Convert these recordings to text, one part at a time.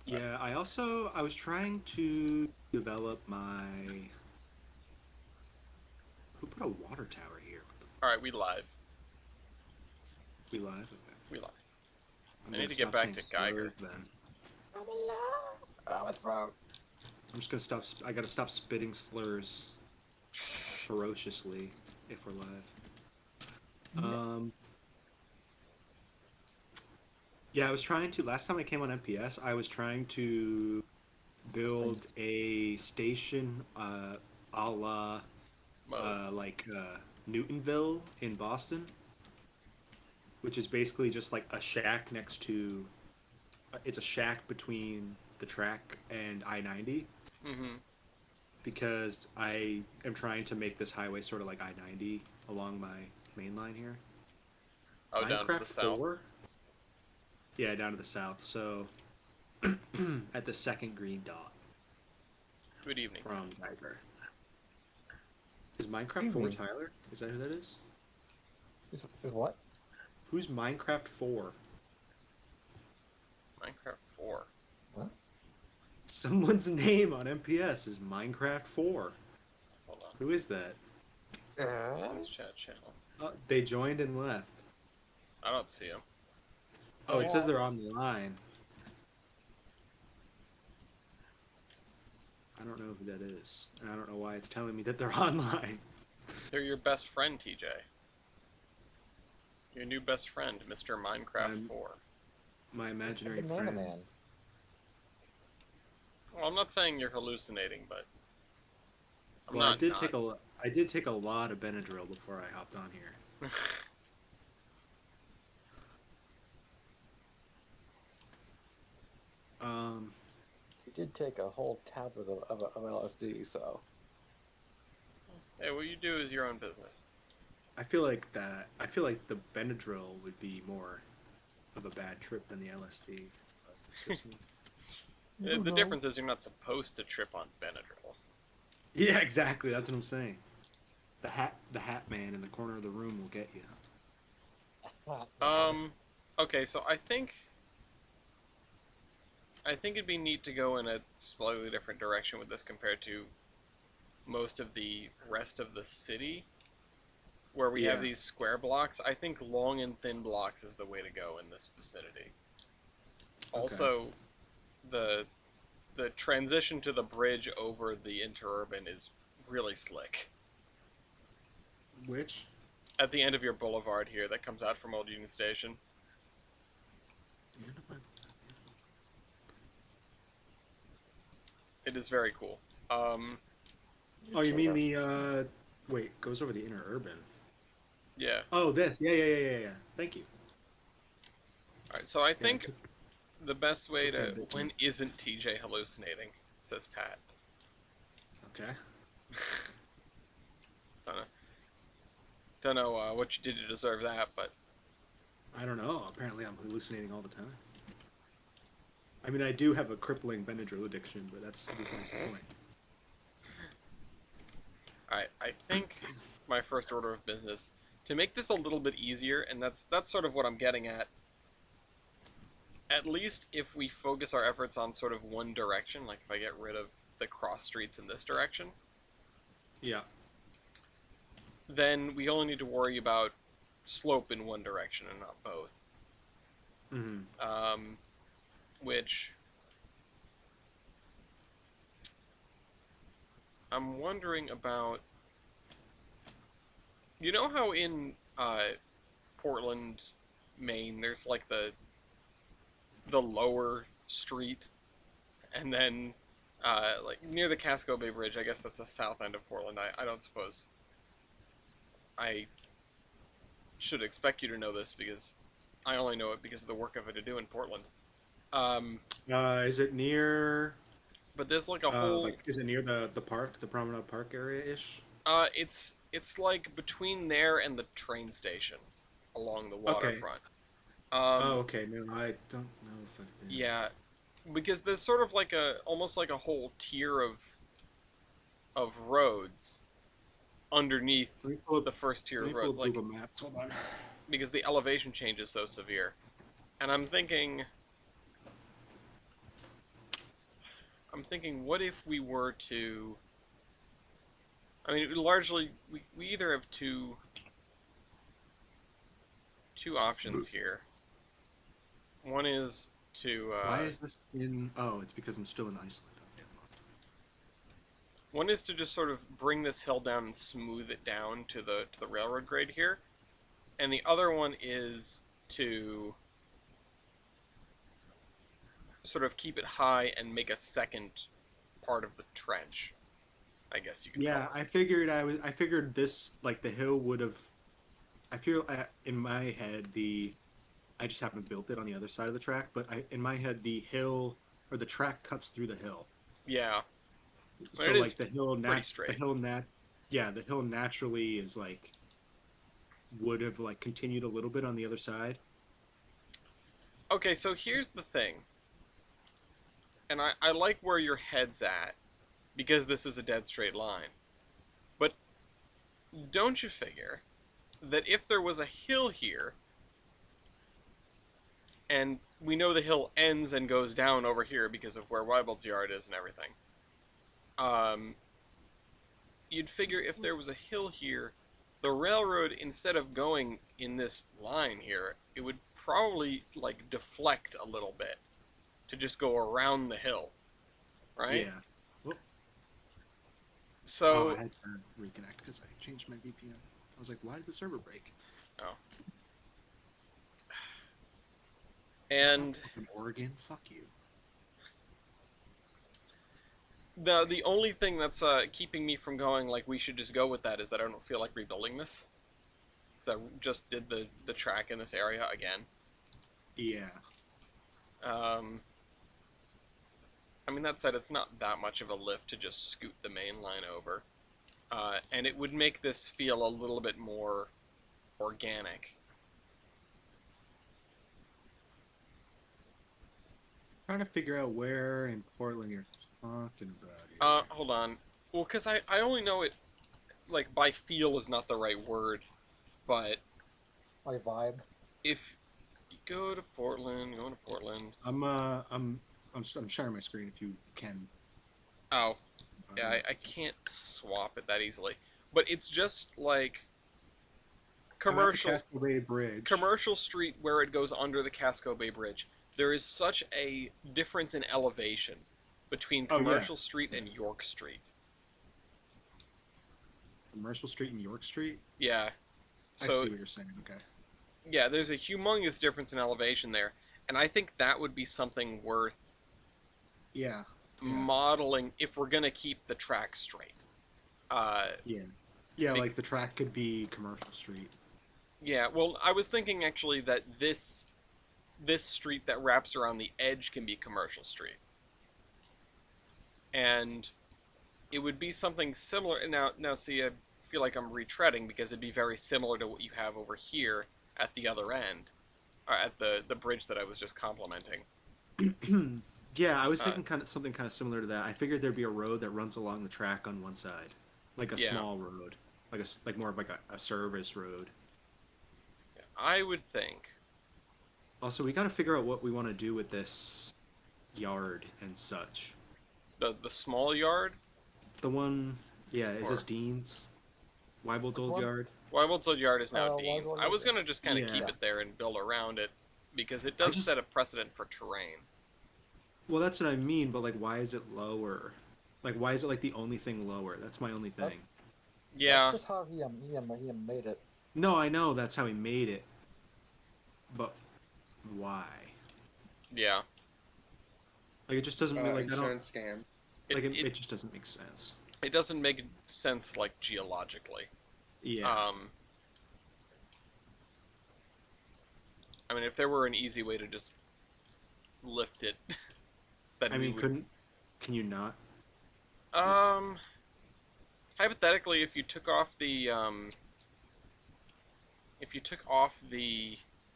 Yeah, I was trying to develop my. Who put a water tower here? What the All right, we live. we live? Okay. We live. I'm I need gonna to get stop back saying to slurs Geiger. then. Oh, my throat. I'm just gonna stop. I gotta stop spitting slurs ferociously if we're live. Um. Yeah, I was trying to. Last time I came on MPS, I was trying to Strange. build a station, a la Mode. Newtonville in Boston, which is basically just like a shack next to. It's a shack between the track and I-90 Mm-hmm. because I am trying to make this highway sort of like I-90 along my main line here. Oh, down to Minecraft the south. 4? Yeah, down to the south. So at the second green dot Good evening. from Geiger. Is Minecraft Excuse 4 me. Tyler? Is that who that is? Is what? Who's Minecraft 4? Minecraft 4. What? Someone's name on MPS is Minecraft 4. Hold on. Who is that? Change chat channel. They joined and left. I don't see him. Oh, it says they're online. I don't know who that is, and I don't know why it's telling me that they're online. They're your best friend, TJ. Your new best friend, Mr. Minecraft I'm 4. my imaginary Banana friend. Man. Well, I'm not saying you're hallucinating, but I'm Well, not not. I did take a lot of Benadryl before I hopped on here. Um, He did take a whole tablet of LSD, so. Hey, what you do is your own business. I feel like the Benadryl would be more of a bad trip than the LSD. But it's just me. The difference is you're not supposed to trip on Benadryl. Yeah, exactly. That's what I'm saying. The hat man in the corner of the room will get you. Um, okay, so I think it'd be neat to go in a slightly different direction with this compared to most of the rest of the city, where we have Yeah. these square blocks. I think long and thin blocks is the way to go in this vicinity. Okay. Also, the the transition to the bridge over the interurban is really slick. Which? At the end of your boulevard here that comes out from Old Union Station, it is very cool. Um, Oh, you mean the wait, goes over the interurban. yeah. Oh, this. Yeah, yeah, yeah, yeah, yeah. Thank you. All right. So I Yeah, think the best way took me a to bit to. when isn't TJ hallucinating? Says Pat. Okay. Don't know. Don't know what you did to deserve that, but I don't know. Apparently, I'm hallucinating all the time. I mean, I do have a crippling Benadryl addiction, but that's besides the point. all right. I think my first order of business to make this a little bit easier, and that's sort of what I'm getting at. At least if we focus our efforts on sort of one direction, like if I get rid of the cross streets in this direction, Yeah. then we only need to worry about slope in one direction and not both. Hmm. Um, which I'm wondering about. You know how in Portland, Maine, there's like the lower street, and then like near the Casco Bay Bridge. I guess that's the south end of Portland. I don't suppose I should expect you to know this because I only know it because of the work I've had to do in Portland. Um, Is it near? but there's like a whole. Is it near the park, the Promenade Park area ish? It's like between there and the train station, along the Okay. waterfront. Oh, Um, okay. No, I don't know if I've been. yeah, because there's sort of like a almost like a whole tier of roads underneath Let me pull up. the first tier Let of me pull roads, up like Google Maps. Hold on. because the elevation change is so severe. And I'm thinking I'm thinking, what if we were to? I mean, largely, we either have two options here. One is to Why is this in? Oh, it's because I'm still in Iceland. Okay. one is to just sort of bring this hill down and smooth it down to the railroad grade here, and the other one is to sort of keep it high and make a second part of the trench. I guess you could Yeah, call it. I figured this like the hill would have. I feel in my head I just haven't built it on the other side of the track, but in my head the hill or the track cuts through the hill. Yeah, but So it is like the hill pretty straight. the hill naturally is like would have like continued a little bit on the other side. Okay, so here's the thing, and I like where your head's at because this is a dead straight line. But don't you figure that if there was a hill here, and we know the hill ends and goes down over here because of where Weibald's yard is and everything, um, you'd figure if there was a hill here, the railroad, instead of going in this line here, it would probably like deflect a little bit to just go around the hill, right? Yeah. Whoop. So, I had to reconnect because I changed my VPN. I was like, why did the server break? oh. And In Oregon, fuck you. the only thing that's keeping me from going like we should just go with that is that I don't feel like rebuilding this. Because I just did the track in this area again. Yeah. I mean, that said, it's not that much of a lift to just scoot the main line over. And it would make this feel a little bit more organic. Trying to figure out where in Portland you're talking about here. Hold on. Well, because I only know it, like, by feel is not the right word, but My vibe. if you go to Portland, I'm sharing my screen if you can. Oh, yeah, I can't swap it that easily. But it's just like commercial I'm at the Casco Bay Bridge. commercial street where it goes under the Casco Bay Bridge. There is such a difference in elevation between Oh, yeah. Commercial Street and York Street. Commercial Street and York Street. Yeah. I So see what you're saying. Okay. yeah, there's a humongous difference in elevation there, and I think that would be something worth Yeah. modeling if we're gonna keep the track straight. Yeah. Yeah, Be- like the track could be Commercial Street. Yeah, well, I was thinking actually that this street that wraps around the edge can be Commercial Street. And it would be something similar. Now, see, I feel like I'm retreading because it'd be very similar to what you have over here at the other end, or at the bridge that I was just complimenting. Yeah, I was thinking something kind of similar to that. I figured there'd be a road that runs along the track on one side, like a Yeah. small road, like more of like a service road. I would think. Also, we got to figure out what we want to do with this yard and such. The small yard, The one, yeah, is Or- this Dean's? Weibald's Which old one? yard? Weibald's old yard is now Weibald's Dean's. old I was yard. gonna just kind of keep Yeah. it there and build around it because it does just- set a precedent for terrain. Well, that's what I mean, but like, why is it lower? Like, why is it like the only thing lower? That's my only thing. Yeah, That's just how he made it. No, I know that's how he made it, but why? yeah. Like, it just doesn't like I don't Insurance scam. like It, it just doesn't make sense. it doesn't make sense like geologically. Yeah. I mean, if there were an easy way to just lift it, then I we mean, would. can you not? Hypothetically, if you took off the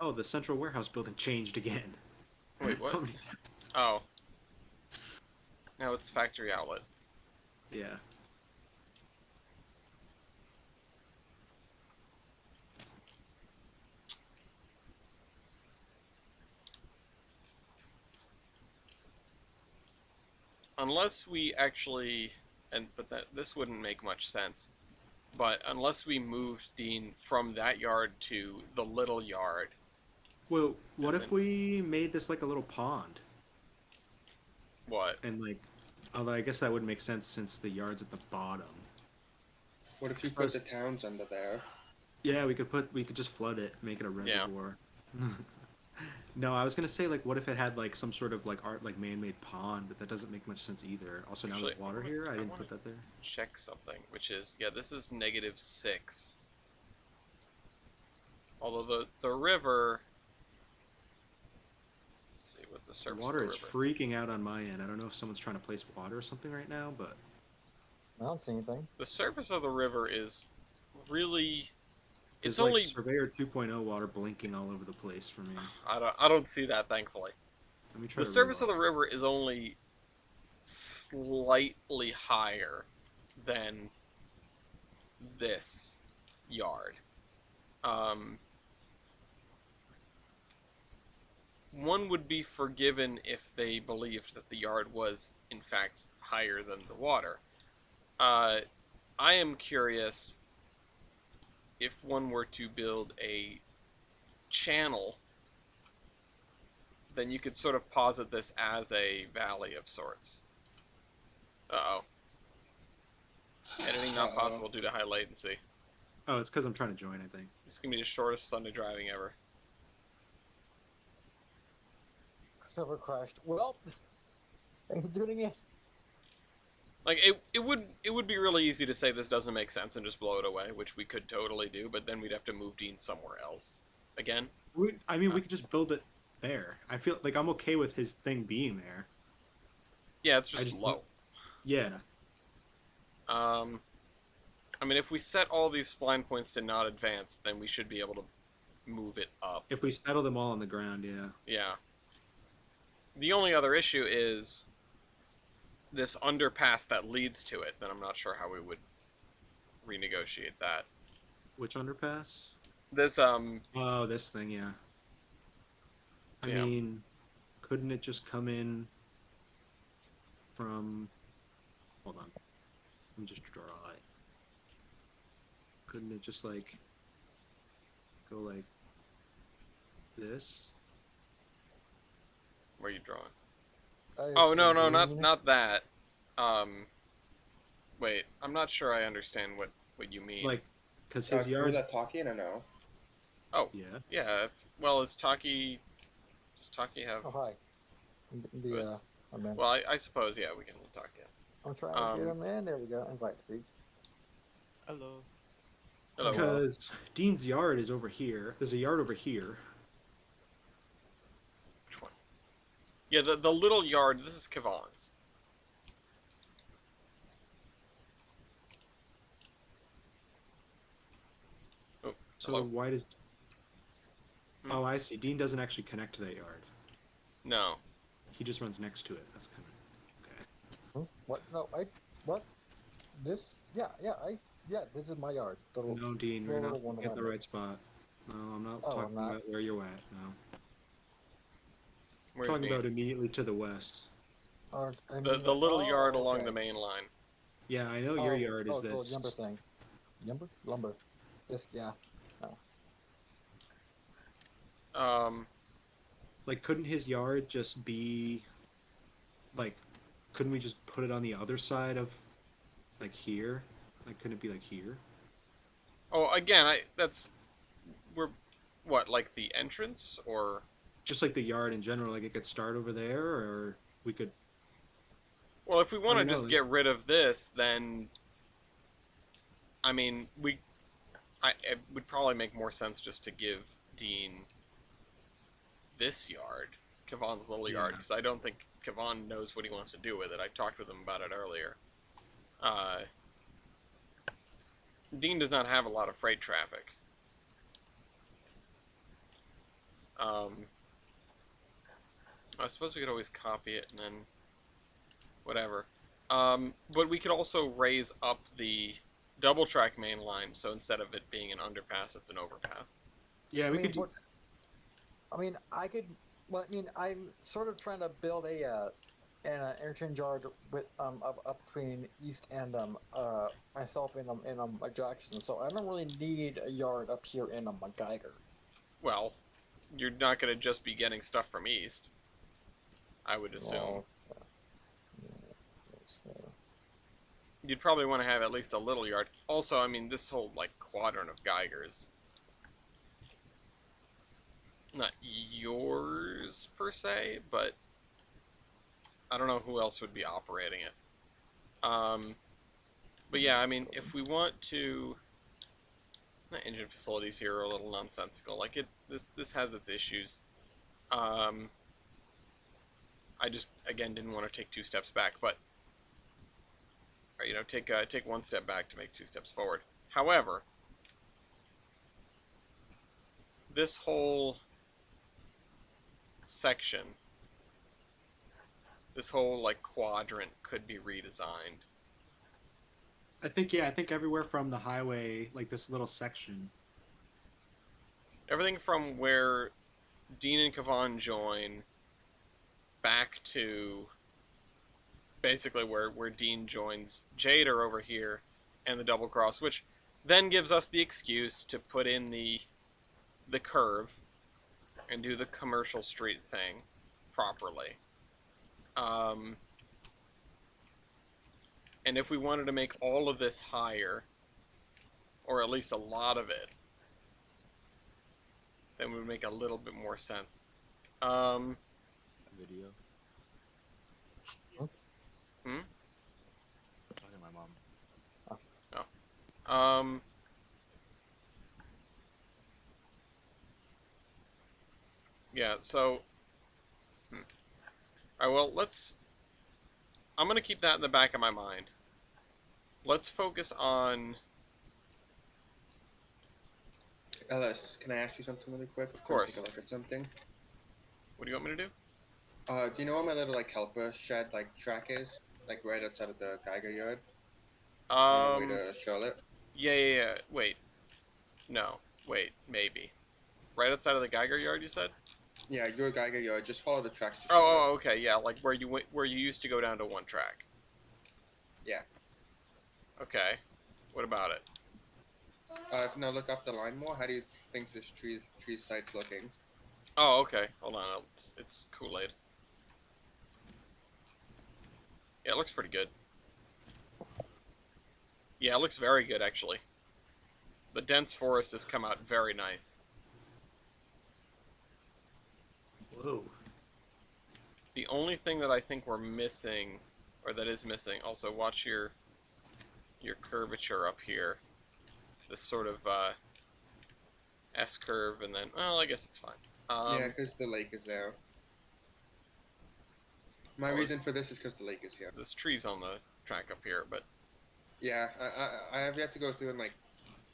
Oh, the central warehouse building changed again. wait, what? How many times? Oh, no, it's factory outlet. Yeah. unless we actually, but this wouldn't make much sense. But unless we moved Dean from that yard to the little yard, Well, what and if then we made this like a little pond? what? And like, although I guess that would make sense since the yard's at the bottom. What if you Just put the us- towns under there? Yeah, we could just flood it, make it a Yeah. reservoir. No, I was gonna say like, what if it had like some sort of like art like man-made pond, but that doesn't make much sense either. Also, now Actually, there's water I here. I didn't wanna- put that there. Check something, which is yeah, this is -6. Although the river, let's see what the The surface water of is the river. freaking out on my end. I don't know if someone's trying to place water or something right now, but I don't see anything. The surface of the river is really. there's It's like only. Surveyor 2.0 water blinking all over the place for me. I don't see that, thankfully. Let me try The to surface of reload. the river is only slightly higher than this yard. One would be forgiven if they believed that the yard was, in fact, higher than the water. I am curious if one were to build a channel, then you could sort of posit this as a valley of sorts. Uh-oh. Editing not Uh-oh. possible due to high latency. Oh, it's because I'm trying to join. I think. This can be the shortest Sunday driving ever. Server crashed. Well, thanks for tuning in. Like it would be really easy to say this doesn't make sense and just blow it away, which we could totally do, but then we'd have to move Dean somewhere else. Again? I mean, we could just build it there. I feel like I'm okay with his thing being there. Yeah, it's I just just- low. Yeah. I mean, if we set all these spline points to not advance, then we should be able to move it up. If we settle them all on the ground, yeah. Yeah. The only other issue is this underpass that leads to it. Then I'm not sure how we would renegotiate that. Which underpass? This Oh, this thing, yeah. I Yeah. mean, couldn't it just come in from... Hold on. Let me just draw it. Couldn't it just, like, go like this? where are you drawing? I Oh no, agree. not that. Wait, I'm not sure I understand what you mean. Like, because his Was yard's... that talking or no? Yeah. Yeah. Well, does Taki have? Oh hi. I'm in. Well, I suppose yeah, we can talk. Yeah. I'm trying to get um, him in. There we go. Invite speak. Hello. Hello. Because Dean's yard is over here. There's a yard over here. Which one? Yeah, the little yard. This is Kavan's. Oh, So hello. why does... Hmm. Oh, I see. Dean doesn't actually connect to that yard. No. He just runs next to it. That's kind of... Okay. Hmm? What? No, what? This? Yeah, this is my yard. The little- No, Dean, the you're little not one at the behind me. right spot. No, I'm not Oh, I'm talking not? about where you're at. No, Where do you talking mean? about immediately to the west. The little yard oh, along okay. the main line. Yeah, I know your yard is the little this. lumber thing. Lumber. This, yeah. Like, couldn't his yard just be, like, couldn't we just put it on the other side of, like, here? Like, couldn't it be like here? Oh, again, we're what, like the entrance or? Just like the yard in general. Like, it could start over there, or we could. Well, if we want to don't know, just like- get rid of this, then I mean, it would probably make more sense just to give Dean this yard, Kavan's little yard, Yeah. because I don't think Kavan knows what he wants to do with it. I talked with him about it earlier. Dean does not have a lot of freight traffic. I suppose we could always copy it and then whatever. But we could also raise up the double track main line, so instead of it being an underpass, it's an overpass. Yeah, we could do. I mean, I could. Well, I mean, I'm sort of trying to build a and an interchange yard with up between East and myself in Jackson. So I don't really need a yard up here in Geiger. Well, you're not going to just be getting stuff from East, I would assume. Well, yeah, so, You'd probably want to have at least a little yard. Also, I mean, this whole, like, quadrant of Geigers, not yours, per se, but I don't know who else would be operating it. But yeah, I mean, if we want to... The engine facilities here are a little nonsensical. Like, this has its issues. I just, again, didn't want to take 2 steps back, but... Or, you know, take 1 step back to make 2 steps forward. However, this whole section, this whole, like, quadrant could be redesigned. I think everywhere from the highway, like this little section. Everything from where Dean and Kavan join back to basically where Dean joins Jade are over here and the double cross, which then gives us the excuse to put in the curve and do the commercial street thing properly. And if we wanted to make all of this higher, or at least a lot of it, then it would make a little bit more sense. Video. Hmm? Hmm? Talking to my mom. Yeah, so... Alright, well, I'm going to keep that in the back of my mind. Let's focus on... Ellis, can I ask you something really quick? Of course. Take a look at something. What do you want me to do? Do you know where my little like helper shed like track is? Like right outside of the Geiger yard on the way to Charlotte. Yeah. Wait. No. Wait. Maybe. Right outside of the Geiger yard, you said? Yeah, your Geiger yard. Just follow the tracks. To Oh, okay. Yeah, like where you used to go down to 1 track. Yeah. Okay. What about it? If now look up the line more. How do you think this tree site's looking? Oh, okay. Hold on. It's Kool-Aid. Yeah, it looks pretty good. Yeah, it looks very good, actually. The dense forest has come out very nice. Whoa. The only thing that I think we're missing, or that is missing, also watch your curvature up here. This sort of S-curve, and then, well, I guess it's fine. Yeah, because the lake is there. My Well, reason for this is because the lake is here. This tree's on the track up here, but Yeah, I have yet to go through and like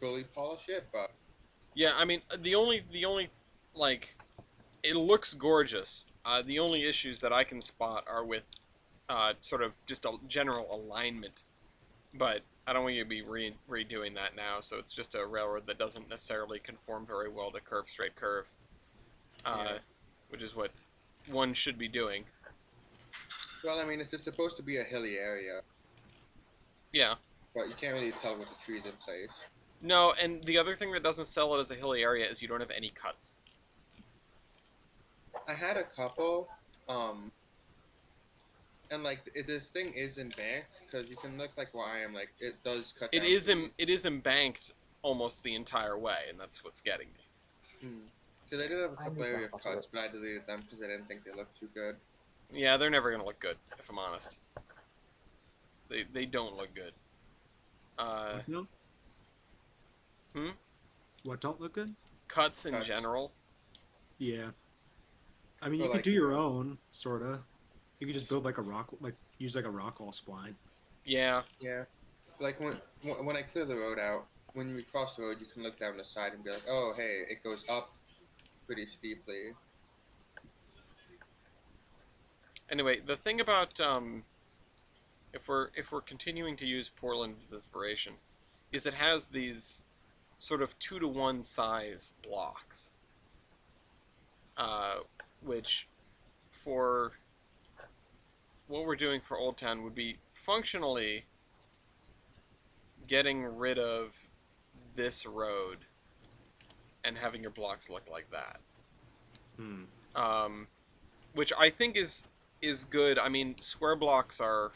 fully polish it, but yeah, I mean, the only like, it looks gorgeous. The only issues that I can spot are with sort of just a general alignment, but I don't want you to be redoing that now, so it's just a railroad that doesn't necessarily conform very well to curve, straight curve, Yeah. which is what one should be doing. well, I mean, it's just supposed to be a hilly area, Yeah. but you can't really tell with the trees in place. No, and the other thing that doesn't sell it as a hilly area is you don't have any cuts. I had a couple, and like this thing is embanked because you can look like where I am, like it does cut. It down is trees. it is embanked almost the entire way, and that's what's getting me. Because I did have a I couple need area that cuts, but I deleted them because I didn't think they looked too good. Yeah, they're never gonna look good, if I'm honest. They don't look good. What don't? Hmm? What don't look good? Cuts in Cuts. general. Yeah. I mean, Or you could like, do your own, sorta. You could just build like a rock, use like a rock wall spline. Yeah. Yeah, like when I clear the road out, when we cross the road, you can look down the side and be like, oh hey, it goes up pretty steeply. Anyway, the thing about if we're continuing to use Portland as inspiration, is it has these sort of 2-to-1 size blocks, which for what we're doing for Old Town would be functionally getting rid of this road and having your blocks look like that. Which I think is good. I mean, square blocks are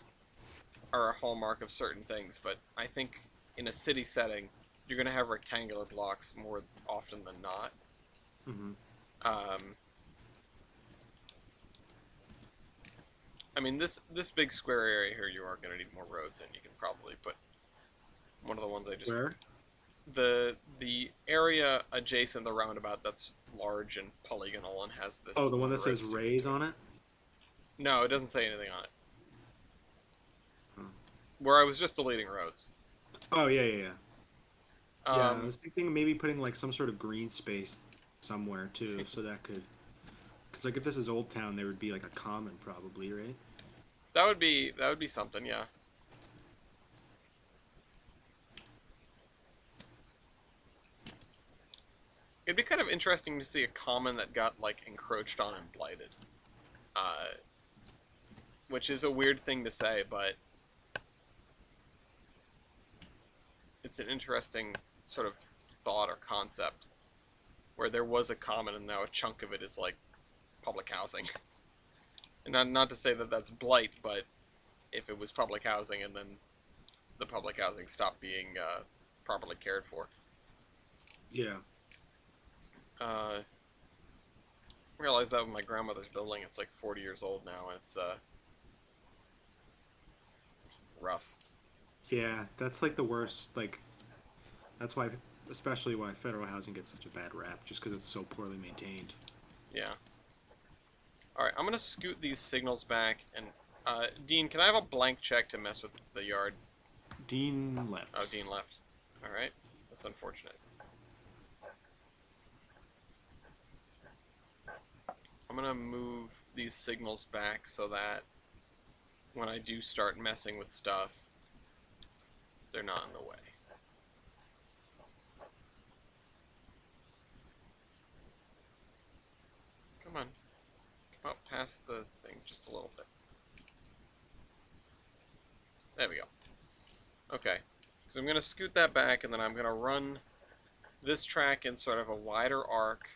a hallmark of certain things, but I think in a city setting, you're going to have rectangular blocks more often than not. I mean, this big square area here, you are going to need more roads, and you can probably put one of the ones I just... Where? The area adjacent the roundabout that's large and polygonal and has this... Oh, the one that says roads to- Rays on it? No, it doesn't say anything on it. Oh. Where I was just deleting roads. Oh, yeah. Yeah, I Um, was thinking maybe putting like some sort of green space somewhere too, so that could... Because like if this is Old Town, there would be like a common probably, right? that would be something, yeah. It'd be kind of interesting to see a common that got like encroached on and blighted, which is a weird thing to say, but it's an interesting sort of thought or concept where there was a common and now a chunk of it is like public housing. And not to say that that's blight, but if it was public housing and then the public housing stopped being properly cared for. Yeah. Realized that with my grandmother's building. It's like 40 years old now, and it's rough. Yeah, that's like the worst. Like, that's why, especially why federal housing gets such a bad rap, just because it's so poorly maintained. Yeah. Alright, I'm gonna scoot these signals back, and Dean, can I have a blank check to mess with the yard? Dean left. Oh, Dean left. Alright, that's unfortunate. I'm gonna move these signals back so that when I do start messing with stuff, they're not in the way. Come on. Come up past the thing just a little bit. There we go. Okay. So I'm going to scoot that back, and then I'm going to run this track in sort of a wider arc.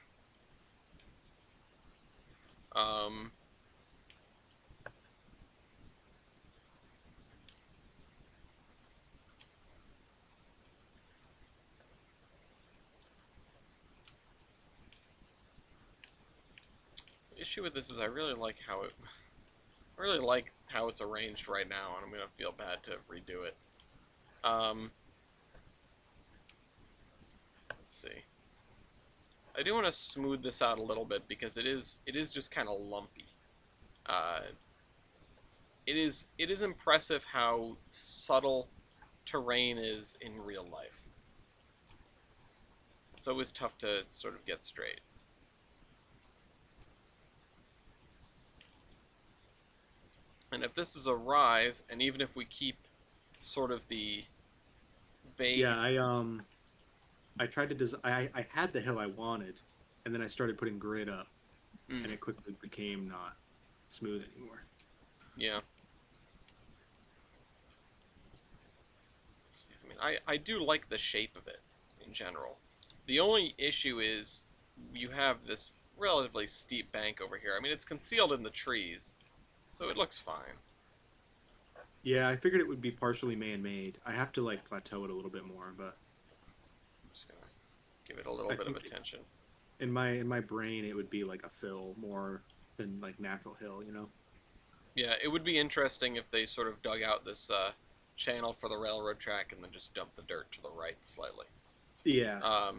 The issue with this is I really like how it's arranged right now, and I'm gonna feel bad to redo it. Let's see. I do want to smooth this out a little bit because it is just kind of lumpy. It is impressive how subtle terrain is in real life. It's always tough to sort of get straight. And if this is a rise, and even if we keep sort of the vague... Yeah, I tried to I had the hill I wanted, and then I started putting grid up, and it quickly became not smooth anymore. Yeah. I mean, I do like the shape of it in general. The only issue is you have this relatively steep bank over here. I mean, it's concealed in the trees, so it looks fine. Yeah, I figured it would be partially man-made. I have to like plateau it a little bit more, but I'm just gonna give it a little bit of attention. in my brain it would be like a fill more than like natural hill, you know? Yeah, it would be interesting if they sort of dug out this channel for the railroad track and then just dumped the dirt to the right slightly. Yeah.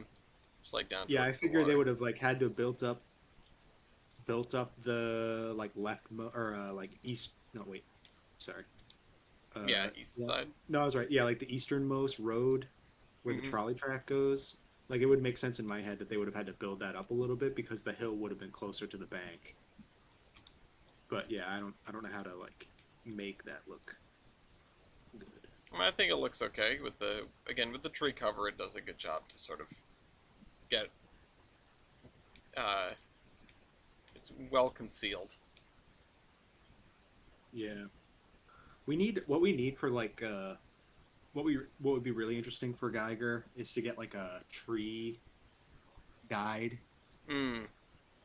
Just like down. Yeah, I towards the figured they water. would have like had to have built up the like like east. No, wait, sorry. Yeah, east side. No, I was right. Yeah, like the easternmost road where the trolley track goes. Like it would make sense in my head that they would have had to build that up a little bit because the hill would have been closer to the bank. But yeah, I don't know how to like make that look good. I mean, I think it looks okay with the tree cover. It does a good job to sort of get. It's well concealed. Yeah. What we need for like what would be really interesting for Geiger is to get like a tree guide Hmm.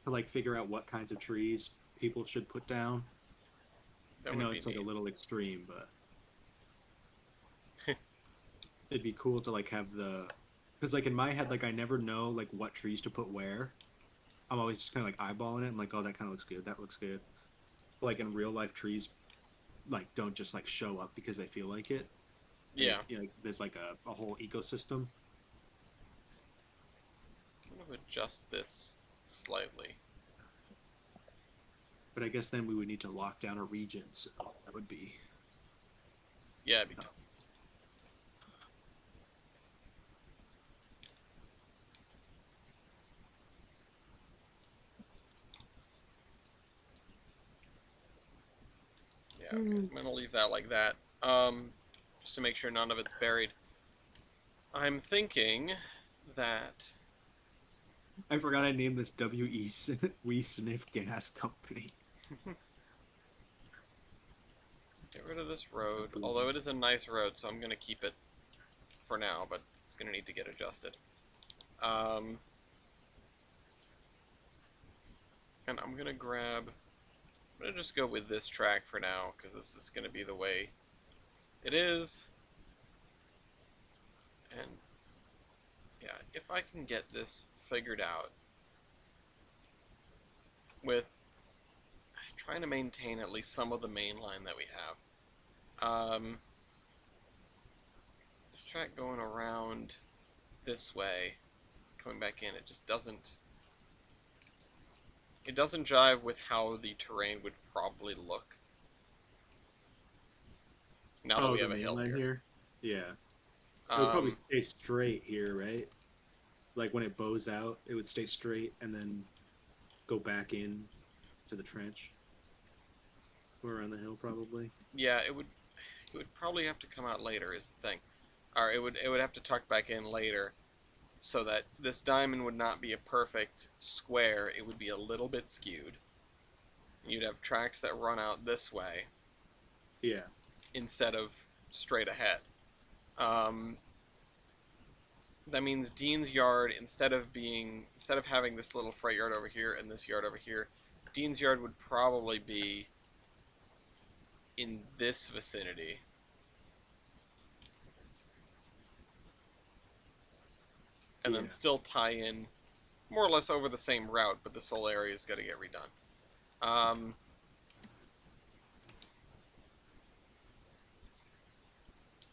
to like figure out what kinds of trees people should put down. That I would know be it's like a neat. little extreme, but it'd be cool to like have the because like in my head like I never know like what trees to put where. I'm always just kind of like eyeballing it. I'm like, oh, that kind of looks good. That looks good. But, like in real life, trees like don't just like show up because they feel like it. Yeah. There's like a whole ecosystem. I'm gonna adjust this slightly. But I guess then we would need to lock down a region, so that would be Yeah, it'd be tough. yeah. Okay. I'm gonna leave that like that. Just to make sure none of it's buried. I'm thinking that I forgot I named this WE We Sniff Gas Company. get rid of this road, although it is a nice road, so I'm gonna keep it for now, but it's gonna need to get adjusted. And I'm gonna just go with this track for now, because this is gonna be the way it is. And yeah, if I can get this figured out with trying to maintain at least some of the main line that we have. This track going around this way, coming back in, it just doesn't jive with how the terrain would probably look now that we have a hill mainline here. Yeah. It would probably Um, stay straight here, right? Like when it bows out, it would stay straight and then go back in to the trench. Or around the hill, probably. yeah, it would probably have to come out later is the thing. Or it would have to tuck back in later so that this diamond would not be a perfect square, it would be a little bit skewed. You'd have tracks that run out this way Yeah. instead of straight ahead. Um, that means Dean's Yard, instead of having this little freight yard over here and this yard over here, Dean's Yard would probably be in this vicinity. And then still tie in more or less over the same route, but this whole area's got to get redone.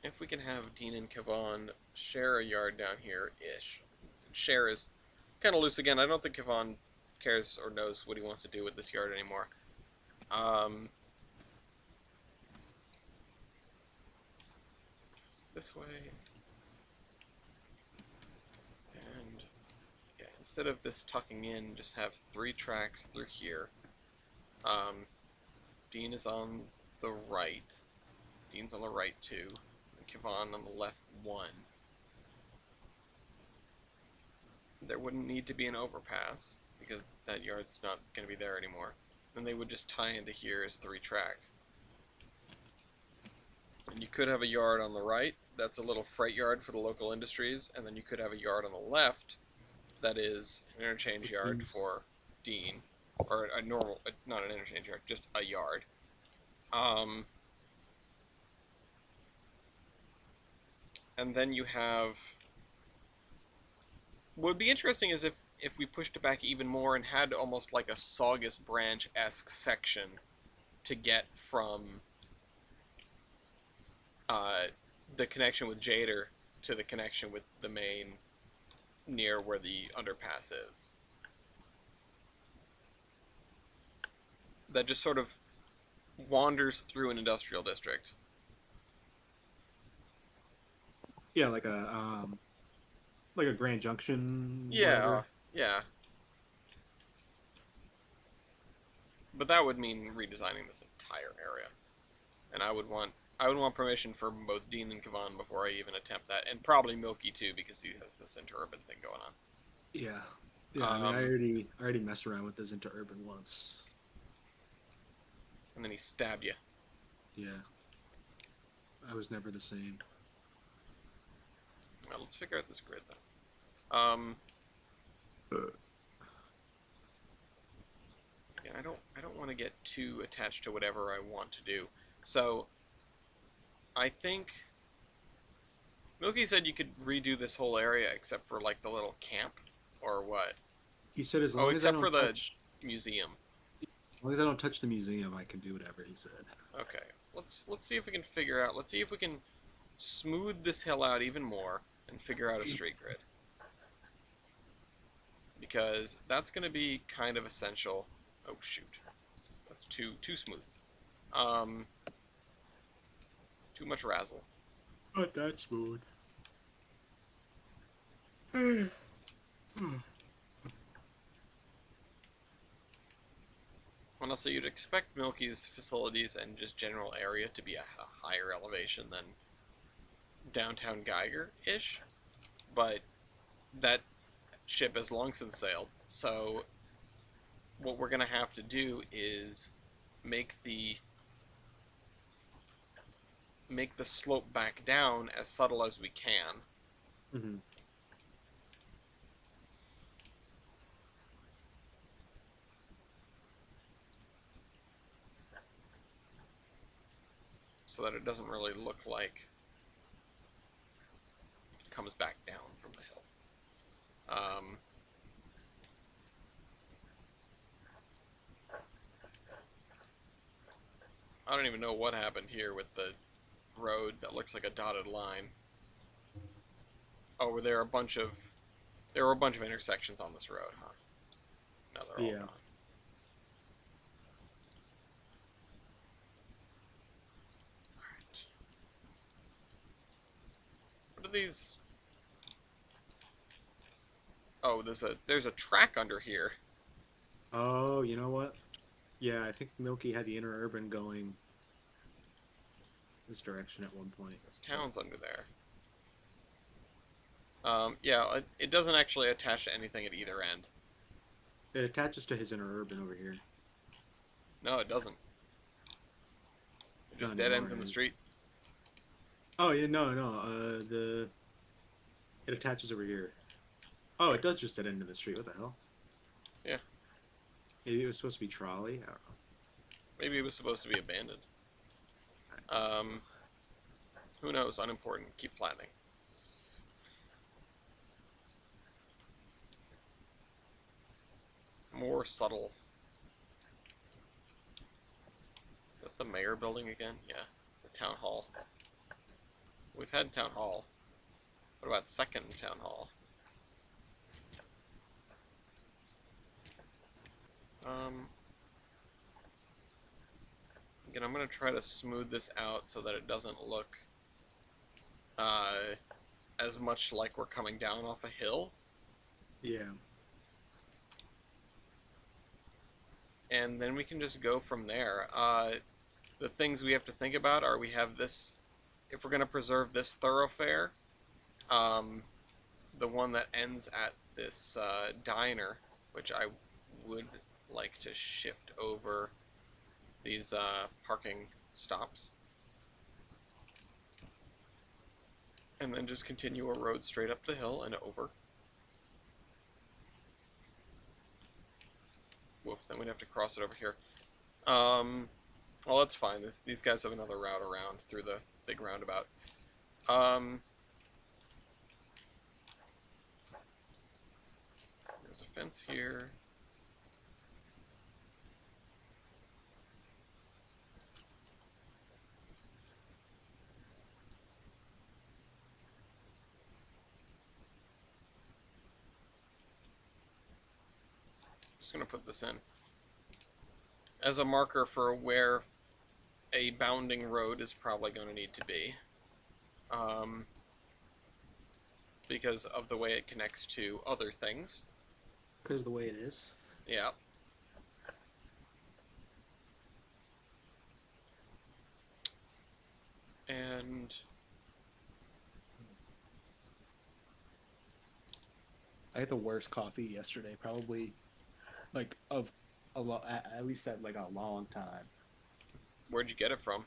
If we can have Dean and Kevon share a yard down here-ish. Share is kind of loose again. I don't think Kevon cares or knows what he wants to do with this yard anymore. This way. And yeah, instead of this tucking in, just have 3 tracks through here. Dean is on the right. Dean's on the right 2. And Kevon on the left 1. There wouldn't need to be an overpass, because that yard's not going to be there anymore. Then they would just tie into here as 3 tracks. And you could have a yard on the right, that's a little freight yard for the local industries, and then you could have a yard on the left that is an interchange yard for Dean. Or a normal, not an interchange yard, just a yard. And then you have... What would be interesting is if we pushed it back even more and had almost like a Saugus Branch-esque section to get from the connection with Jader to the connection with the main near where the underpass is. That just sort of wanders through an industrial district. Yeah, like a Grand Junction. Yeah, whatever. yeah. But that would mean redesigning this entire area, and I would want permission from both Dean and Kevon before I even attempt that, and probably Milky too, because he has this interurban thing going on. Yeah. Yeah, I mean, I already messed around with this interurban once. And then he stabbed you. Yeah. I was never the same. Well, let's figure out this grid then. Yeah, I don't want to get too attached to whatever I want to do. So I think Milky said you could redo this whole area except for like the little camp or what? He said as Oh, long as I except for don't the touch, museum. as long as I don't touch the museum, I can do whatever he said. Okay. Let's see if we can figure out. Let's see if we can smooth this hill out even more and figure out a straight grid. Because that's going to be kind of essential. Oh shoot. That's too smooth. Too much razzle. Not that smooth. Honestly, you'd expect Milky's facilities and just general area to be at a higher elevation than downtown Geiger-ish, but that ship has long since sailed, so what we're going to have to do is make the slope back down as subtle as we can. Mm-hmm. So that it doesn't really look like it comes back down from the hill. I don't even know what happened here with the road that looks like a dotted line. Oh, were there a bunch of intersections on this road, huh? No, they're all Yeah. gone. Alright. What are these? Oh, there's a track under here. Oh, you know what? Yeah, I think Milky had the interurban going this direction at one point. This town's under there. Yeah, it doesn't actually attach to anything at either end. It attaches to his interurban over here. No, it doesn't. It just Not dead ends anymore, in the right? street. Oh yeah, no. It attaches over here. Oh, it does just dead end in the street. What the hell? Yeah. Maybe it was supposed to be trolley. I don't know. Maybe it was supposed to be abandoned. Who knows? Unimportant. Keep flattening. More subtle. Is that the mayor building again? Yeah. It's a town hall. We've had town hall. What about second town hall? Again, I'm going to try to smooth this out so that it doesn't look as much like we're coming down off a hill. Yeah. And then we can just go from there. The things we have to think about are we have this, if we're going to preserve this thoroughfare, the one that ends at this diner, which I would like to shift over these parking stops. And then just continue a road straight up the hill and over. Woof, then we'd have to cross it over here. Well, that's fine. These guys have another route around through the big roundabout. There's a fence here. Just gonna put this in as a marker for where a bounding road is probably going to need to be, because of the way it connects to other things. Because of the way it is. Yeah. And I had the worst coffee yesterday, probably, like of a lot, at least at like a long time. where'd you get it from?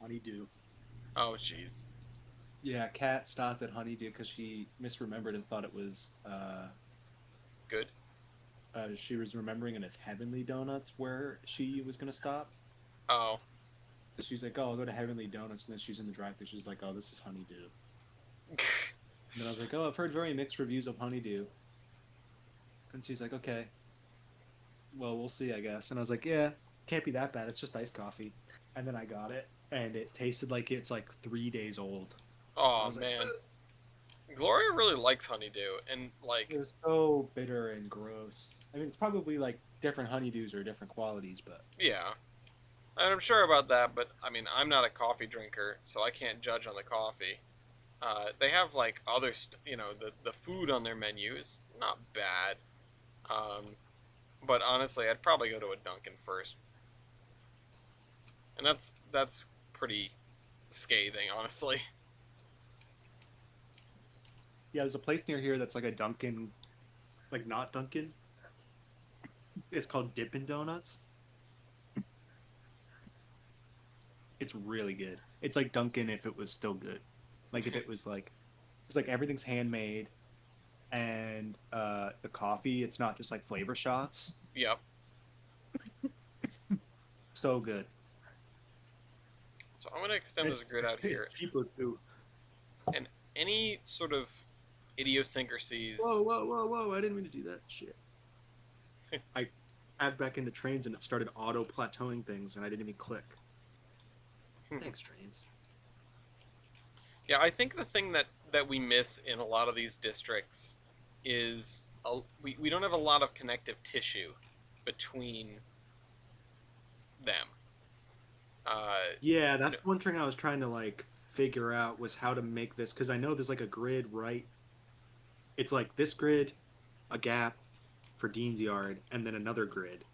Honeydew. Oh, jeez. Yeah, Kat stopped at Honeydew because she misremembered and thought it was. Good. She was remembering it as Heavenly Donuts where she was gonna stop. Oh. So she's like, "Oh, I'll go to Heavenly Donuts," and then she's in the drive-thru. She's like, "Oh, this is Honeydew." And then I was like, "Oh, I've heard very mixed reviews of Honeydew." And she's like, "Okay, well, we'll see, I guess." And I was like, "Yeah, can't be that bad. It's just iced coffee." And then I got it, and it tasted like it's like 3 days old. I Oh was like, man. Gloria really likes honeydew, and like, it was so bitter and gross. I mean, it's probably like different honeydews or different qualities, but yeah, and I'm sure about that. But I mean, I'm not a coffee drinker, so I can't judge on the coffee. They have like the food on their menu is not bad. But honestly, I'd probably go to a Dunkin' first, and that's pretty scathing, honestly. yeah, there's a place near here that's like a Dunkin', like not Dunkin'. It's called Dippin' Donuts. It's really good. It's like Dunkin' if it was still good. Like if it was like, it's like everything's handmade, and the coffee, it's not just like flavor shots. Yep. So good. So I'm gonna extend this grid out here. It's cheaper too. Any sort of idiosyncrasies. Whoa, whoa, whoa, whoa! I didn't mean to do that shit. I add back into trains and it started auto plateauing things, and I didn't even click. Thanks, trains. Yeah, I think the thing that we miss in a lot of these districts is we don't have a lot of connective tissue between them. Yeah, that's one thing I was trying to like figure out was how to make this, because I know there's like a grid, right? It's like this grid, a gap for Dean's Yard, and then another grid.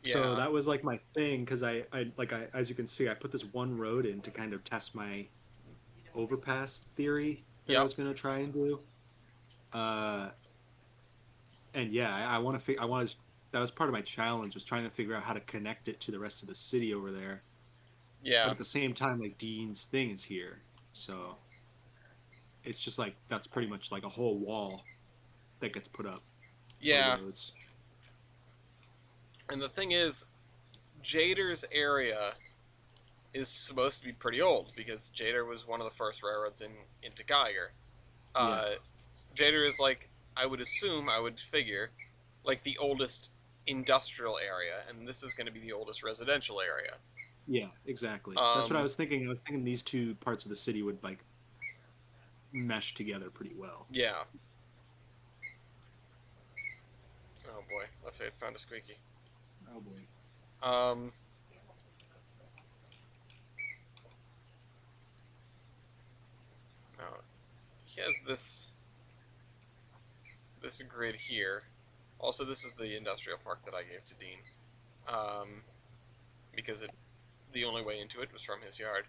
So Yeah. that was like my thing, because as you can see, I put this one road in to kind of test my overpass theory that I Yep. was going to try and do. And yeah, I want to. That was part of my challenge, was trying to figure out how to connect it to the rest of the city over there. But Yeah. at the same time, like Dean's thing is here, so it's just like that's pretty much like a whole wall that gets put up. Yeah. For roads. And the thing is, Jader's area is supposed to be pretty old because Jader was one of the first railroads into Geiger. Jader is like, I would figure, like the oldest industrial area, and this is going to be the oldest residential area. Yeah, exactly. That's what I was thinking. I was thinking these two parts of the city would like mesh together pretty well. Yeah. Oh boy, left side found a squeaky. Oh boy. Now he has this grid here. Also, this is the industrial park that I gave to Dean, because the only way into it was from his yard.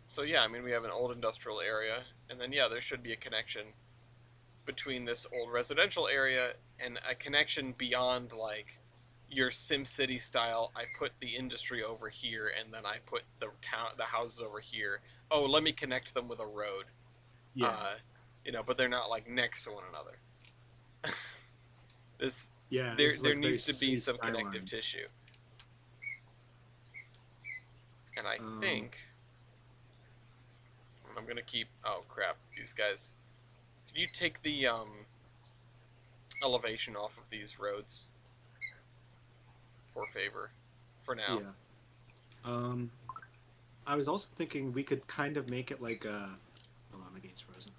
So yeah, I mean we have an old industrial area, and then yeah, there should be a connection between this old residential area and a connection beyond like your SimCity style. I put the industry over here, and then I put the houses over here. Oh, let me connect them with a road. Yeah. But they're not like next to one another. Yeah. There needs to be some connective tissue. And I think I'm gonna keep. Oh crap! These guys. Can you take the elevation off of these roads for favor, for now? Yeah. I was also thinking we could kind of make it like a. Hold on, my game's frozen.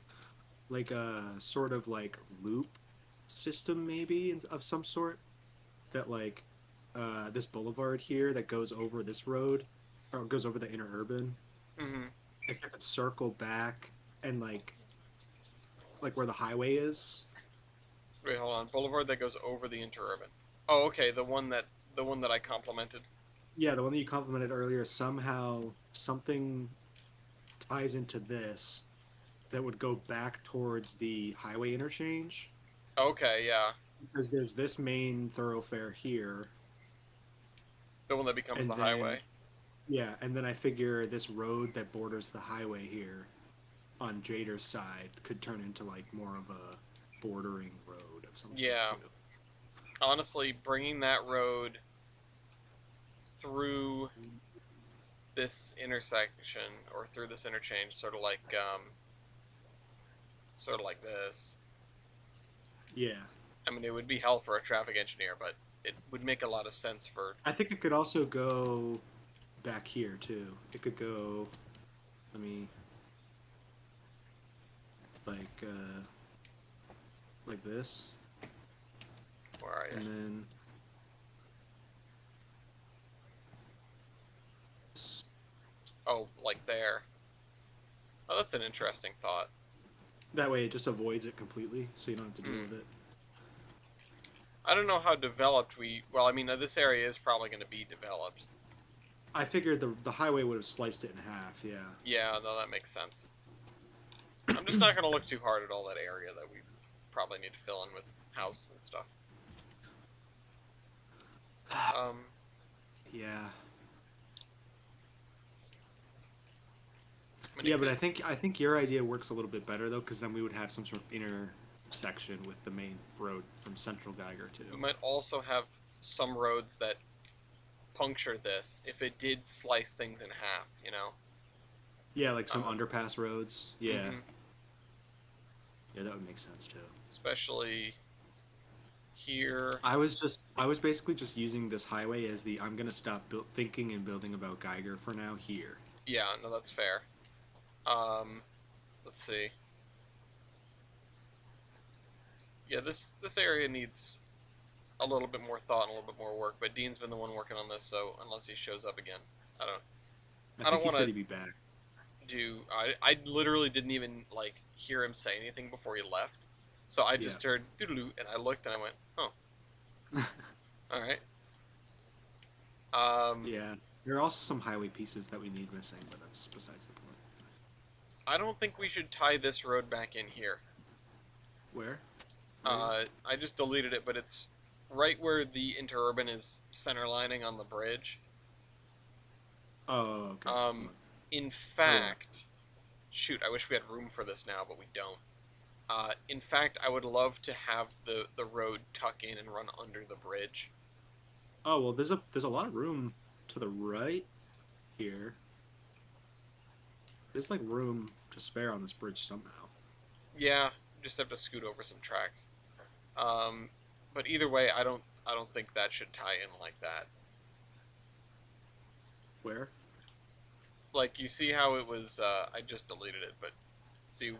Like a sort of like loop system, maybe of some sort. That like this boulevard here that goes over this road, or goes over the interurban. Mm-hmm. If it could circle back and like where the highway is. Wait, hold on. Boulevard that goes over the interurban. Oh, okay. The one that I complimented. Yeah, the one that you complimented earlier. Somehow something ties into this that would go back towards the highway interchange. Okay, yeah. because there's this main thoroughfare here, The one that becomes and the then highway. yeah, and then I figure this road that borders the highway here on Jader's side could turn into like more of a bordering road of some Yeah. sort too. Honestly, bringing that road through this intersection or through this interchange, sort of like this. Yeah, I mean, it would be hell for a traffic engineer, but it would make a lot of sense for. I think it could also go back here too. It could go. Let me like this, Where are you? and then Oh, like there. Oh, that's an interesting thought. that way it just avoids it completely, so you don't have to deal Hmm. with it. I don't know how developed we. Well, I mean, this area is probably going to be developed. I figured the highway would have sliced it in half. Yeah. Yeah, no, that makes sense. I'm just not going to look too hard at all that area that we probably need to fill in with houses and stuff. Yeah. I mean, Yeah, it but could- I think your idea works a little bit better though, because then we would have some sort of intersection with the main road from Central Geiger we too. might also have some roads that puncture this if it did slice things in half, you know? Yeah, like some Uh-huh. underpass roads. Yeah, Mhm. yeah, that would make sense too. Especially here. I was basically just using this highway as the I'm gonna stop thinking and building about Geiger for now here. Yeah, no, that's fair. Let's see. Yeah, this area needs a little bit more thought and a little bit more work, but Dean's been the one working on this, so unless he shows up again, I don't I don't think he wanna- said he'd be back. do. I literally didn't even like hear him say anything before he left, so I just heard doodaloo, and I looked and I went, oh, all right. Yeah, there are also some highway pieces that we need missing, but that's besides the point. I don't think we should tie this road back in here. Where? I just deleted it, but it's right where the interurban is center lining on the bridge. Oh, okay. In fact, shoot, I wish we had room for this now, but we don't. In fact, I would love to have the road tuck in and run under the bridge. Oh well, there's a lot of room to the right here. There's like room to spare on this bridge somehow. Yeah, just have to scoot over some tracks. But either way, I don't think that should tie in like that. Where? Like you see how it was. I just deleted it, but see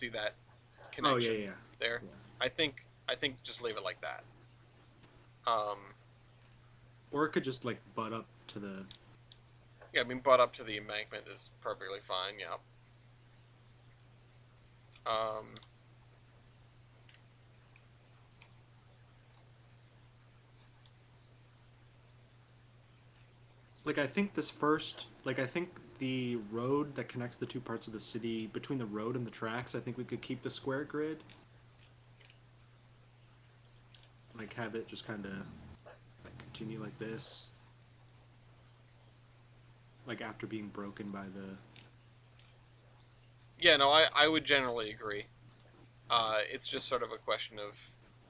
that Oh connection yeah. there. Yeah. I think just leave it like that. Or it could just like butt up to the. Yeah, I mean, butt up to the embankment is perfectly fine. Yeah. Like I think I think the road that connects the two parts of the city between the road and the tracks. I think we could keep the square grid. Like have it just kind of like continue like this. Like after being broken by the. Yeah, no, I would generally agree. It's just sort of a question of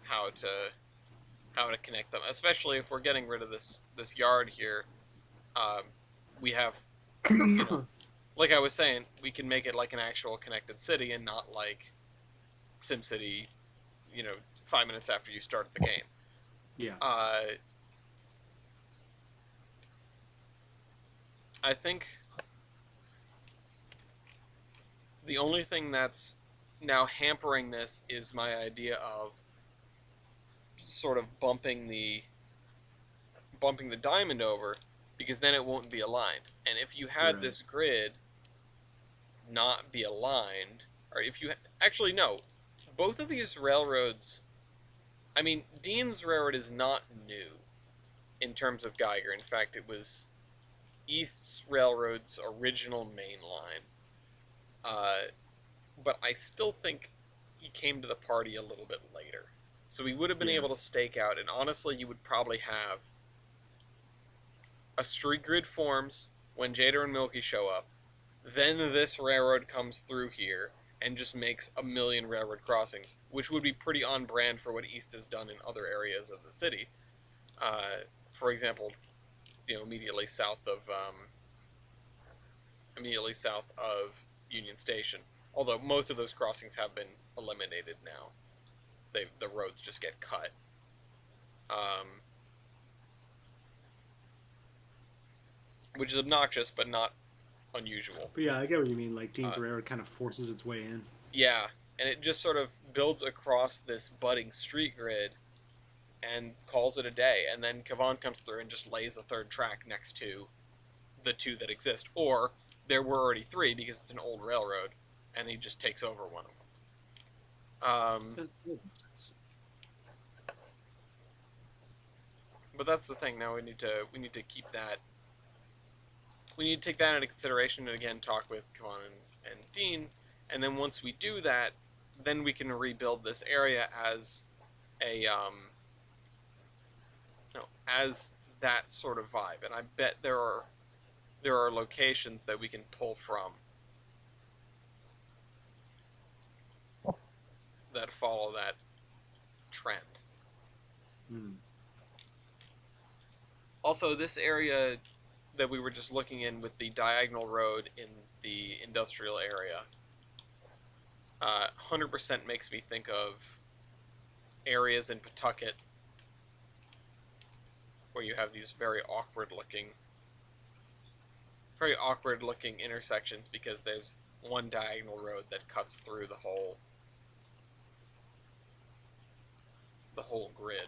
how to connect them, especially if we're getting rid of this yard here. We have, you know, like I was saying, we can make it like an actual connected city and not like SimCity, 5 minutes after you start the game. Yeah. I think the only thing that's now hampering this is my idea of sort of bumping the diamond over, because then it won't be aligned. And if you had Right. this grid not be aligned, or if you actually no, both of these railroads. I mean, Dean's Railroad is not new in terms of Geiger. In fact, it was East's Railroad's original main line. But I still think he came to the party a little bit later. So we would have been Yeah. able to stake out, and honestly, you would probably have a street grid forms when Jader and Milky show up. Then this railroad comes through here and just makes a million railroad crossings, which would be pretty on brand for what East has done in other areas of the city. For example, immediately south of Union Station. Although most of those crossings have been eliminated now, the roads just get cut. Which is obnoxious, but not unusual. But yeah, I get what you mean. Like Dean's Railroad kind of forces its way in. Yeah, and it just sort of builds across this budding street grid and calls it a day. And then Kavan comes through and just lays a third track next to the two that exist. Or there were already three because it's an old railroad, and he just takes over one of them. But that's the thing. Now we need to keep that. We need to take that into consideration and again talk with Kavan and Dean. And then once we do that, then we can rebuild this area as a as that sort of vibe. And I bet there are locations that we can pull from that follow that trend. Also, this area that we were just looking in with the diagonal road in the industrial area 100% makes me think of areas in Pawtucket where you have these very awkward looking intersections because there's one diagonal road that cuts through the whole grid.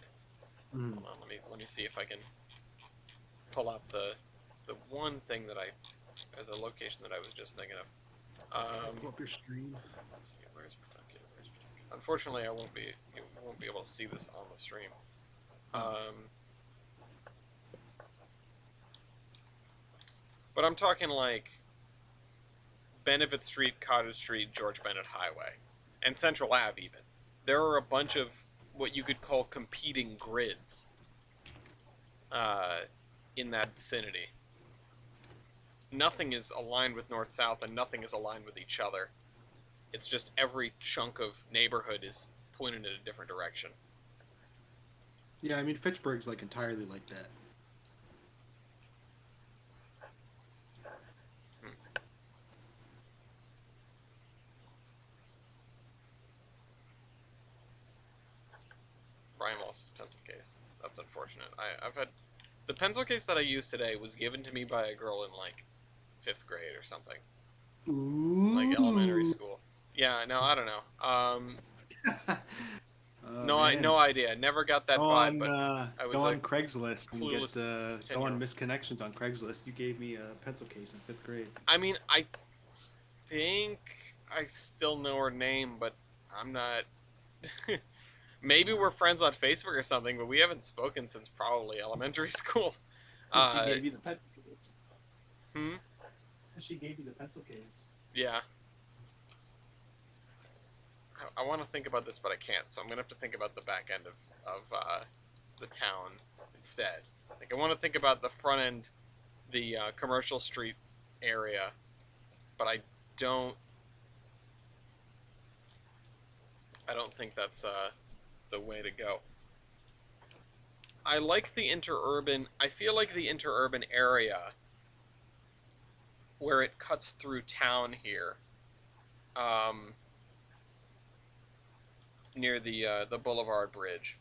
Hold on, let me see if I can pull up the one thing or the location that I was just thinking of. Pull up your stream. Let's see, where's Pawtucket? Unfortunately, you won't be able to see this on the stream. But I'm talking like Benefit Street, Cottage Street, George Bennett Highway, and Central Ave even. There are a bunch of what you could call competing grids in that vicinity. Nothing is aligned with north-south, and nothing is aligned with each other. It's just every chunk of neighborhood is pointed in a different direction. Yeah, I mean, Fitchburg's like entirely like that. Brian lost his pencil case. That's unfortunate. I've had... The pencil case that I used today was given to me by a girl in, like, 5th grade or something. Ooh. Like, elementary school. Yeah, no, I don't know. No idea. Never got that vibe, but I was go like... on Craigslist and clueless go on misconnections on Craigslist. You gave me a pencil case in 5th grade. I mean, I think I still know her name, but I'm not... Maybe we're friends on Facebook or something, but we haven't spoken since probably elementary school. She gave you the pencil case. She gave you the pencil case. Yeah. I want to think about this, but I can't, so I'm going to have to think about the back end of the town instead. Like, I want to think about the front end, the commercial street area, but I don't think that's the way to go. I like the interurban. I feel like the interurban area where it cuts through town here, near the Boulevard Bridge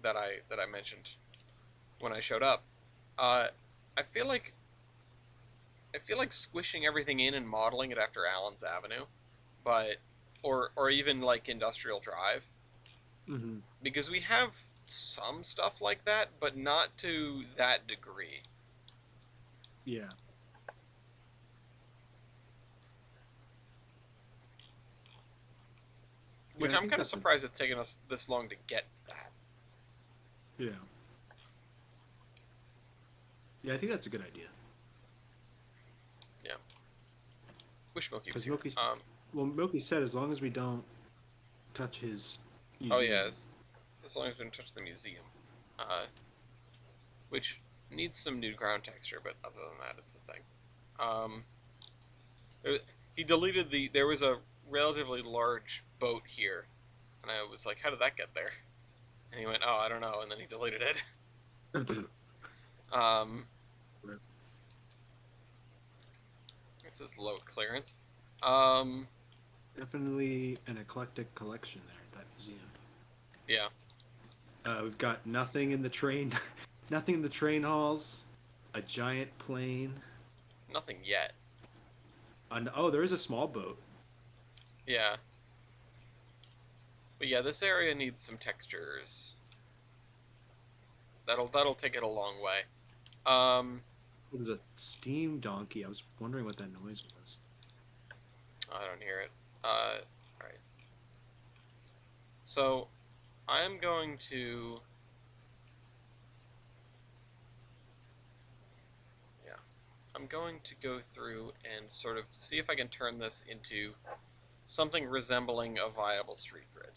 that I mentioned when I showed up. I feel like squishing everything in and modeling it after Allen's Avenue, but or even like Industrial Drive, because we have some stuff like that, but not to that degree. Yeah. Which Yeah, I I'm think kind of that's surprised it's taken us this long to get that. Yeah. Yeah, I think that's a good idea. Wish Milky was Because here. Milky said as long as we don't touch his. Oh Museum. yeah, as long as we don't touch the museum, which needs some new ground texture, but other than that, it's a thing. Um, he deleted the. There was a relatively large boat here, and I was like, "How did that get there?" And he went, "Oh, I don't know," and then he deleted it. Um, this is low clearance. Um, Definitely an eclectic collection there at that museum. yeah. We've got nothing in the train, nothing in the train halls. A giant plane. Nothing yet. Oh, there is a small boat. Yeah. But yeah, this area needs some textures. That'll take it a long way. There's a steam donkey. I was wondering what that noise was. I don't hear it. Alright. So, I'm going to... Yeah. I'm going to go through and sort of see if I can turn this into something resembling a viable street grid.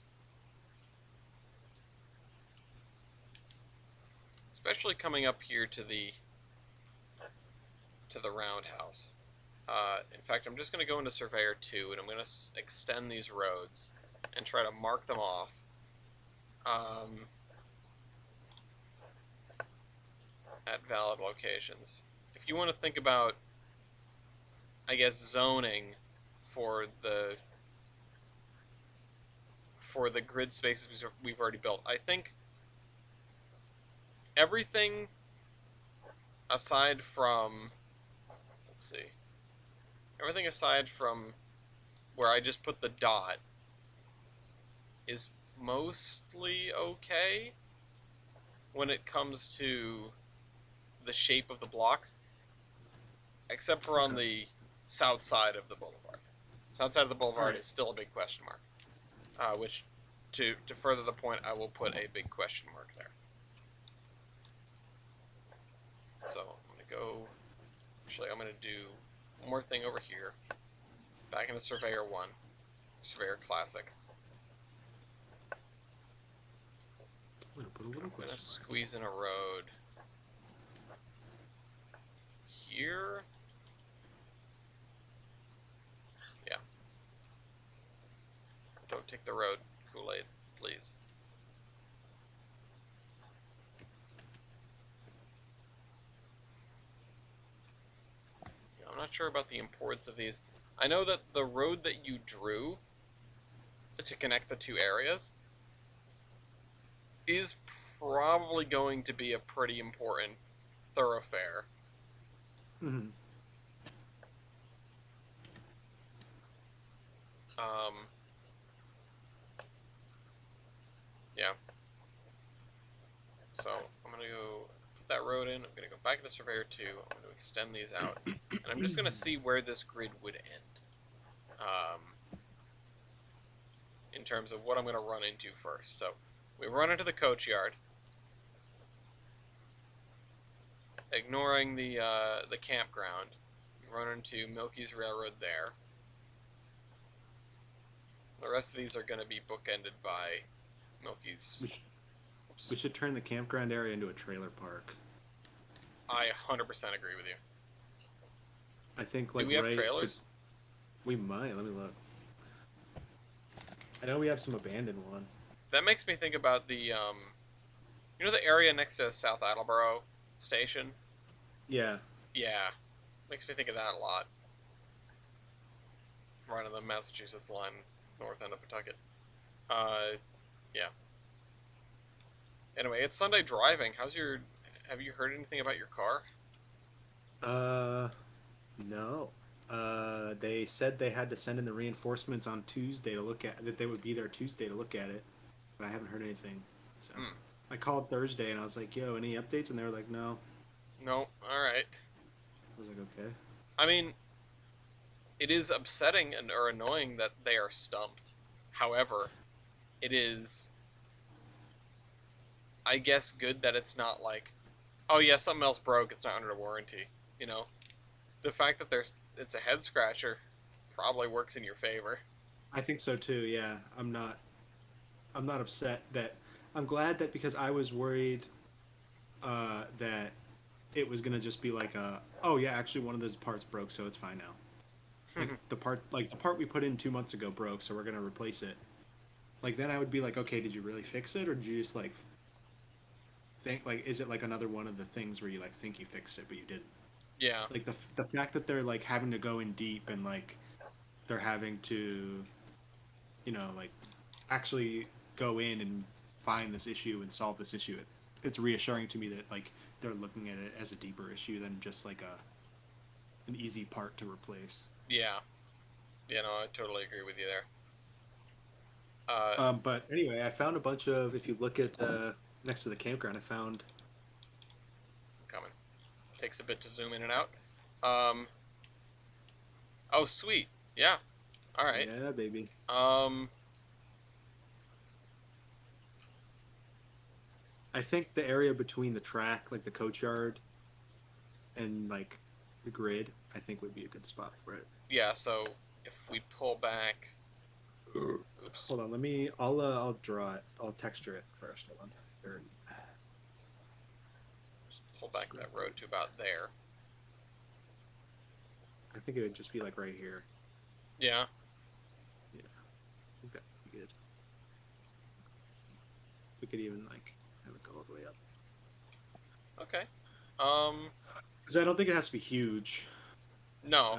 Especially coming up here to the roundhouse. In fact, I'm just going to go into Surveyor 2 and I'm going to extend these roads and try to mark them off. At valid locations. If you want to think about, I guess, zoning for the grid spaces we've already built, I think everything aside from, let's see, everything aside from where I just put the dot is mostly okay when it comes to the shape of the blocks, except for on the south side of the boulevard. South side of the boulevard is still a big question mark, which, to further the point, I will put a big question mark there. So I'm going to go, actually I'm going to do one more thing over here, back into Surveyor 1, Surveyor Classic. I'm gonna put a little I'm going to question mark. squeeze in a road here. Yeah. Don't take the road, Kool-Aid, please. I'm not sure about the importance of these. I know that the road that you drew to connect the two areas is probably going to be a pretty important thoroughfare. Mm-hmm. Yeah. So I'm gonna go put that road in. I'm gonna go back into Surveyor 2. I'm gonna extend these out, and I'm just gonna see where this grid would end. In terms of what I'm gonna run into first. So we run into the coach yard, ignoring the campground. We run into Milky's Railroad there. The rest of these are going to be bookended by Milky's. We should turn the campground area into a trailer park. I 100% agree with you. I think like do we have trailers? We might. Let me look. I know we have some abandoned one. That makes me think about the, you know the area next to South Attleboro Station? Yeah. Yeah. Makes me think of that a lot. Right on the Massachusetts line, north end of Pawtucket. Yeah. Anyway, it's Sunday driving. Have you heard anything about your car? No. They said they had to send in the reinforcements on Tuesday to look at that. They would be there Tuesday to look at it, but I haven't heard anything. So I called Thursday and I was like, "Yo, any updates?" And they were like, "No." No. All right. I was like, "Okay." I mean, it is upsetting or annoying that they are stumped. However, it is, I guess, good that it's not like, oh yeah, something else broke, it's not under warranty. You know, the fact that it's a head scratcher probably works in your favor. I think so too. Yeah, I'm not I'm not upset that I'm glad that because I was worried that it was gonna just be like oh yeah, actually one of those parts broke, so it's fine now. Like the part we put in 2 months ago broke, so we're gonna replace it. Like then I would be like, okay, did you really fix it, or did you just like think like is it like another one of the things where you like think you fixed it but you didn't? Yeah. Like the fact that they're like having to go in deep and like they're having to, like actually go in and find this issue and solve this issue. It's reassuring to me that like they're looking at it as a deeper issue than just like an easy part to replace. Yeah. Yeah, no, I totally agree with you there. But anyway, I found a bunch of. If you look at next to the campground, I found. Coming. Takes a bit to zoom in and out. Um, oh, sweet. Yeah. All right. Yeah, baby. I think the area between the track, like the coach yard, and like the grid, I think would be a good spot for it. Yeah. So if we pull back. Oops. Hold on, let me. I'll draw it. I'll texture it first. Hold on. Or, Just pull back that road to about there. I think it would just be like right here. Yeah. I think that would be good. We could even like have it go all the way up. Okay. Because I don't think it has to be huge. No.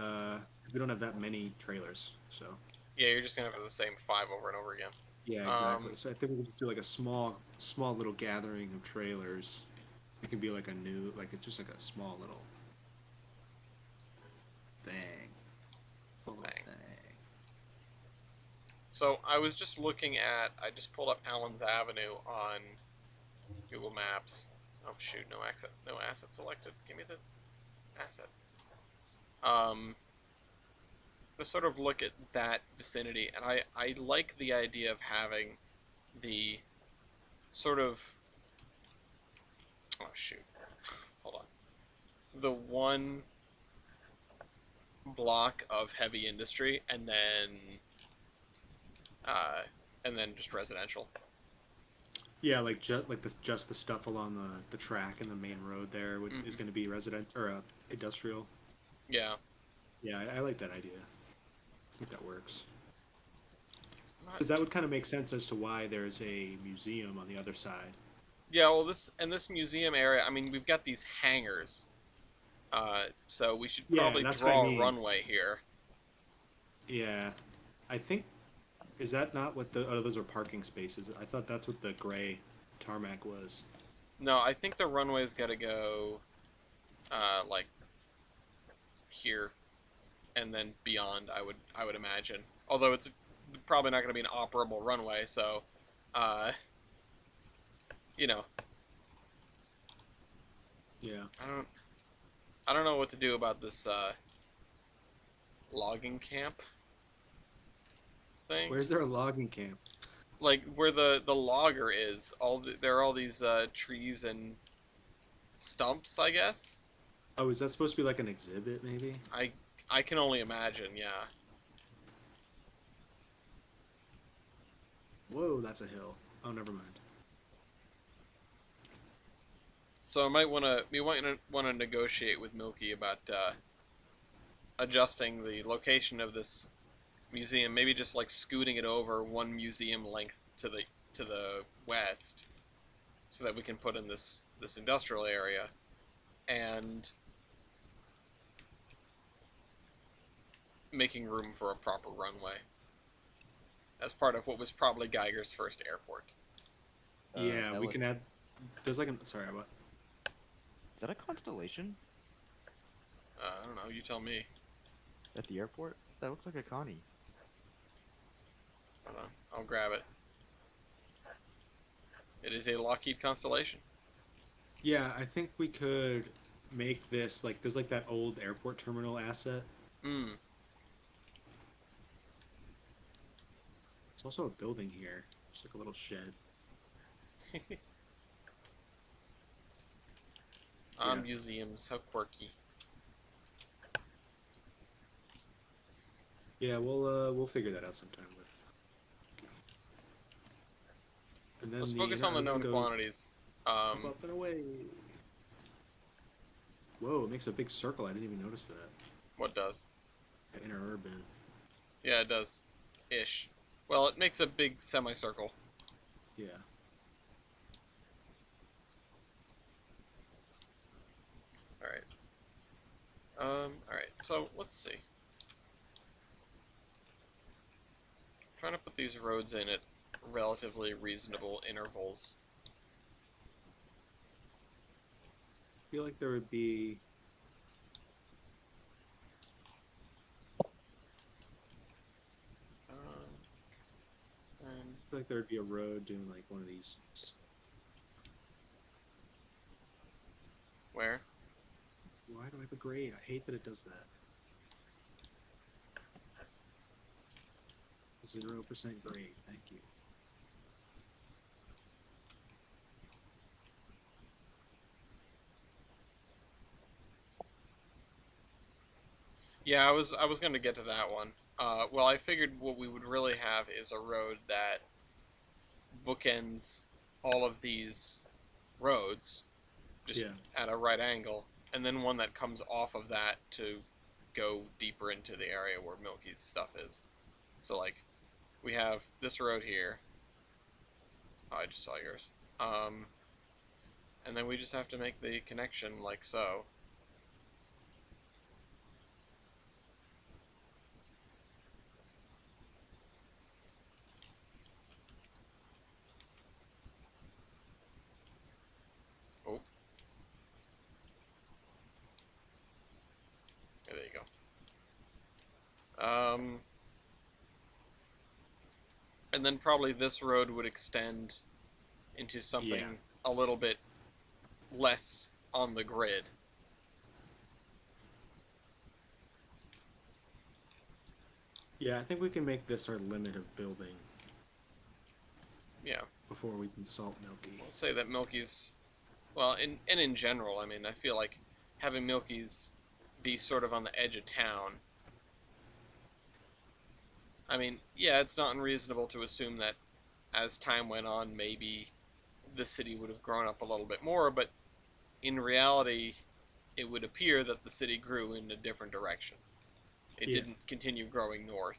We don't have that many trailers, so. Yeah, you're just gonna have the same 5 over and over again. Yeah, exactly. So I think we could do like a small little gathering of trailers. It could be like it's just like a small little thing. So I was just looking at. I just pulled up Allen's Avenue on Google Maps. Oh shoot, no asset selected. Give me the asset. To sort of look at that vicinity, and I like the idea of having the sort of. Oh shoot, hold on. The one block of heavy industry, and then just residential. Yeah, like just the stuff along the track and the main road there, which is going to be resident or industrial. Yeah. Yeah, I like that idea. I think that works. Because that would kind of make sense as to why there's a museum on the other side. Yeah, well, this museum area. I mean, we've got these hangars, so we should probably draw a runway here. Yeah, I think. Is that not what those are parking spaces? I thought that's what the gray tarmac was. No, I think the runway's got to go, like here, and then beyond. I would imagine. Although it's probably not going to be an operable runway, so, you know. Yeah. I don't know what to do about this logging camp thing. Where's there a logging camp? Like where the logger is. There are all these trees and stumps, I guess. Oh, is that supposed to be like an exhibit, maybe? I can only imagine, yeah. Whoa, that's a hill. Oh, never mind. So we might want to negotiate with Milky about adjusting the location of this museum. Maybe just like scooting it over one museum length to the west, so that we can put in this industrial area, and making room for a proper runway as part of what was probably Geiger's first airport. Yeah, we can add. There's like sorry, what? Is that a constellation I don't know. You tell me. at the airport? That looks like a Connie. Hold on. I'll grab it. It is a Lockheed Constellation. Yeah, I think we could make this like there's like that old airport terminal asset. Hmm. It's also a building here, just like a little shed. Yeah. Museums, how quirky. Yeah, we'll figure that out sometime with. And then Let's the focus inner on the urban known goes quantities. up and away. Whoa, it makes a big circle. I didn't even notice that. What does? The inner urban. Yeah, it does. Ish. Well, it makes a big semicircle. Yeah. Alright. Alright, so let's see. Trying to put these roads in at relatively reasonable intervals. I feel like there would be. And I feel like there would be a road doing like one of these. where? Why do I have a grade? I hate that it does that. 0% grade. Thank you. Yeah, I was gonna get to that one. Well, I figured what we would really have is a road that bookends all of these roads, just Yeah. at a right angle, and then one that comes off of that to go deeper into the area where Milky's stuff is. So like, we have this road here. Oh, I just saw yours. And then we just have to make the connection like so. Oh. Yeah, there you go. And then probably this road would extend into something Yeah. a little bit less on the grid. Yeah, I think we can make this our limit of building Yeah, before we consult Milky. we'll say that Milky's, well, in general, I mean, I feel like having Milky's be sort of on the edge of town. I mean, yeah, it's not unreasonable to assume that as time went on, maybe the city would have grown up a little bit more, but in reality, it would appear that the city grew in a different direction. It Yeah. didn't continue growing north.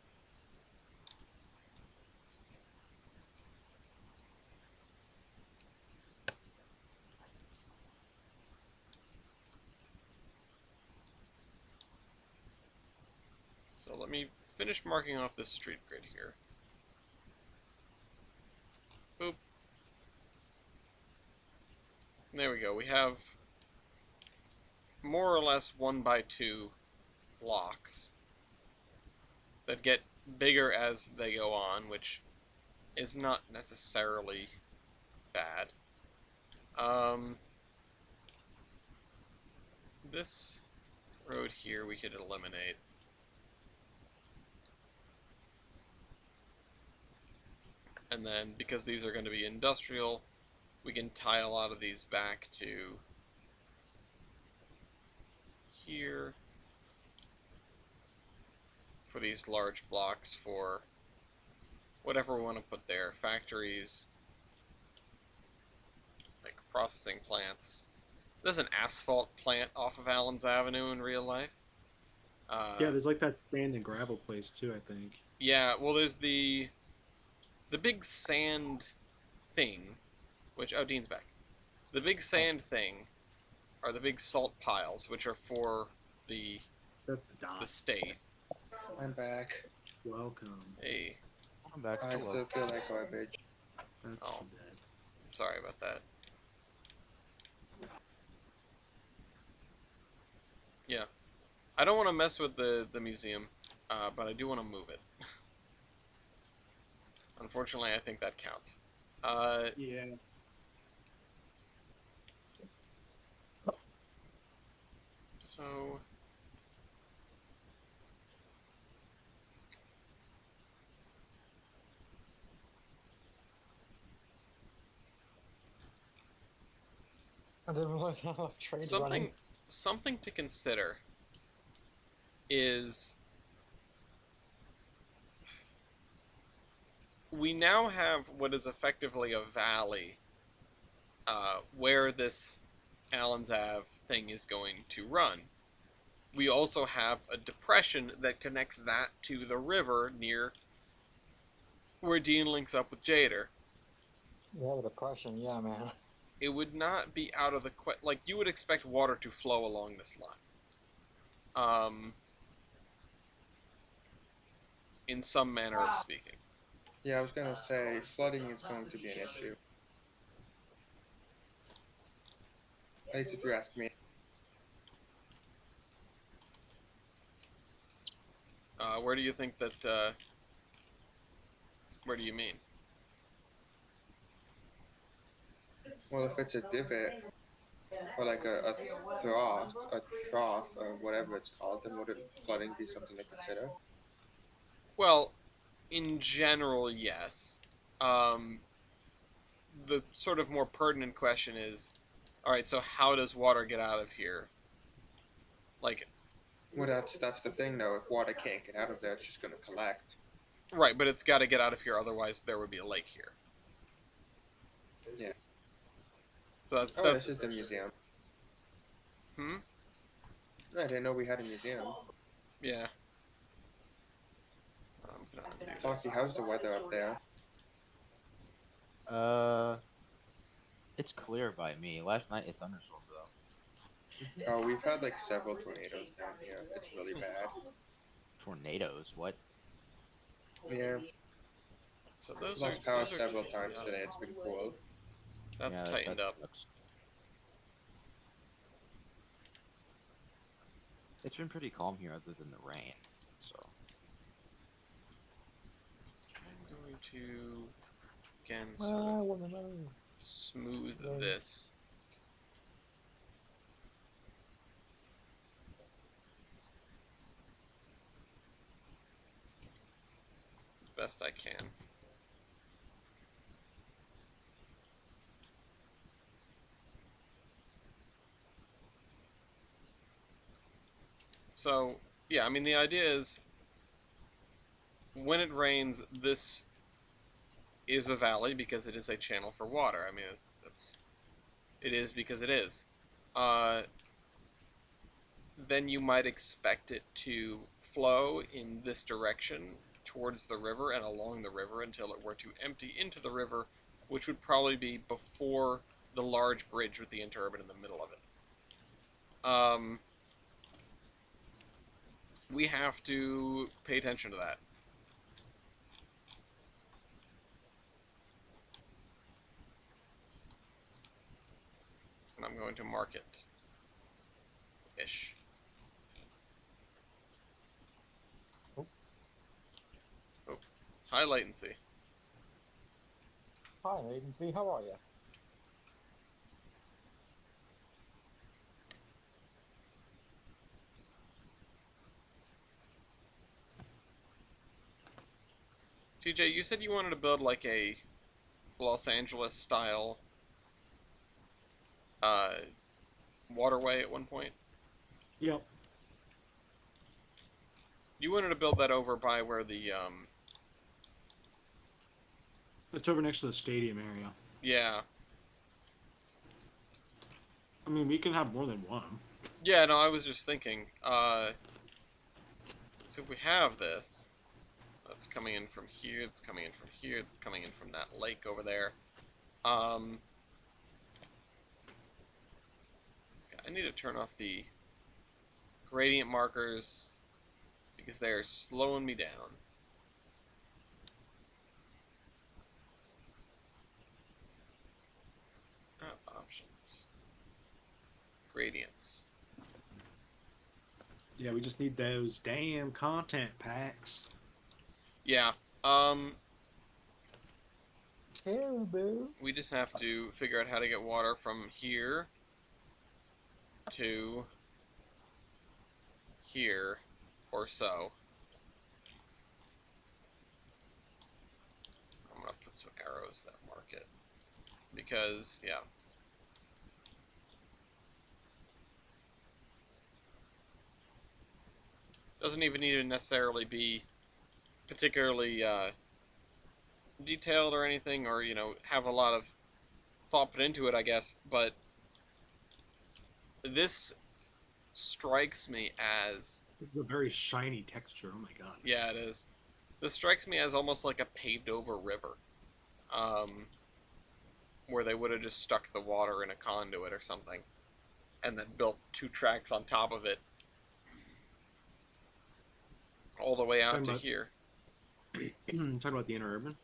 So let me finish marking off this street grid here. Boop. There we go. We have more or less 1x2 blocks that get bigger as they go on, which is not necessarily bad. This road here we could eliminate. And then, because these are going to be industrial, we can tie a lot of these back to here for these large blocks for whatever we want to put there. Factories, like processing plants. There's an asphalt plant off of Allen's Avenue in real life. Yeah, there's like that sand and gravel place too, I think. Yeah, well, there's the big sand thing, which, oh, Dean's back. The big sand thing are the big salt piles, which are for the That's the dot. state. I'm back. Welcome. Hey, I'm back. I Hello. still feel like garbage. That's Oh. too bad. I'm sorry about that. Yeah. I don't want to mess with the museum, but I do want to move it. Unfortunately, I think that counts. Yeah. So... I didn't realize how much trade running. something to consider is we now have what is effectively a valley where this Allen's Ave thing is going to run. We also have a depression that connects that to the river near where Dean links up with Jader. Yeah, the depression. Yeah, man. It would not be out of the like you would expect water to flow along this line. In some manner of speaking. Yeah, I was gonna say flooding is going to be an issue. At least if you ask me. Where do you think that? Where do you mean? Well, if it's a divot or like a trough, or whatever it's called, then would flooding be something to consider? Well, in general, yes. Um, the sort of more pertinent question is, all right. So how does water get out of here? Like, Well, that's the thing though. If water can't get out of there, it's just gonna collect. right, but it's got to get out of here. Otherwise, there would be a lake here. Yeah. So that's Oh, that's this is the museum. hmm. I didn't know we had a museum. Yeah. I'm gonna undo this. Foxy, how's the weather up there? It's clear by me. Last night it thunderstormed though. Oh, we've had like several tornadoes down here. It's really bad. Tornadoes? What? Yeah, So those lost are power those are several tightened times up. today. It's been cool. That's Yeah, tightened that up. sucks. It's been pretty calm here other than the rain, so. I'm going to again I sort of wanna know. smooth Right. this. Best I can. So, yeah, I mean, the idea is when it rains, this is a valley because it is a channel for water. I mean, it is because it is. Uh, then you might expect it to flow in this direction towards the river and along the river until it were to empty into the river, which would probably be before the large bridge with the interurban in the middle of it. We have to pay attention to that. And I'm going to mark it. Ish. Oh. Oh. High latency. Hi, latency. How are you? TJ, you said you wanted to build like a Los Angeles style waterway at one point. Yep. You wanted to build that over by where the It's over next to the stadium area. yeah. I mean, we can have more than one. Yeah, no, I was just thinking, so if we have this, that's coming in from here, it's coming in from here, it's coming in from that lake over there. I need to turn off the gradient markers because they are slowing me down. Options. Gradients. Yeah, we just need those damn content packs. Yeah. Caribou. We just have to figure out how to get water from here to here or so. I'm gonna put some arrows that mark it because yeah. Doesn't even need to necessarily be particularly detailed or anything, or have a lot of thought put into it, I guess. But this strikes me as, It's a very shiny texture. Oh my god. yeah, it is. This strikes me as almost like a paved over river, where they would have just stuck the water in a conduit or something, and then built 2 tracks on top of it, all the way out Talking to about- here. Talking about the interurban.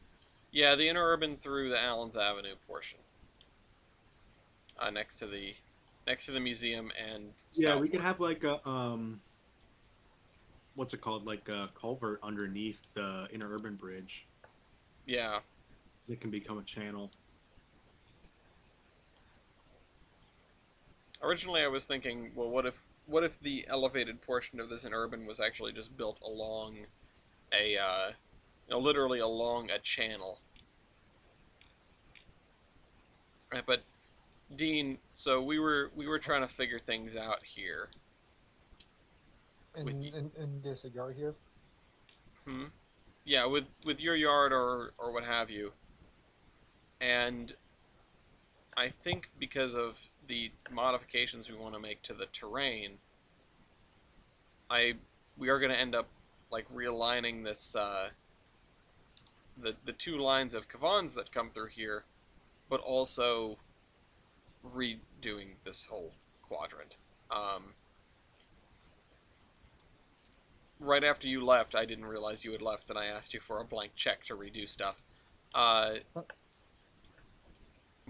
Yeah, the interurban through the Allens Avenue portion, next to the museum and Yeah, we could southward. have like a what's it called? Like a culvert underneath the interurban bridge. Yeah, It can become a channel. originally I was thinking, well, what if the elevated portion of this interurban was actually just built along a literally along a channel. Right, but Dean, so we were trying to figure things out here. In, With y- in this yard here. Hmm? Yeah, with your yard or what have you. And I think because of the modifications we want to make to the terrain, we are going to end up like realigning this the 2 lines of Kavans that come through here, but also redoing this whole quadrant. Right after you left, I didn't realize you had left, and I asked you for a blank check to redo stuff.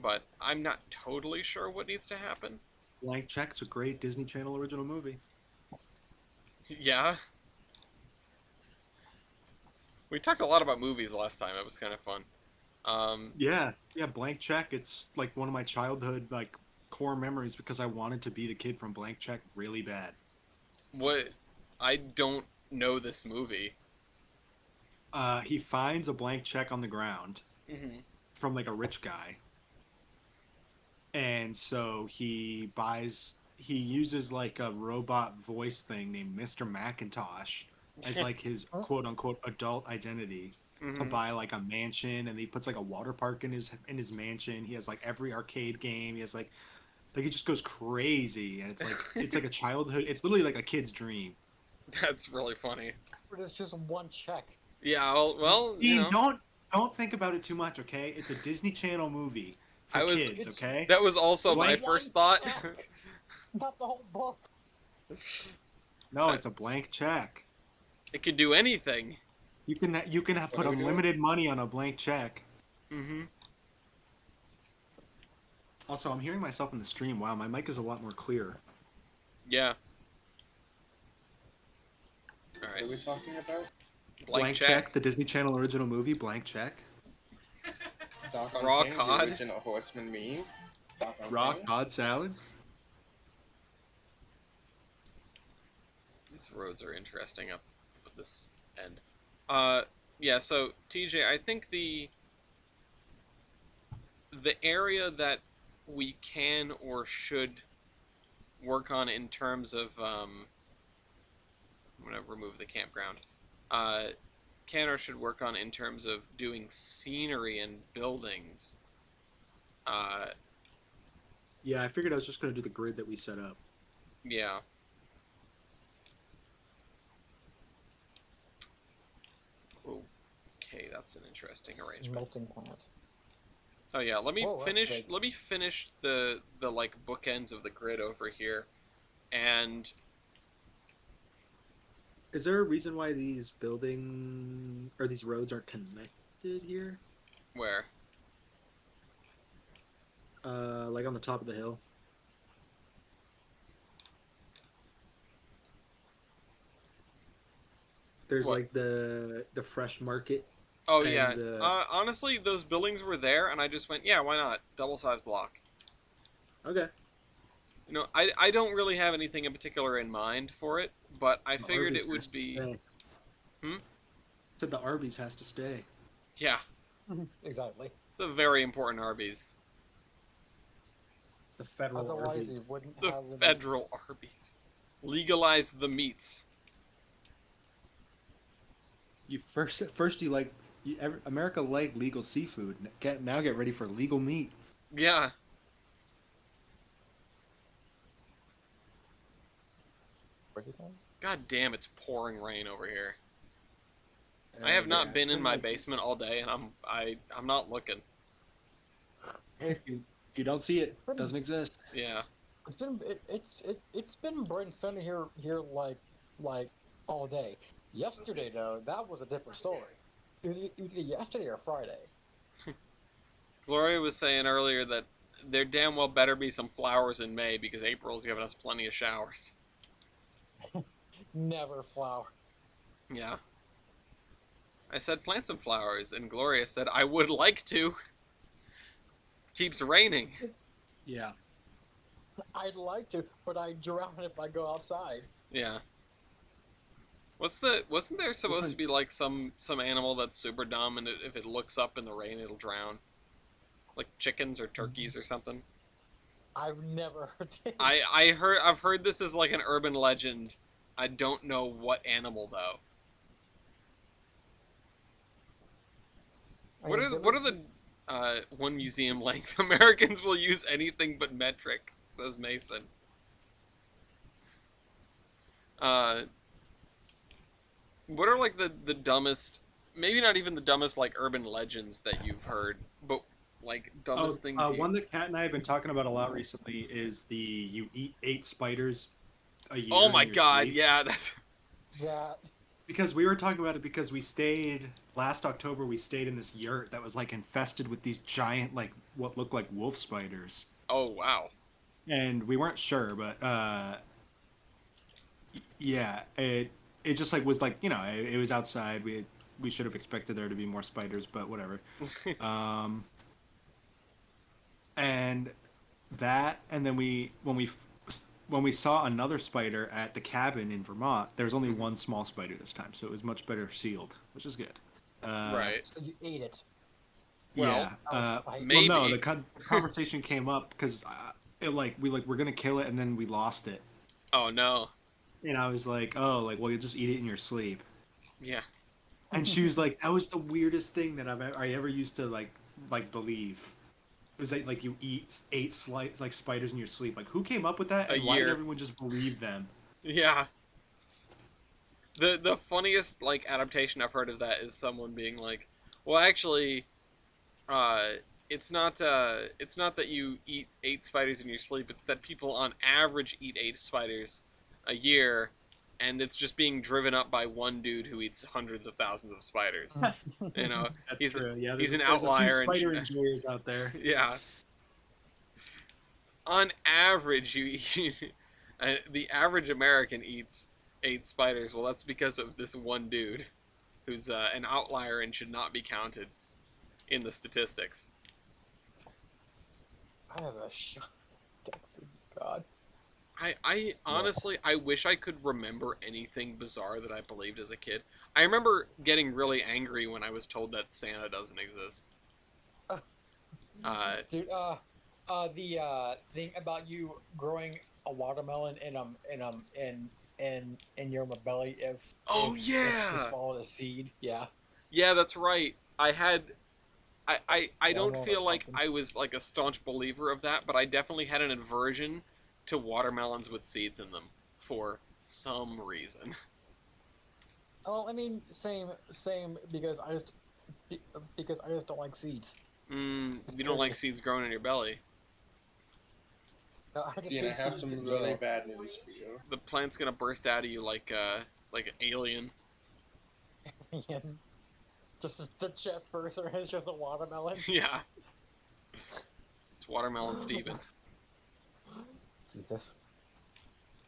But I'm not totally sure what needs to happen. Blank Check's a great Disney Channel original movie. Yeah. We talked a lot about movies last time. It was kind of fun. Yeah, Blank Check. It's like one of my childhood like core memories because I wanted to be the kid from Blank Check really bad. What? I don't know this movie. He finds a blank check on the ground Mm-hmm. from like a rich guy, and so he uses like a robot voice thing named Mr. Macintosh as like his quote unquote adult identity to Mm-hmm. buy like a mansion, and he puts like a water park in his mansion. He has like every arcade game. He has like he just goes crazy, and it's like a childhood. It's literally like a kid's dream. That's really funny. But it's just one check. Yeah. Well, Dean, don't think about it too much, okay? It's a Disney Channel movie for I was- kids, okay? that was also my Blank- first thought. check. Not the whole book. No, it's a blank check. It could do anything. You can put What are we doing? unlimited money on a blank check. Mm-hmm. Also, I'm hearing myself in the stream. Wow, my mic is a lot more clear. Yeah. All What are right. we talking about? Blank check. check. The Disney Channel original movie, Blank Check. Doc on Raw King, cod. The original Horseman meme. Doc on Raw King. cod salad. These roads are interesting up at this end. Yeah. So TJ, I think the area that we can or should work on in terms of I'm gonna remove the campground. Can or should work on in terms of doing scenery and buildings. Yeah, I figured I was just going to do the grid that we set up. Yeah. Okay, that's an interesting arrangement. Melting plant. Oh yeah, let me Whoa, that's finish. big. Let me finish the like bookends of the grid over here, and Is there a reason why these these roads are connected here? where? Like on the top of the hill. There's What? like the fresh market. Oh And, yeah. Honestly, those buildings were there, and I just went, yeah, why not? Double size block. Okay. You know, I don't really have anything in particular in mind for it, but I The figured Arby's it would has to be. stay. Hmm? Said the Arby's has to stay. Yeah, Exactly. it's a very important Arby's. The federal Otherwise, Arby's. we wouldn't The have the federal Arby's. Legalize the meats. You first you like America liked legal seafood. Get ready for legal meat. Yeah. Where'd you go? God damn, it's pouring rain over here. I have Yeah, not been it's in my like- basement all day, and I'm not looking. If you don't see it, it doesn't exist. Yeah. It's been bright and sunny here like all day. Yesterday though, that was a different story. It was either yesterday or Friday. Gloria was saying earlier that there damn well better be some flowers in May because April's giving us plenty of showers. Never flower. Yeah. I said plant some flowers, and Gloria said I would like to. Keeps raining. Yeah. I'd like to, but I drown if I go outside. Yeah. Wasn't there supposed to be like some animal that's super dumb and if it looks up in the rain it'll drown? Like chickens or turkeys or something? I've never heard this. I've heard this as like an urban legend. I don't know what animal though. I What mean, are the one museum length? Americans will use anything but metric, says Mason. What are like the dumbest, maybe not even the dumbest like urban legends that you've heard, but like dumbest things One that Kat and I have been talking about a lot recently is the you eat 8 spiders a year. Oh in my your god, sleep. yeah, that's that Because we were talking about it because we stayed last October. We stayed in this yurt that was like infested with these giant, like what looked like wolf spiders, oh wow. and we weren't sure, but yeah, it just like was like it was outside. We should have expected there to be more spiders, but whatever. And that, and then when we saw another spider at the cabin in Vermont, there was only one small spider this time, so it was much better sealed, which is good. Right. so you ate it. Yeah. Well, maybe. Well, no, the conversation came up because we're gonna kill it, and then we lost it, Oh no. and I was like, oh, like well, you just eat it in your sleep, Yeah. and she was like, that was the weirdest thing that I ever used to like believe. It was like you eat 8 like spiders in your sleep. Like who came up with that? A And why did year. everyone just believe them? Yeah. The funniest like adaptation I've heard of that is someone being like, well actually, it's not that you eat 8 spiders in your sleep, it's that people on average eat 8 spiders a year, and it's just being driven up by one dude who eats hundreds of thousands of spiders. You know, That's He's a- true. Yeah, he's an there's outlier A few and- spider enjoyers out there. yeah. On average, you eat, the average American eats 8 spiders. Well, that's because of this one dude, who's an outlier and should not be counted in the statistics. That is a shock. God. I honestly, I wish I could remember anything bizarre that I believed as a kid. I remember getting really angry when I was told that Santa doesn't exist. Dude, the thing about you growing a watermelon in your belly if Oh, if yeah! you swallowed a seed, yeah. Yeah, that's right. I don't Watermelon feel like pumpkin. I was like a staunch believer of that, but I definitely had an aversion to watermelons with seeds in them for some reason. Oh, I mean, same because because I just don't like seeds. You don't like seeds growing in your belly. No, I just Dean, I hate have seeds some in really general. bad news for you. The plant's gonna burst out of you like an alien. Just the chest burster is just a watermelon. Yeah. It's Watermelon Steven. Jesus.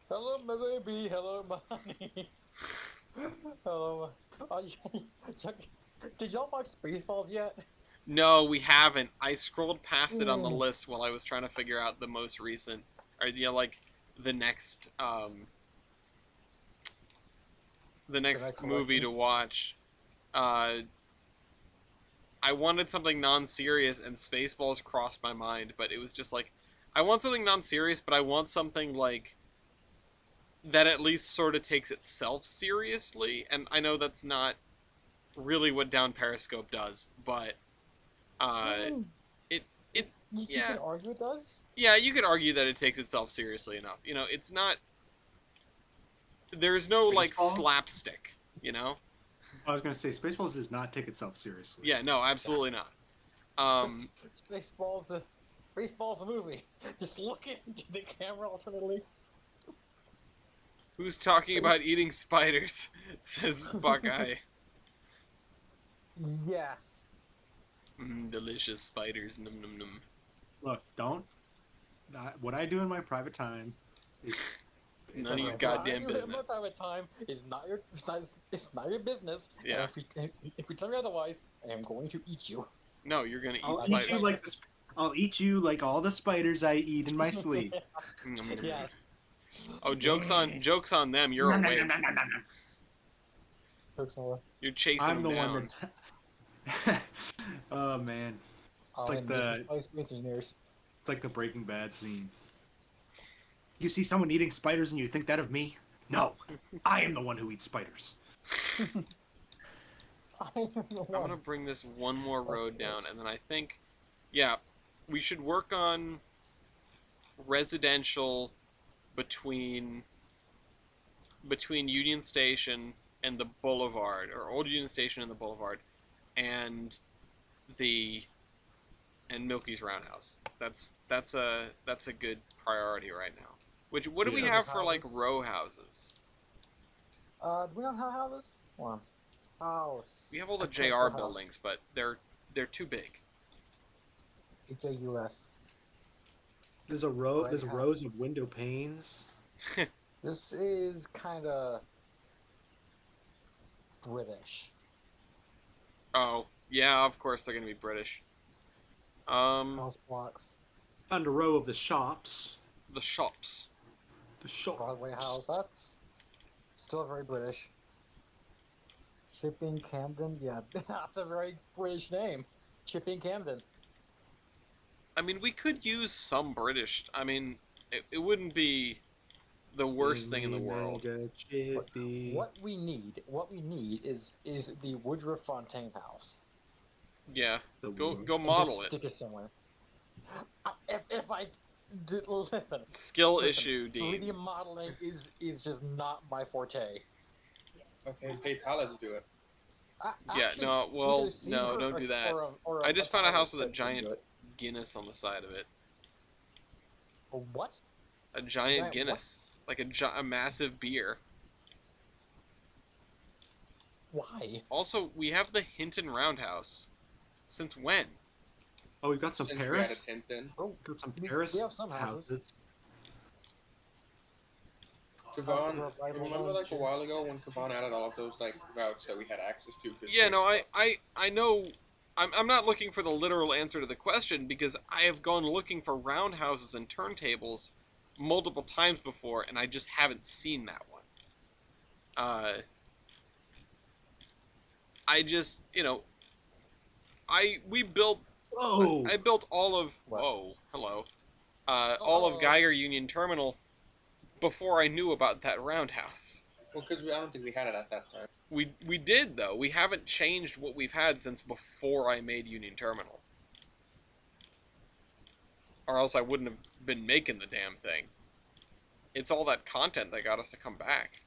Hello, my baby. Hello, my honey. Hello. Did y'all watch Spaceballs yet? No, we haven't. I scrolled past it on the Mm. list while I was trying to figure out the most recent, or like the next next movie to selection? watch. I wanted something non-serious, and Spaceballs crossed my mind, but it was just like, I want something non-serious, but I want something like that at least sort of takes itself seriously. And I know that's not really what down periscope does, but Mm, it you yeah. can argue it does. yeah, you could argue that it takes itself seriously enough. You know, it's not. There's no like Spaceballs? slapstick. You know. I was gonna say Spaceballs does not take itself seriously. Yeah, no, absolutely not. Spaceballs, Spaceballs a movie. Just look into the camera alternately. Who's talking about eating spiders? Says Buckeye. Yes. Delicious spiders. Num num num. Look, don't. What I do in my private time is None of your What goddamn I do in my business. private time is not your. It's not your business. and Yeah. If you tell me otherwise, I am going to eat you. No, you're gonna eat I'll eat spiders. you like the, I'll eat you like all the spiders I eat in my sleep. Num, num, Yeah. num. Oh, jokes on them. You're Nom, nom, awake. nom, nom, nom, nom. Jokes on You're chasing I'm them the down. one that. Oh man, I'll like invasive the- spice engineers. it's like the Breaking Bad scene. You see someone eating spiders and you think that of me? No, I am the one who eats spiders. I'm gonna bring this one more road down, and then I think, yeah, we should work on residential between Union Station and the Boulevard, or Old Union Station and the Boulevard, and Milky's Roundhouse. That's a good priority right now. What do we Yeah. have for like Houses? row houses? Do we not have houses? One. House. We have all the I can't JR spell house. buildings, but they're too big. HAUS. There's a row. Right There's house. rows of window panes. This is kind of British. Oh, yeah, of course they're gonna be British. House blocks. And a row of the shops. The shops. The shop. Broadway House. That's still very British. Chipping Camden. Yeah, that's a very British name. Chipping Camden. I mean, we could use some British. I mean, it wouldn't be the worst thing in the world. What we need is the Woodruff Fontaine House. Yeah, go And model just it. Stick it somewhere. If I did, listen, Skill listen, issue, 3D Dean. modeling is just not my forte. Okay, pay Tyler to do it. Yeah, Actually, no, well, either Caesar no, don't or- do that. or I just found a Tyler house with a could do giant it. Guinness on the side of it. A what? A giant Giant what? Guinness, like a massive beer. Why? Also, we have the Hinton Roundhouse. Since when? Oh, we've got some Since we Paris. added Hinton. Oh, Got some we Paris have some houses. Kavan, House of Rival remember like a One, while ago when Kavan added all of those like routes that we had access to? 'cause Yeah, we no, had stuff. I know. I'm not looking for the literal answer to the question because I have gone looking for roundhouses and turntables multiple times before, and I just haven't seen that one. I just, we built. Oh, I built all of. What? Whoa, hello. All of Oh. Geiger Union Terminal before I knew about that roundhouse. Well, because I don't think we had it at that time. We did though. We haven't changed what we've had since before I made Union Terminal. Or else I wouldn't have been making the damn thing. It's all that content that got us to come back.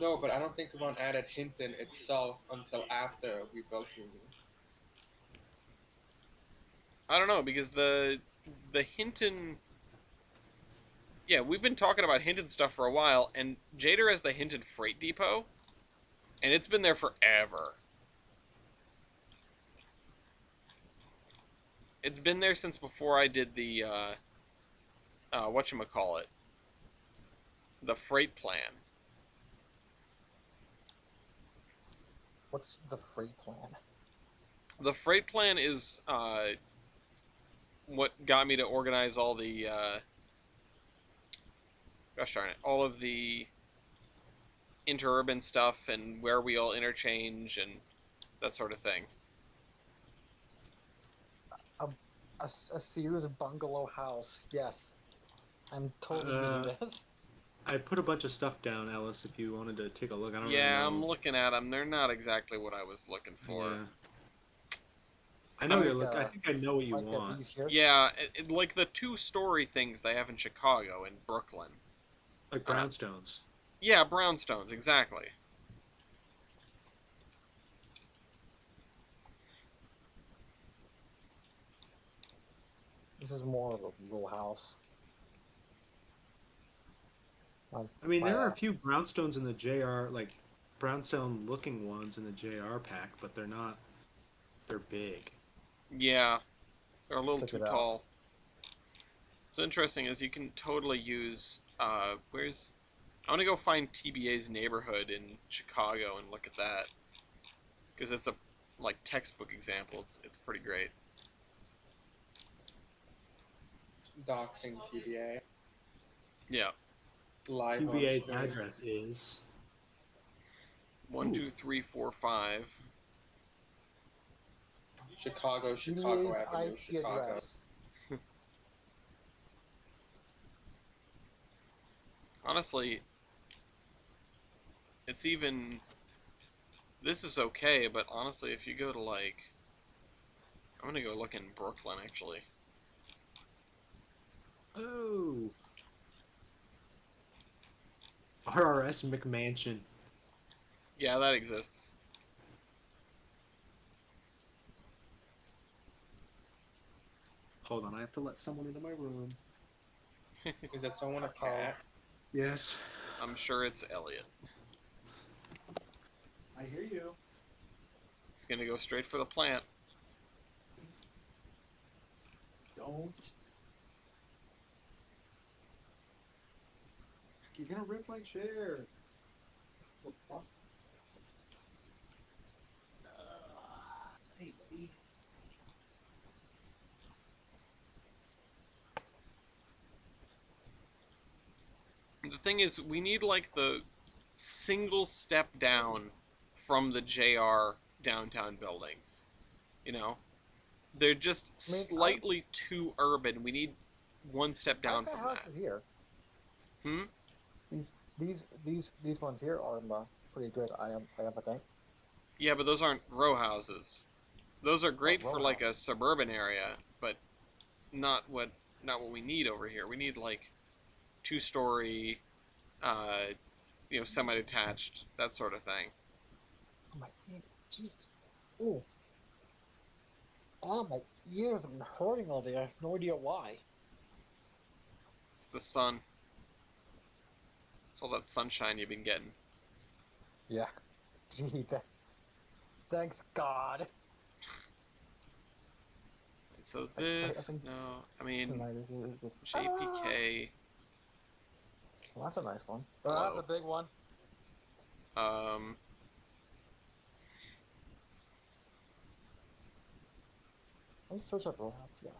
No, but I don't think Kavan added Hinton itself until after we built Union. I don't know because the Hinton. Yeah, we've been talking about Hinton stuff for a while, and Jader has the Hinton Freight Depot, and it's been there forever. It's been there since before I did the whatchamacallit, the freight plan. What's the freight plan? The freight plan is what got me to organize all the gosh darn it, all of the interurban stuff and where we all interchange and that sort of thing. A Sears bungalow house. Yes, I'm totally Uh, using this. I put a bunch of stuff down, Ellis. If you wanted to take a look, I don't Yeah, really I'm know. looking at them. They're not exactly what I was looking for. Yeah. I know you're Like, looking. I think I know what you like want. these here. Yeah, like the two-story things they have in Chicago and Brooklyn. Like Uh, brownstones. Yeah, brownstones, exactly. This is more of a little house. I mean, there are a few brownstones in the JR, like brownstone-looking ones in the JR pack, but they're not. They're big. Yeah, they're a little Check too it out. tall. What's interesting is you can totally use, where's... I want to go find TBA's neighborhood in Chicago and look at that. Because it's a, like, textbook example. It's pretty great. Doxing TBA. Yeah. Live on TBA's stream. address is 1, 2, 3, 4, 5. Chicago TBA's Avenue, IP Chicago. address. Honestly, it's even... This is okay, but honestly, if you go to, like... I'm gonna go look in Brooklyn, actually. oh RRS McMansion. Yeah, that exists. Hold on, I have to let someone into my room. Is that someone a cat? Yes, I'm sure it's Elliot. I hear you. He's gonna go straight for the plant. Don't. You're gonna rip my chair. What the fuck? Hey, buddy. The thing is, we need like the single step down from the JR downtown buildings. You know? They're just I mean, slightly too urban. We need one step down I from have that. it here. Hmm? These ones here are pretty good. I think. Yeah, but those aren't row houses. Those are great row for like a suburban area, but not what we need over here. We need like 2-story, semi-detached, that sort of thing. Oh my Jesus. Ooh. Oh, my ears have been hurting all day. I have no idea why. It's the sun. It's all that sunshine you've been getting. Yeah. Gee, thanks God. And so I this, think no, I mean, Tonight is just. JPK, Well, that's a nice one. Hello. That's a big one. Let's search up row house. Yeah.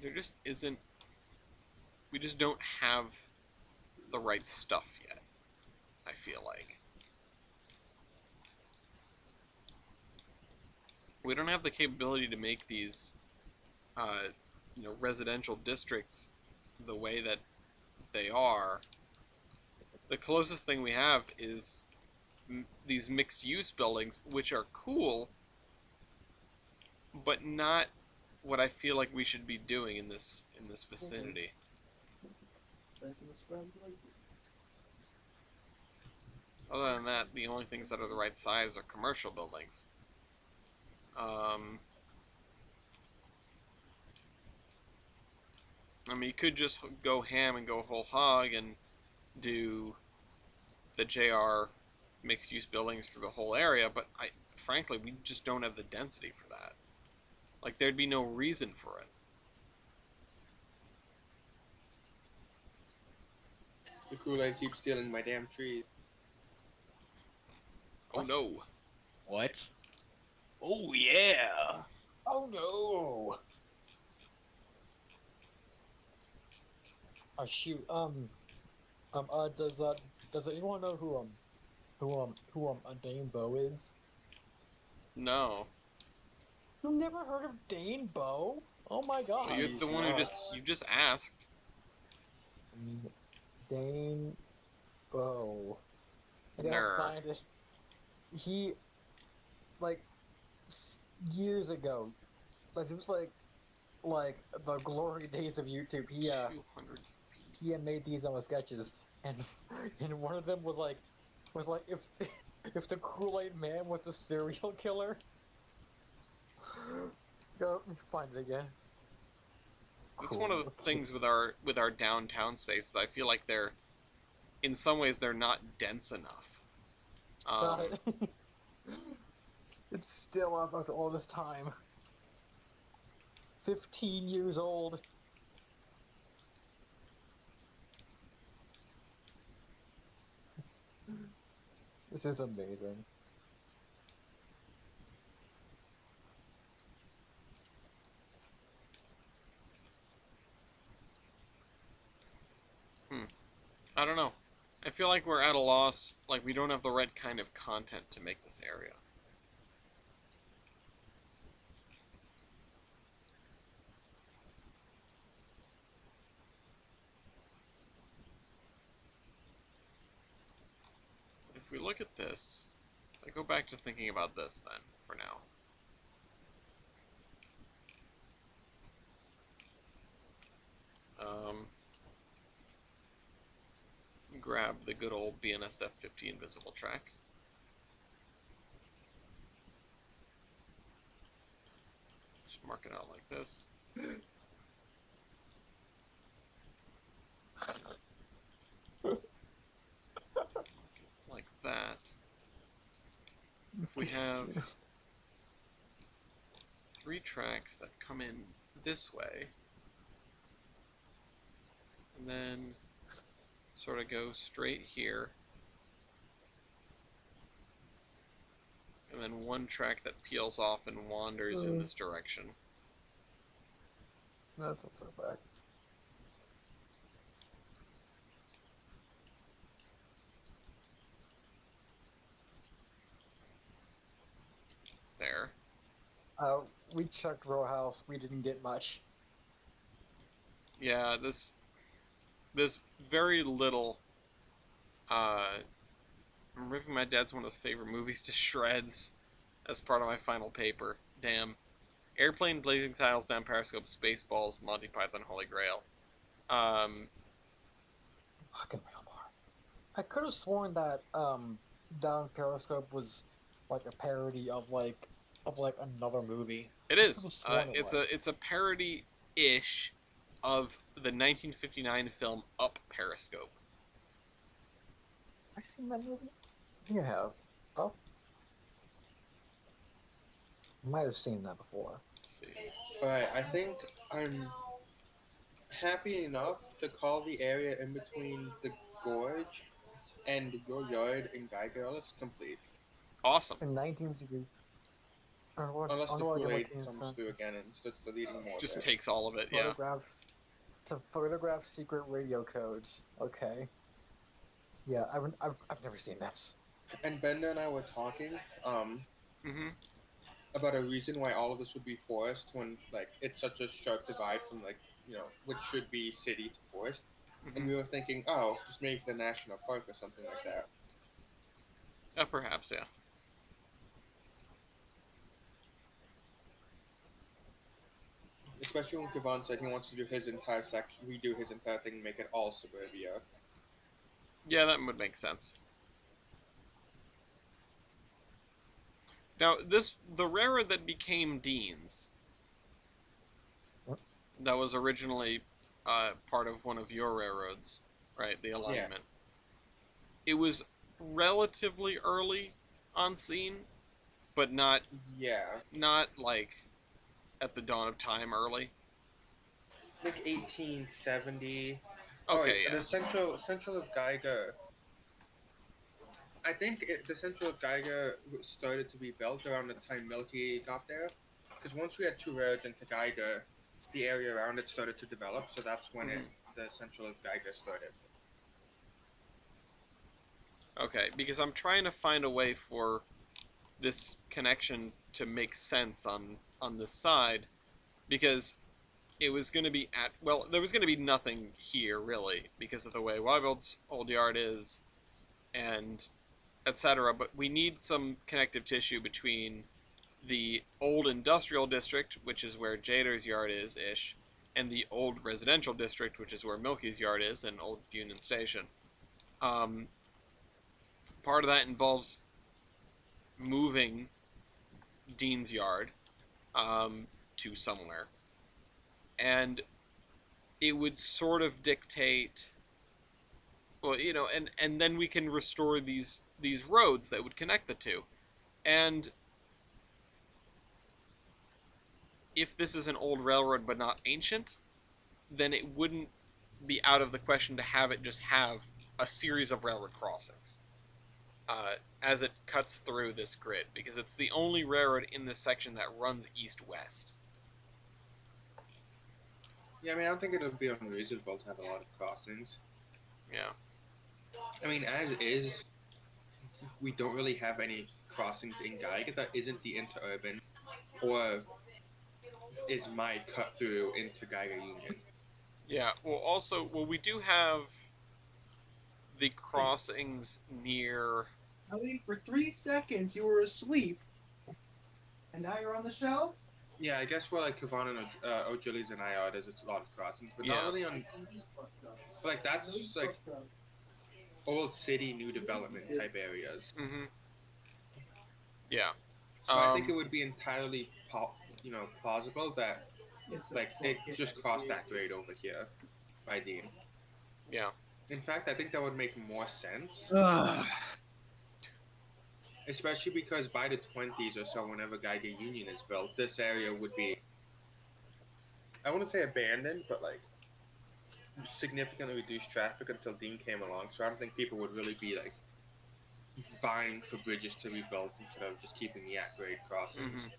there just isn't, we just don't have the right stuff yet, I feel like. We don't have the capability to make these, residential districts the way that they are. The closest thing we have is these mixed-use buildings, which are cool, but not what I feel like we should be doing in this vicinity. Other than that, the only things that are the right size are commercial buildings. I mean, you could just go ham and go whole hog and do the JR mixed-use buildings through the whole area, but frankly, we just don't have the density for that. Like, there'd be no reason for it. The Kool-Aid keeps stealing my damn tree. Oh no. What? Oh yeah. Oh no! Oh shoot. Does anyone know who Dame Bo is? No. You never heard of Dane Bow? Oh my god. You're the one who you just asked. Dane Bow. I gotta Ner. find it. He, like, years ago, like, it was like the glory days of YouTube. 200 feet. He had made these sketches, and and one of them was like if if the Kool-Aid Man was a serial killer. Go let me find it again. That's one of the things with our downtown spaces. I feel like they're, in some ways, they're not dense enough. Got it. It's still up after all this time. 15 years old. This is amazing. I don't know. I feel like we're at a loss. Like we don't have the right kind of content to make this area. If we look at this, I go back to thinking about this then, for now. Grab the good old BNSF 50 invisible track. Just mark it out like this. Like that. We have 3 tracks that come in this way. And then sort of go straight here. And then 1 track that peels off and wanders in this direction. That's not so bad. There. We checked row house. We didn't get much. Yeah, there's very little. I'm ripping my dad's one of the favorite movies to shreds as part of my final paper. Damn. Airplane, Blazing Saddles, Down Periscope, Spaceballs, Monty Python, Holy Grail. Fucking rail bar. I could have sworn that Down Periscope was like a parody of like another movie. It is. It's a parody-ish of the 1959 film Up Periscope. Have I seen that movie? You have. Oh. Might have seen that before. Let's see. But I think I'm happy enough to call the area in between the gorge and your yard in Geiger Ellis complete. Awesome. In 19th degree. Unless the Kool-Aid comes through again and starts deleting more. Just there. takes all of it, yeah. To photograph secret radio codes. Okay. Yeah, I've never seen this. And Bender and I were talking Mm-hmm. about a reason why all of this would be forest when like it's such a sharp divide from like which should be city to forest. Mm-hmm. And we were thinking, oh, just make the national park or something like that. Perhaps, yeah. Especially when Kevon said he wants to do his entire section, redo his entire thing, and make it all suburbia. Yeah, that would make sense. Now, the railroad that became Dean's, that was originally part of one of your railroads, right? The alignment. Yeah. It was relatively early on scene, but not like at the dawn of time early. Like 1870. Okay, yeah. The central of Geiger. I think the central of Geiger started to be built around the time Milky got there, because once we had 2 roads into Geiger, the area around it started to develop. So that's when the central of Geiger started. Okay, because I'm trying to find a way for this connection to make sense on on this side, because it was going to be at, well, there was going to be nothing here really because of the way Wyvild's old yard is, and etc. But we need some connective tissue between the old industrial district, which is where Jader's yard is ish, and the old residential district, which is where Milky's yard is, and old Union Station. Part of that involves moving Dean's yard to somewhere, and it would sort of dictate, well, you know, and then we can restore these roads that would connect the two. And if this is an old railroad but not ancient, then it wouldn't be out of the question to have it just have a series of railroad crossings as it cuts through this grid, because it's the only railroad in this section that runs east-west. Yeah, I mean, I don't think it would be unreasonable to have a lot of crossings. Yeah. I mean, as is, we don't really have any crossings in Geiger that isn't the interurban or is my cut through into Geiger Union. Yeah, well, we do have the crossings near... Ali, for 3 seconds you were asleep, and now you're on the show? Yeah, I guess where like Kavan and O'Gillies and I are, there's a lot of crossings, but not Yeah. really on. But like that's like old city, new development type areas. Mm-hmm. Yeah. So I think it would be entirely, plausible that like it just crossed that grade over here by Dean. Yeah. In fact, I think that would make more sense, especially because by the 20s or so, whenever Geiger Union is built, this area would be, I wouldn't say abandoned, but like significantly reduced traffic until Dean came along. So I don't think people would really be like vying for bridges to be built instead of just keeping the at-grade crossings. Mhm.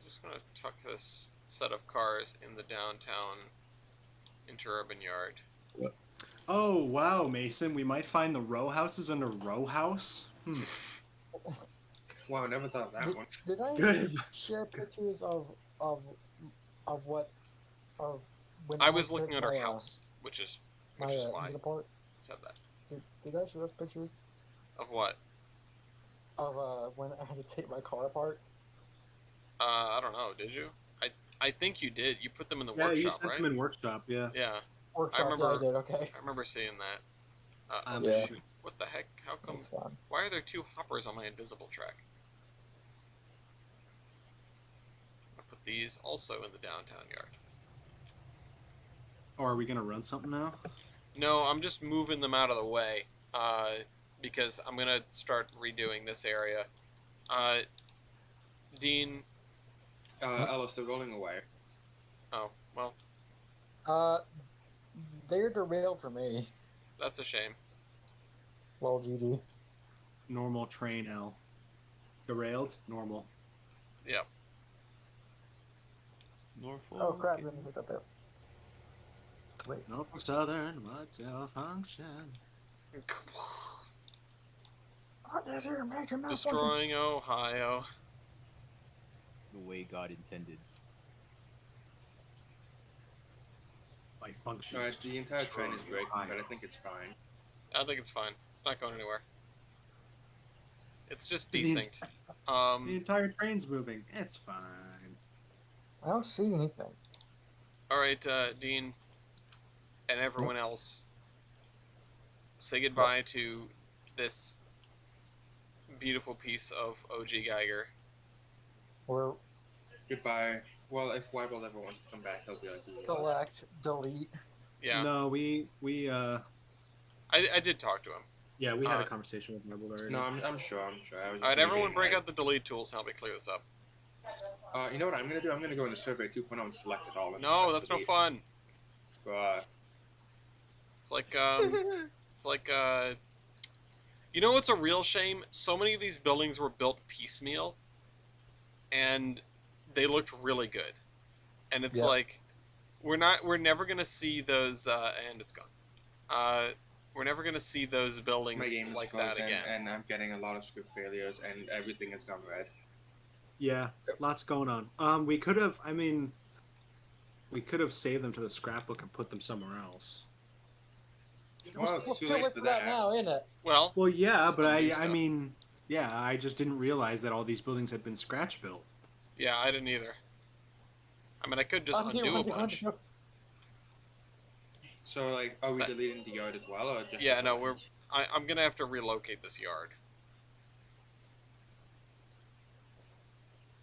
Just gonna tuck this set of cars in the downtown interurban yard. Oh, wow, Mason. We might find the row houses under row house. Wow, I never thought of that one. Did I Good. share pictures of what of when I was took looking at our my, house, which is my why I engine apart? said that. Did I share those pictures Of what? of when I had to take my car apart? I don't know. Did you? I think you did. You put them in the Yeah, you workshop, sent right? them in workshop, yeah. Yeah, Workshop, remember- yeah, I did. Okay, I remember seeing that. Yeah. Shoot. What the heck? How come? that's fine. Why are there 2 hoppers on my invisible track? I put these also in the downtown yard. Oh, are we gonna run something now? No, I'm just moving them out of the way, because I'm gonna start redoing this area. Dean. Ellis, they're rolling away. Oh well, They're derailed for me. that's a shame. Well, GG. Normal train L. Derailed? Normal. Yep. Norfolk. Oh crap! Let me look up there. Wait. Norfolk Southern, what's your function? What is your major malfunction? Destroying Ohio. The way God intended. My function. Alright, is to the entire train is destroy breaking, Ohio. but I think it's fine. I think it's fine. It's not going anywhere. It's just The- desync. The entire train's moving. It's fine. I don't see anything. All right, Dean, and everyone else. Say goodbye to this beautiful piece of OG Geiger. We're Goodbye. Well, if Wyville ever wants to come back, he'll be like, "Yeah." select, delete. Yeah, No, we I did talk to him. yeah, we had Uh, a conversation with Marble already. No, I'm sure. I was just All right, everyone, break out the delete tools. Help me clear this up. You know what I'm gonna do? I'm gonna go into Survey 2.0 and select it all. and No, press that's no delete. fun. Bruh. It's like you know what's a real shame? So many of these buildings were built piecemeal, and they looked really good. And it's Yeah. like we're never gonna see those. And it's gone. We're never gonna see those buildings My game is like that frozen, again. and I'm getting a lot of script failures, and everything has gone red. Yeah, lots going on. We could have. I mean, we could have saved them to the scrapbook and put them somewhere else. Well, It's it's too too late late for for that that. now, isn't it? Well, Well, yeah, but Some new I stuff. mean, yeah, I just didn't realize that all these buildings had been scratch built. yeah, I didn't either. I mean, I could just Undo, undo a undo, bunch. undo. So, like, are we But- deleting the yard as well, or just? Yeah, the no, buildings? I'm gonna have to relocate this yard.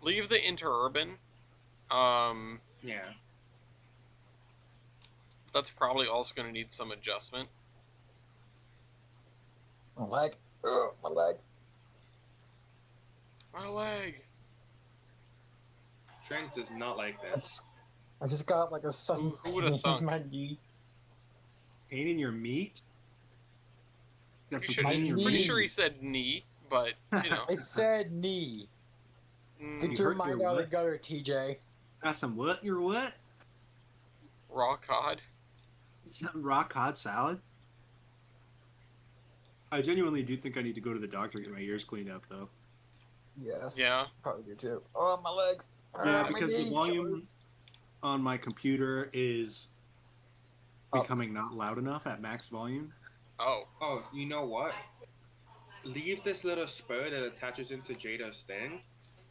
Leave the interurban. Yeah. That's probably also gonna need some adjustment. My leg. Ugh, my leg. My leg. Trains does not like this. I just got like a sudden Who would've pain thunk? in my knee. Pain in your meat? Got Pretty some sure, pain in your pretty meat? sure he said knee, but you know. I said knee. mm, Get You your hurt mind your out of the what? gutter, TJ. Got some what? Your what? raw cod. Rock hot salad? I genuinely do think I need to go to the doctor to get my ears cleaned out, though. Yes. Yeah. Probably do too. Oh, my leg. Yeah, Ah, my because the knee. volume on my computer is Up. becoming not loud enough at max volume. Oh. Oh, you know what? Leave this little spur that attaches into Jada's thing,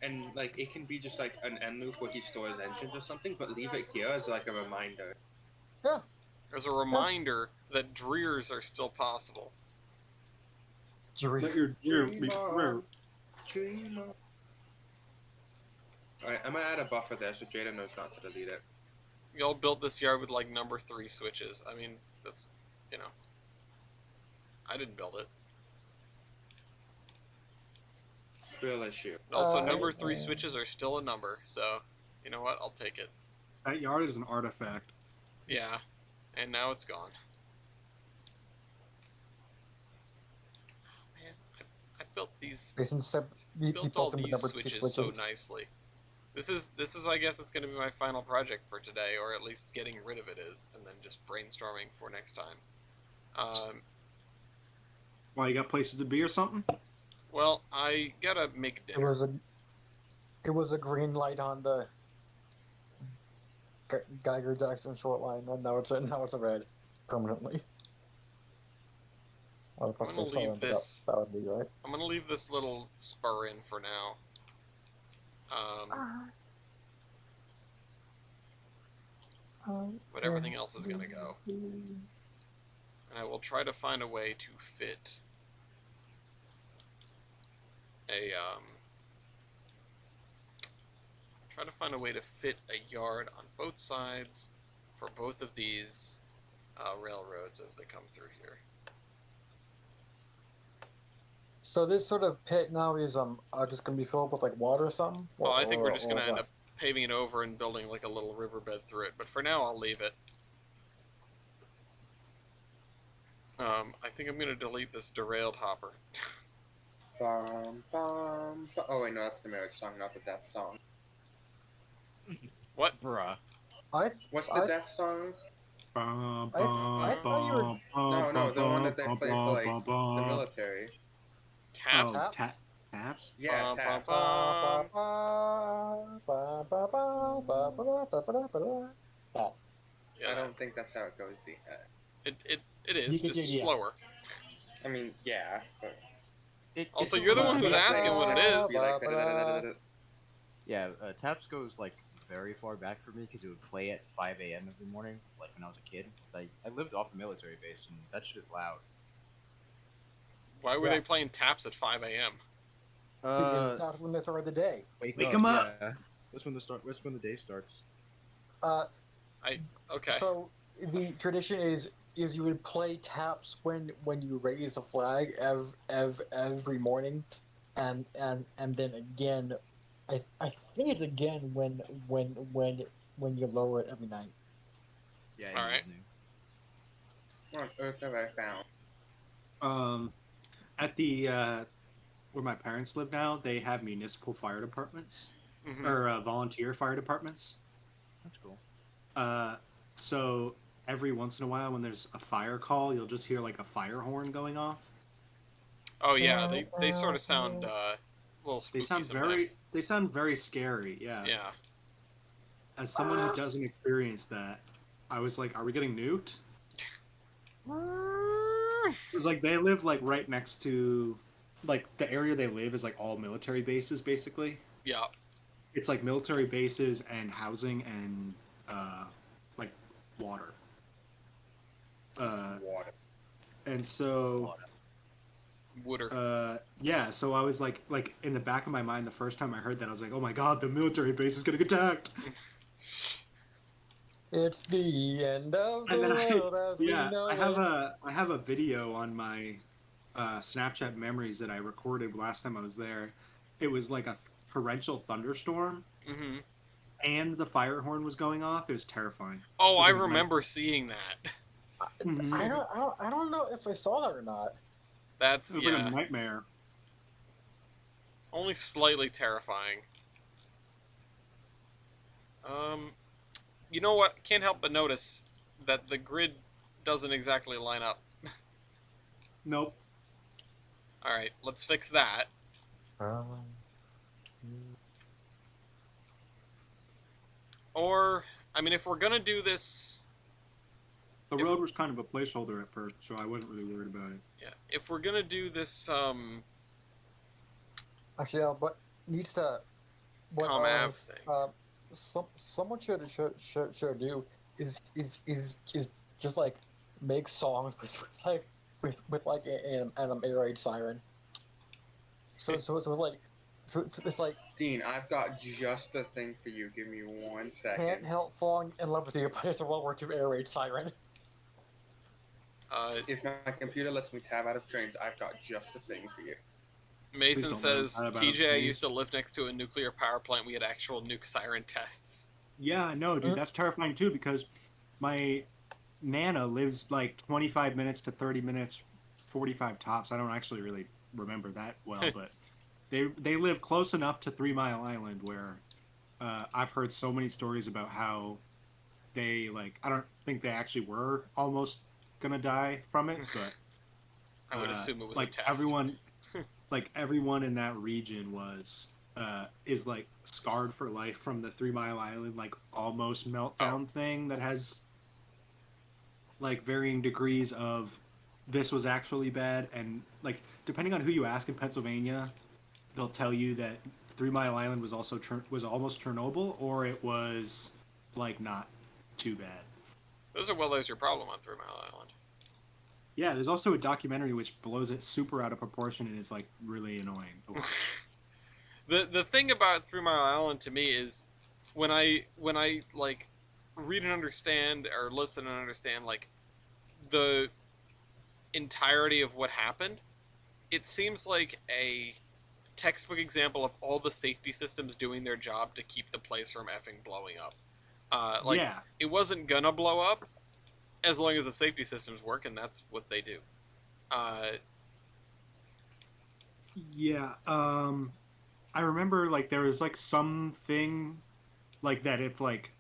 and like it can be just like an end loop where he stores engines or something, but leave it here as like a reminder. There's a reminder that Dreers are still possible. Let your ear be clear. Alright, I'm gonna add a buffer there so Jada knows not to delete it. Y'all built this yard with like number 3 switches. I mean, that's, you know. I didn't build it. Real issue. And also, Uh, number 3 uh, switches are still a number, so, you know what? I'll take it. That yard is an artifact. Yeah. And now it's gone. Man, I built these Jason said we built built all them with these number 2 switches so switches. nicely. This is I guess it's gonna be my final project for today, or at least getting rid of it is, and then just brainstorming for next time. Why, you got places to be or something? Well, I gotta make It dinner. was a green light on the Geiger Jackson short line, and now it's a red permanently. I was I'm about gonna to say leave silent, but this- that would be right. I'm gonna leave this little spur in for now. But everything else is gonna go. And I will try to find a way to fit a yard on both sides for both of these railroads as they come through here. So this sort of pit now is just gonna be filled with like water or something. Well, I think we're just gonna or end what? up paving it over and building like a little riverbed through it, but for now I'll leave it. I think I'm gonna delete this derailed hopper. Bum, bum, bum. Oh wait, no, that's the marriage song, not the death song. What? Bruh. What's the death song? Bum, I bum, thought you were- bum, No, no, the one that they bum, play for like bum, the bum. military. Taps. Oh, Taps? taps? Yeah, Bum, tap. bum, Yeah, I don't think that's how it goes. it is just Yeah. slower. I mean, yeah, but Also, you're the one who's asking what it is. be like, Yeah, Taps goes like very far back for me because it would play at 5 a.m. every morning, like when I was a kid. I lived off a military base, and that shit is loud. Why were Yeah. they playing taps at 5 a.m.? Because it's not when they start the day. Wake 'em up. Yeah. That's when the day starts. Okay. So the tradition is you would play taps when you raise the flag every morning, and then again, I think it's again when you lower it every night. Yeah. All right. what on earth have I found? At the where my parents live now, they have municipal fire departments Mhm. or volunteer fire departments. That's cool. So every once in a while when there's a fire call, you'll just hear like a fire horn going off. Oh yeah, they sort of sound a little They spooky sound sometimes. very scary. Yeah. Yeah. As someone who doesn't experience that, I was like, are we getting nuked? Because like they live like right next to, like the area they live is like all military bases basically. Yeah. It's like military bases and housing and like water. Water. And so Wooder. yeah, so I was like in the back of my mind the first time I heard that I was like, oh my god, the military base is gonna get attacked. It's the end of the And then world as we know I it. have a video on my Snapchat memories that I recorded last time I was there. It was like a torrential thunderstorm, Mm-hmm. and the fire horn was going off. It was terrifying. Oh, It was I like remember seeing that. I don't know if I saw that or not. That's It was like yeah, a nightmare. only slightly terrifying. You know what? Can't help but notice that the grid doesn't exactly line up. Nope. All right, let's fix that. Or, I mean, if we're gonna do this, The If- road was kind of a placeholder at first, so I wasn't really worried about it. yeah, if we're gonna do this, Actually, what needs to what Comav thing. someone should do is just like make songs with like an air raid siren. So it's like it's like Dean, I've got just the thing for you. Give me 1 can't second. help falling in love with you, but it's a World War II air raid siren. If my computer lets me tab out of trains, I've got just the thing for you. Mason Please don't let says, him about TJ, I it, used please." to live next to a nuclear power plant. We had actual nuke siren tests. Yeah, no, dude, Huh? that's terrifying too because my Nana lives like 25 minutes to 30 minutes, 45 tops. I don't actually really remember that well, but they live close enough to 3 Mile Island where I've heard so many stories about how they like I don't think they actually were almost gonna die from it, but I would assume it was like a test. everyone in that region was is like scarred for life from the 3 Mile Island like almost meltdown thing that has like varying degrees of this was actually bad, and like depending on who you ask in Pennsylvania, they'll tell you that 3 Mile Island was also was almost Chernobyl, or it was like not too bad. There's your problem on 3 Mile Island. Yeah, there's also a documentary which blows it super out of proportion and is like really annoying to watch. The thing about 3 Mile Island to me is when I like read and understand or listen and understand like the entirety of what happened, it seems like a textbook example of all the safety systems doing their job to keep the place from effing blowing up. Like yeah, it wasn't gonna blow up as long as the safety systems work, and that's what they do. yeah. I remember like there was like something like that. If like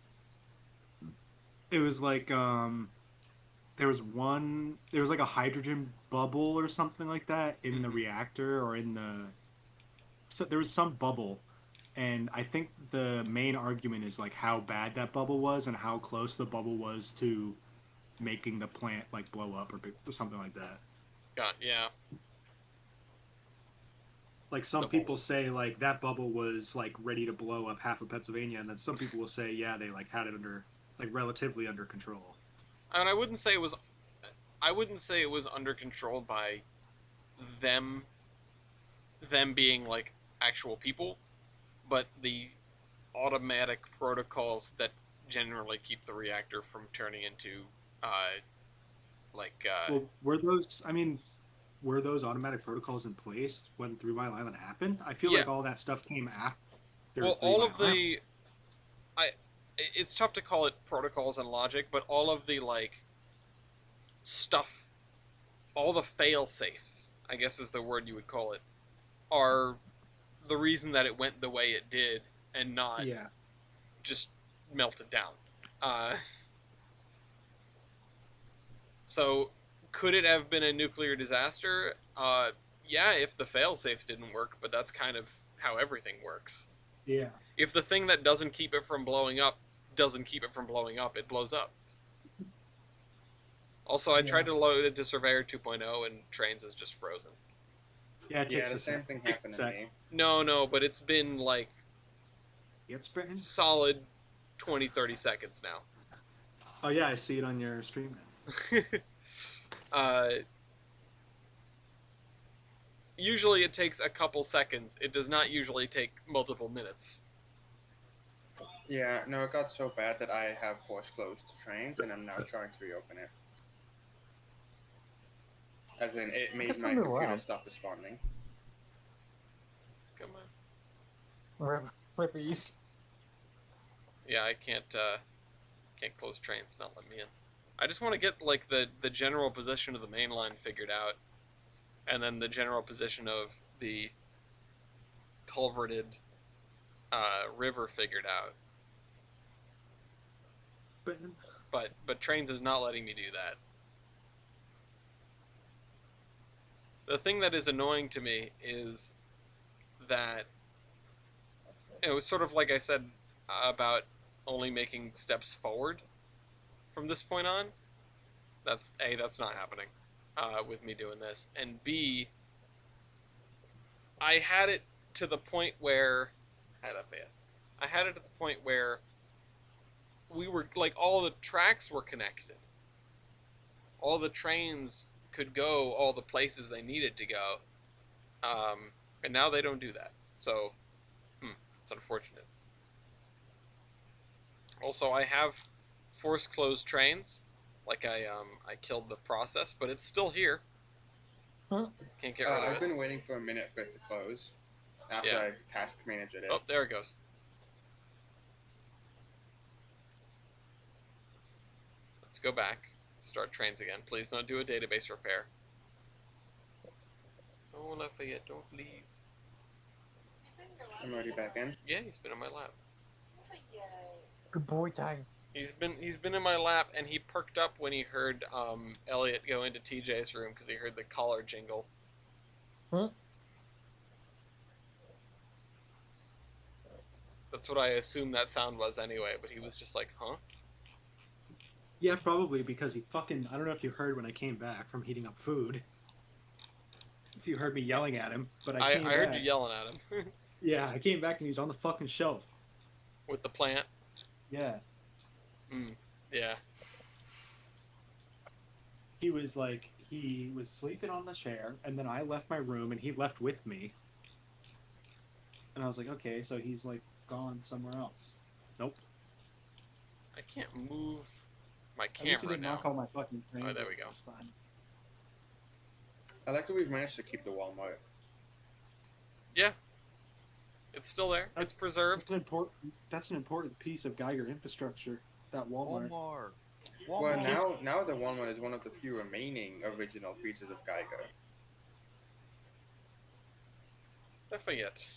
it was like there was like a hydrogen bubble or something like that in the reactor or in the so there was some bubble, and I think the main argument is like how bad that bubble was and how close the bubble was to making the plant like blow up or something like that. Yeah. Like some The people say like that bubble was like ready to blow up half of Pennsylvania, and then some people will say yeah they like had it under like relatively under control. And I wouldn't say it was under control by them being like actual people, but the automatic protocols that generally keep the reactor from turning into Well, were those automatic protocols in place when 3 Mile Island happened? I feel Yeah. like all that stuff came after. well, 3 all Mile of the it's tough to call it protocols and logic, but all of the like stuff, all the fail safes, I guess is the word you would call it, are the reason that it went the way it did and not Yeah. just melted down. So, could it have been a nuclear disaster? Yeah, if the failsafes didn't work, but that's kind of how everything works. Yeah. If the thing that doesn't keep it from blowing up doesn't keep it from blowing up, it blows up. Also, I tried to load it to Surveyor 2.0 and Trains is just frozen. Yeah, it Yeah, takes the a same sec. thing Takes a happened to sec. me. No, but it's been like It's been. solid 20, 30 seconds now. Oh yeah, I see it on your stream. Usually it takes a couple seconds. It does not usually take multiple minutes. Yeah, no, it got so bad that I have force closed Trains, and I'm now trying to reopen it. As in, it made Guess my I'm computer around. stop responding. Come on. Rippies. Yeah, I can't close Trains. Not let me in. I just want to get like the general position of the main line figured out, and then the general position of the culverted river figured out. But Trains is not letting me do that. The thing that is annoying to me is that it was sort of like I said about only making steps forward from this point on. That's A, that's not happening with me doing this, and B, I had it to the point where I had it to the point where we were like all the tracks were connected. All the trains could go all the places they needed to go. And now they don't do that. So, it's unfortunate. Also, I have force closed Trains. Like I killed the process, but it's still here. Huh? Can't get rid of I've it. been waiting for a minute for it to close. After Yeah. I've task managed it. Oh, there it goes. Let's go back. Start Trains again. Please don't do a database repair. Oh, Lafayette, don't leave. I'm already back in. Yeah, he's been in my lap. Good boy time. He's been in my lap, and he perked up when he heard Elliot go into TJ's room because he heard the collar jingle. Huh? That's what I assumed that sound was anyway, but he was just like, huh? Yeah, probably because he fucking. I don't know if you heard when I came back from heating up food. If you heard me yelling at him, but I I came heard back. you yelling at him Yeah, I came back and he was on the fucking shelf. with the plant. Yeah, Yeah. he was like he was sleeping on the chair, and then I left my room, and he left with me. And I was like, okay, so he's like gone somewhere else. Nope. I can't move my At least he camera didn't now. knock all my fucking things. Oh, there we go. this time. I like that we've managed to keep the Walmart. Yeah. It's still there. It's preserved. That's an important piece of Geiger infrastructure. That Walmart. Walmart. Well, Walmart. now the Walmart is one of the few remaining original pieces of Geiger. Lafayette.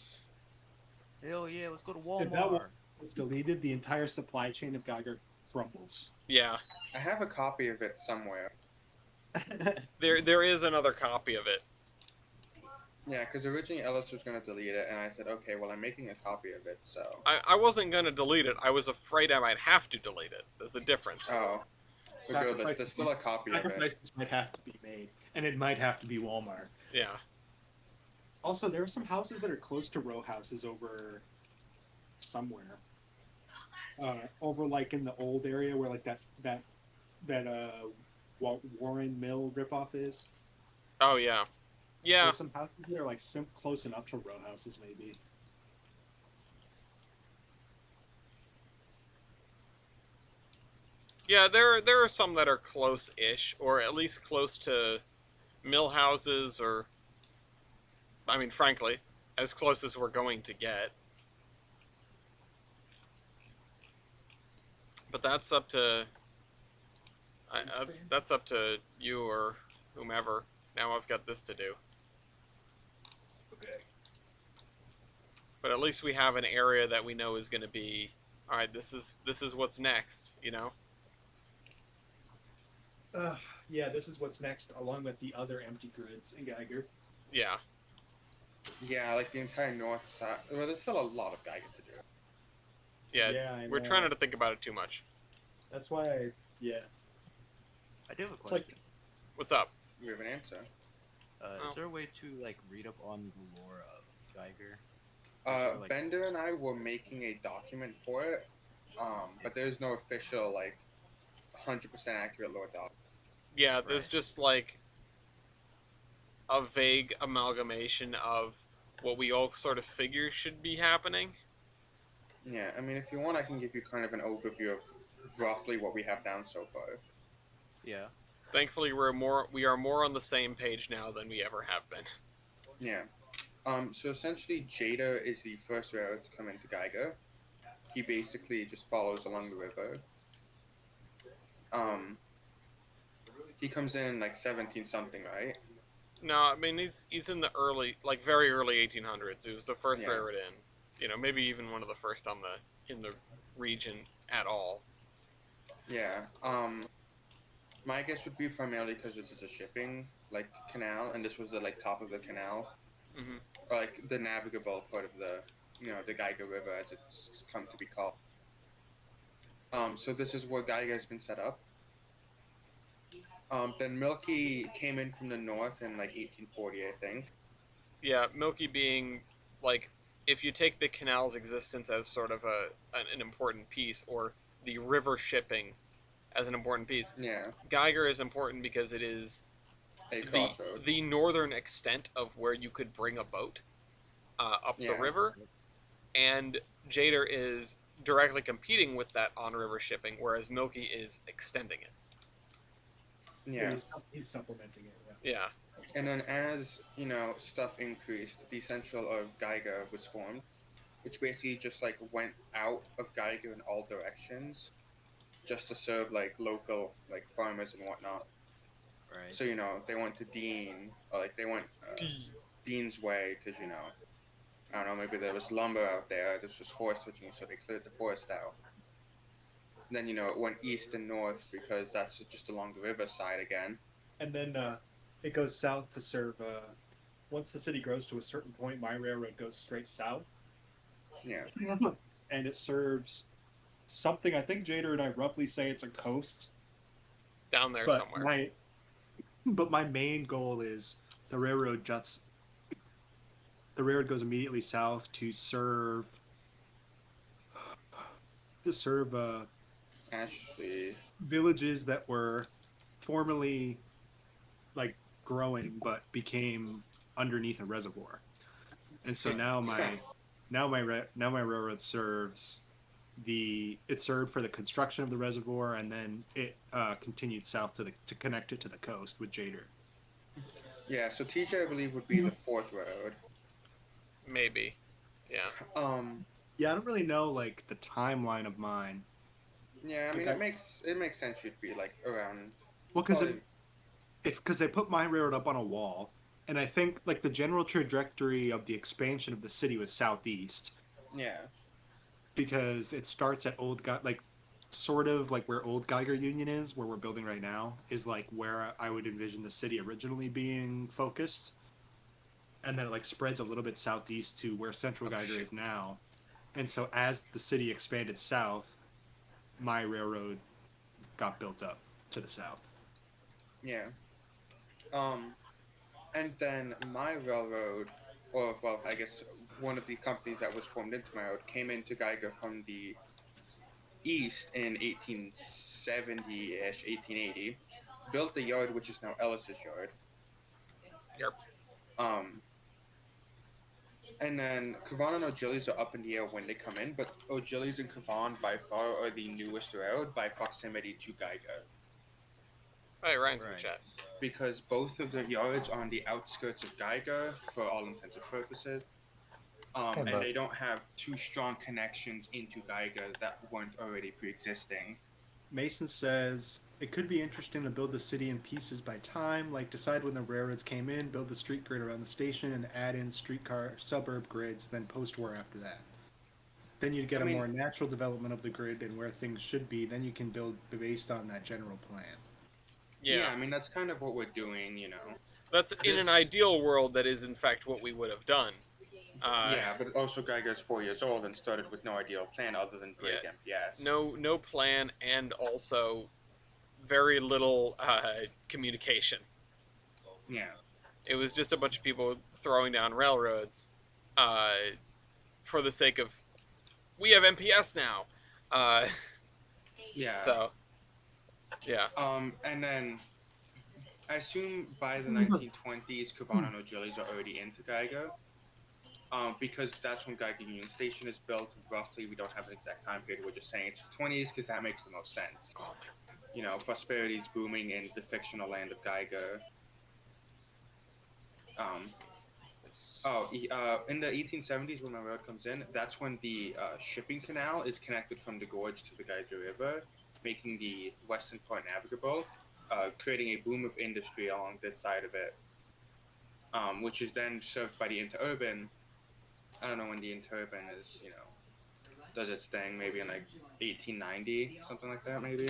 Hell yeah, let's go to If that Walmart. was deleted, the entire supply chain of Geiger crumbles. Yeah. I have a copy of it somewhere. There is another copy of it. Yeah, because originally Ellis was going to delete it, and I said, okay, well, I'm making a copy of it, so... I wasn't going to delete it. I was afraid I might have to delete it. There's a difference. Oh. Regardless, there's still a copy of it. Sacrifices might have to be made, and it might have to be Walmart. Yeah. Also, there are some houses that are close to row houses over somewhere. Over like in the old area where like that Warren Mill ripoff is. Oh, yeah. Yeah. There's some houses that are like close enough to row houses, maybe. Yeah, there are some that are close-ish, or at least close to mill houses, or... I mean, frankly, as close as we're going to get. But that's up to... that's up to you or whomever. Now I've got this to do. Okay. But at least we have an area that we know is going to be... Alright, this is what's next, you know? Yeah, this is what's next, along with the other empty grids in Geiger. Yeah. Yeah, like the entire north side. Well, there's still a lot of Geiger to do. Yeah. Yeah, I We're know. trying not to think about it too much. That's why yeah. I do have a It's like- question. What's up? We have an answer. Oh. Is there a way to like read up on the lore of Geiger? Is there, like- Bender and I were making a document for it, but there's no official, like, 100% accurate lore doc. Yeah, there's Right. just like a vague amalgamation of what we all sort of figure should be happening. Yeah, I mean, if you want, I can give you kind of an overview of roughly what we have down so far. Yeah. Thankfully, we are more on the same page now than we ever have been. Yeah. So essentially, Jada is the first railroad to come into Geiger. He basically just follows along the river. He comes in like 17 something, right? No, I mean he's in the early, like very early 1800s. He was the first Yeah. railroad in. You know, maybe even one of the first on in the region at all. Yeah. My guess would be primarily because this is a shipping like canal, and this was the like top of the canal, Hmm. or like the navigable part of the the Geiger River as it's come to be called. So this is where Geiger has been set up. Then Milky came in from the north in like 1840, I think. Yeah, Milky being like, if you take the canal's existence as sort of an important piece, or the river shipping as an important piece, Yeah, Geiger is important because it is a crossroad. the northern extent of where you could bring a boat up the Yeah. river, and Jader is directly competing with that on-river shipping, whereas Milky is extending it. Yeah, He's supplementing it. Yeah. Yeah, and then as stuff increased, the Central of Geiger was formed, which basically just like went out of Geiger in all directions, just to serve like local like farmers and whatnot. Right. So they went to Dean, or like they went Dean's Way because I don't know, maybe there was lumber out there. This was forest switching, so they cleared the forest out. Then it went east and north because that's just along the riverside again. And then it goes south to serve. Once the city grows to a certain point, my railroad goes straight south, Yeah, and it serves something. I think Jader and I roughly say it's a coast, down there but somewhere. my main goal is the railroad juts. The railroad goes immediately south to serve Ashley. villages that were formerly like growing but became underneath a reservoir, and so now my railroad serves it served for the construction of the reservoir, and then it continued south to connect it to the coast with Jader. Yeah, so TJ I believe would be the fourth road. Maybe. Yeah. Yeah, I don't really know like the timeline of mine. Yeah, I mean Okay. it makes sense you'd be like around. Well, because probably- because they put my railroad up on a wall, and I think like the general trajectory of the expansion of the city was southeast, yeah, because it starts at like sort of like where old Geiger Union is, where we're building right now, is like where I would envision the city originally being focused, and then it like spreads a little bit southeast to where Central Geiger is now, and so as the city expanded south, my railroad got built up to the south. yeah. And then my railroad, or well, I guess one of the companies that was formed into my road came into Geiger from the east in 1870-ish, 1880, built the yard which is now Ellis's yard. Yep. And then Cavan and O'Gillies are up in the air when they come in, but O'Gillies and Cavan by far are the newest railroad by proximity to Geiger, Hey, Ryan's in the Right. chat. because both of the yards are on the outskirts of Geiger for all intents and purposes. And they don't have too strong connections into Geiger that weren't already pre-existing. Mason says it could be interesting to build the city in pieces by time, like decide when the railroads came in, build the street grid around the station, and add in streetcar suburb grids, then post-war after that. Then you'd get I a mean- more natural development of the grid and where things should be. Then you can build based on that general plan. Yeah. I mean that's kind of what we're doing, you know. That's in an This- ideal world. That is, in fact, what we would have done. Yeah, but also Geiger's 4 years old and started with no ideal plan other than break MPS. No plan, and also very little communication. Yeah. It was just a bunch of people throwing down railroads for the sake of, we have MPS now. Yeah. So, yeah. And then I assume by the 1920s, Cabana and O'Gillies are already into Geiger. Because that's when Geiger Union Station is built. Roughly, we don't have an exact time period. We're just saying it's the 20s because that makes the most sense. You know, prosperity is booming in the fictional land of Geiger. In the 1870s, when my road comes in, that's when the shipping canal is connected from the gorge to the Geiger River, making the western part navigable, creating a boom of industry along this side of it, which is then served by the interurban. I don't know when the interurban is, you know, does its thing, maybe in like 1890, something like that, maybe.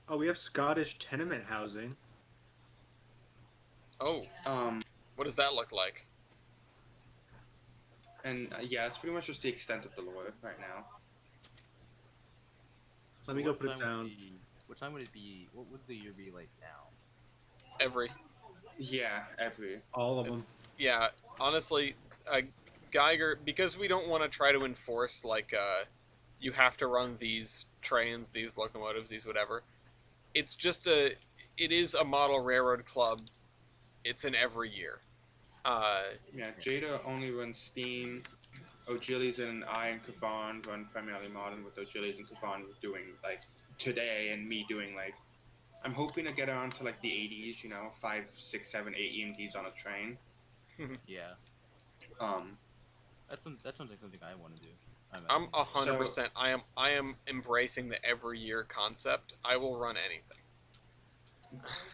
Oh, we have Scottish tenement housing. Oh, Um, what does that look like? and yeah, it's pretty much just the extent of the lore right now. Let me go what put it time down. would what time would it be? What would the year be like now? Every. Yeah, every. All of It's- them. Yeah, honestly, Geiger, because we don't want to try to enforce, like, you have to run these trains, these locomotives, these whatever. It's just it is a model railroad club. It's in every year. Yeah, Jada only runs Steam. O'Gillies and I and Kavan run primarily modern, with O'Gillies and Kavan doing like today, and me doing like I'm hoping to get around to like the 80s, you know, 5, 6, 7, 8 EMDs on a train. Yeah, Um, that sounds like something I want to do. I'm 100%. I am embracing the every year concept. I will run anything.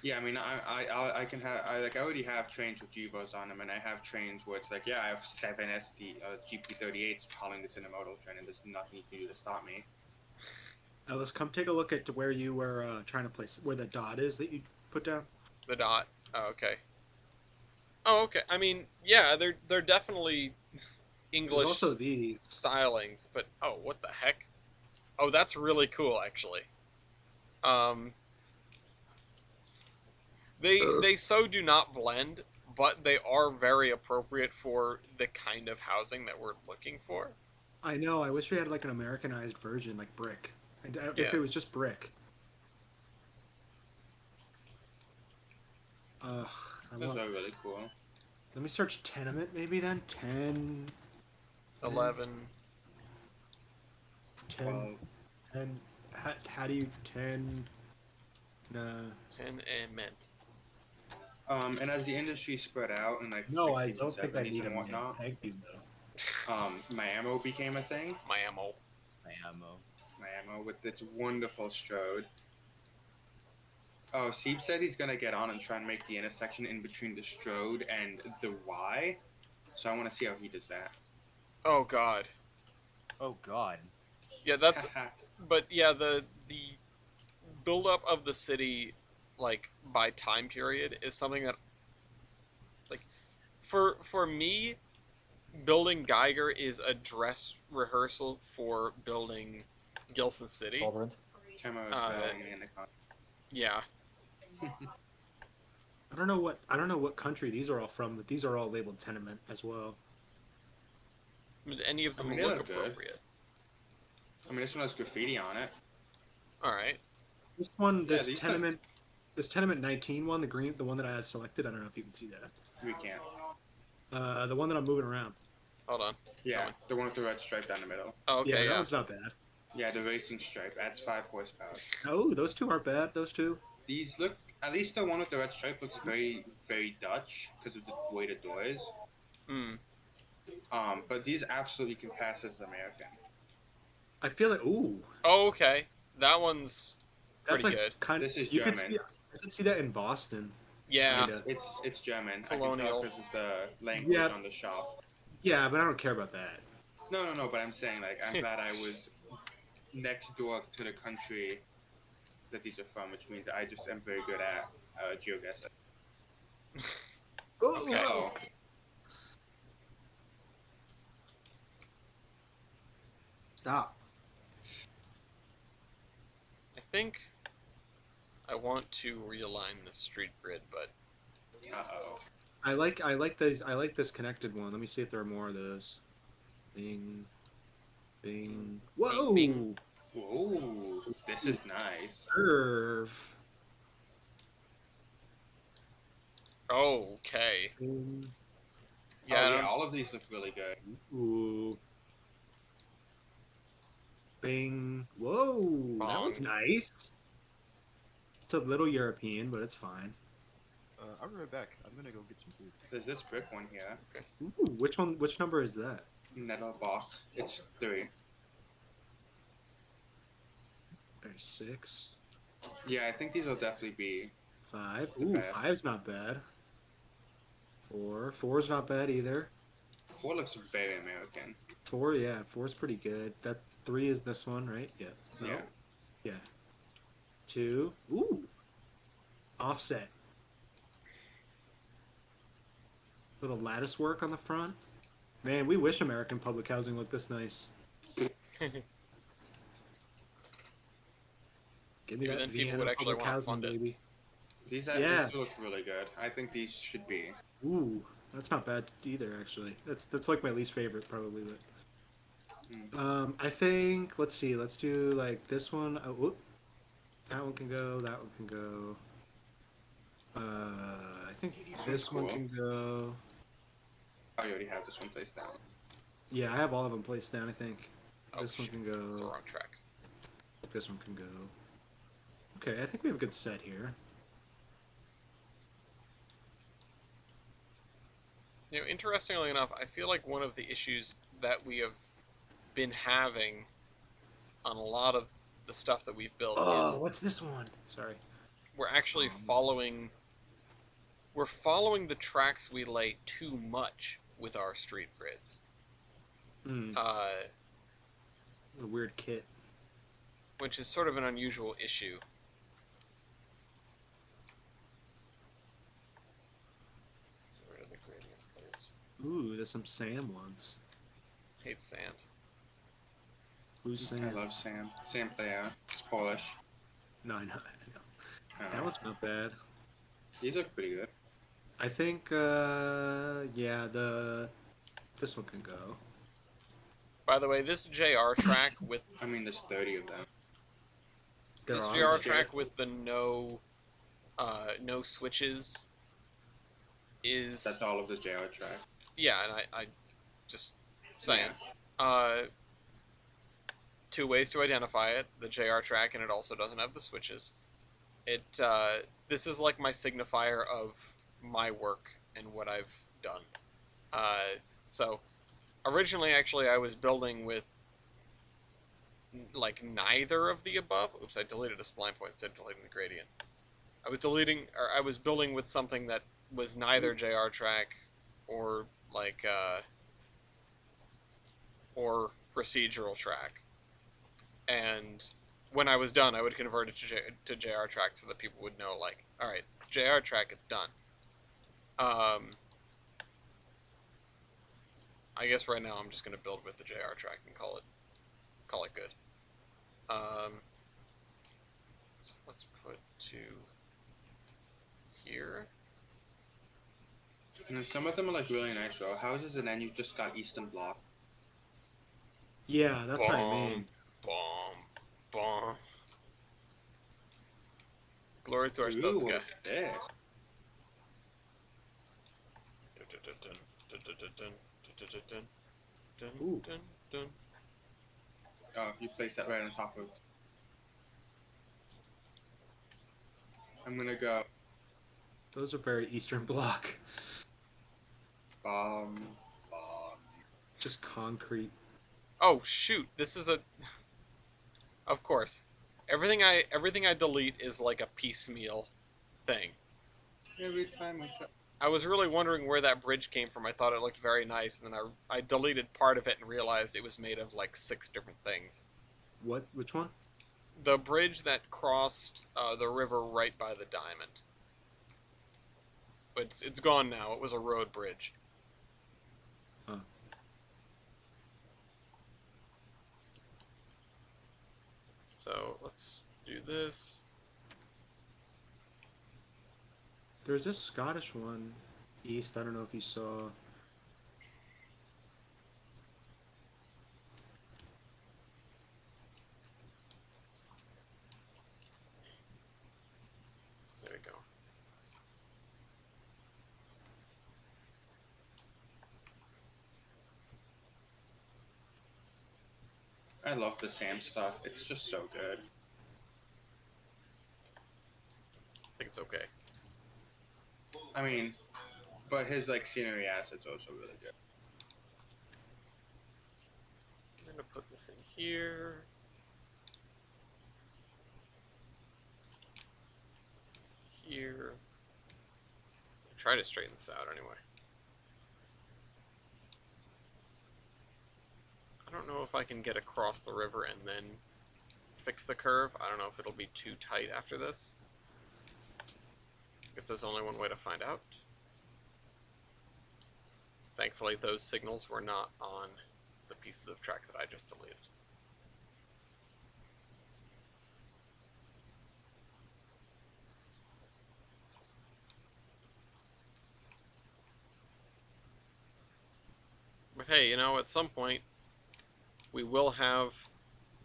yeah, I mean, I can have I already have trains with Gevos on them, and I have trains where it's like, yeah, I have 7 GP38s hauling this intermodal train, and there's nothing you can do to stop me. Now let's come take a look at where you were trying to place where the dot is that you put down. The dot. Oh, okay. Oh, okay. I mean, yeah, they're definitely There's English also these. stylings, but oh, what the heck? Oh, that's really cool, actually. They so do not blend, but they are very appropriate for the kind of housing that we're looking for. I know. I wish we had like an Americanized version, like brick. And Yeah. if it was just brick. I Those want, are really cool. let me search tenement maybe then. 10, 11. 10, 12. 10. How do you 10? 10 and mint. And as the industry spread out in like the No, I 60s don't and think I 70s need a and whatnot, peg dude though. my ammo became a thing. My ammo. My ammo. My ammo with its wonderful strode. Oh, Sieb said he's gonna get on and try and make the intersection in between the strode and the Y. So I want to see how he does that. Oh god. Oh God. Yeah, that's. But yeah, the buildup of the city, like by time period, is something that, like, for me, building Geiger is a dress rehearsal for building Gilson City. Baldwin. Chemo is Uh, rolling in the con- Yeah. I don't know what country these are all from, but these are all labeled tenement as well. But any of them I mean, they look look good. appropriate. I mean, this one has graffiti on it. All right. This one, Yeah, this these tenement, this tenement 19 one, the green, the one that I had selected. I don't know if you can see that. We can't. The one that I'm moving around. Hold on. Yeah, Going. the one with the red stripe down the middle. Oh, Yeah, okay. that Yeah. one's not bad. Yeah, the racing stripe adds 5 horsepower. Oh, those two aren't bad. Those two. These look, at least the one with the red stripe looks very, very Dutch because of the way the door is. Hmm. But these absolutely can pass as American. I feel like ooh, Oh, okay. That one's that's pretty like good. kind of. This is you could German. see. I could see that in Boston. Yeah. Kinda. It's German. I can Colonial. tell because of the language Yeah. on the shop. Yeah, but I don't care about that. No, but I'm saying like I'm glad I was next door to the country that these are from, which means I just am very good at geoguessing. Oh, Okay. Oh, stop. I think I want to realign the street grid, but uh-oh. I like this connected one. Let me see if there are more of those. Bing, bing. Whoa! bing. Whoa, this is nice. Curve. Okay. Bing. Yeah, Oh, I yeah, don't- all of these look really good. Ooh. Bing. Whoa! That one's Bong. nice. It's a little European, but it's fine. I'll be right back. I'm gonna go get some food. There's this brick one here. Ooh, which one? Which number is that? Metal box. It's 3. There's 6, Yeah, I think these will definitely be. 5. The Ooh, best. 5's not bad. 4. 4's not bad either. 4 looks very American. 4, yeah, 4's pretty good. That 3 is this one, right? Yeah. No? Yeah. Yeah. 2. Ooh. Offset. Little lattice work on the front. Man, we wish American public housing looked this nice. Give me Maybe that then people Vienna would actually public wanna housing, fund it. baby. These Yeah. these look really good. I think these should be. Ooh, that's not bad either, actually. That's like my least favorite, probably. But I think let's see. Let's do like this one. Oh, whoop. That one can go. That one can go. I think this one cool. can go. Oh, you already have this one placed down. Yeah, I have all of them placed down. I think Oh, this one shit. can It's the go. wrong track. This one can go. Okay, I think we have a good set here. You know, interestingly enough, I feel like one of the issues that we have been having on a lot of the stuff that we've built Oh, is what's this one? Sorry. we're actually following the tracks we lay too much with our street grids. Hmm. Uh, A weird kit. which is sort of an unusual issue. Where did the gradient place? Ooh, there's some sand ones. Hate sand. Who's I sand? love Sam. Sam Player. It's Polish. No, I know. Uh, That one's not bad. These look pretty good. I think, yeah, this one can go. By the way, this JR track with I mean, there's 30 of them. There this are JR others. track with the no switches is That's all of the JR track. yeah, and I just saying. Two ways to identify it: the JR track, and it also doesn't have the switches. It this is like my signifier of my work and what I've done. So originally, actually, I was building with like neither of the above. Oops, I deleted a spline point instead of deleting the gradient. I was building with something that was neither JR track or like or procedural track. And when I was done, I would convert it to JR track so that people would know, like, all right, it's JR track, it's done. I guess right now I'm just gonna build with the JR track and call it good. So let's put 2 here. And then some of them are like really nice row houses, and then you just got Eastern Bloc. Yeah, that's what I Bomb. mean. Bomb. Bomb. Glory to our Ooh, studs what guy. is this? Ooh. Oh, you place that right on top of. I'm gonna go Those are very Eastern Bloc. bomb. Just concrete. Oh shoot! This is a. Of course, everything I delete is like a piecemeal thing. Every time I shut. I was really wondering where that bridge came from. I thought it looked very nice, and then I deleted part of it and realized it was made of like 6 different things. What? Which one? the bridge that crossed the river right by the diamond. But it's gone now. It was a road bridge. Huh. So let's do this. There's this Scottish one east. I don't know if you saw. There we go. I love the sand stuff. It's just so good. I think it's okay. I mean, but his like scenery asset's also really good. I'm gonna put this in here. This in here. Try to straighten this out anyway. I don't know if I can get across the river and then fix the curve. I don't know if it'll be too tight after this. Guess there's only one way to find out. Thankfully, those signals were not on the pieces of track that I just deleted. But hey, you know, at some point, we will have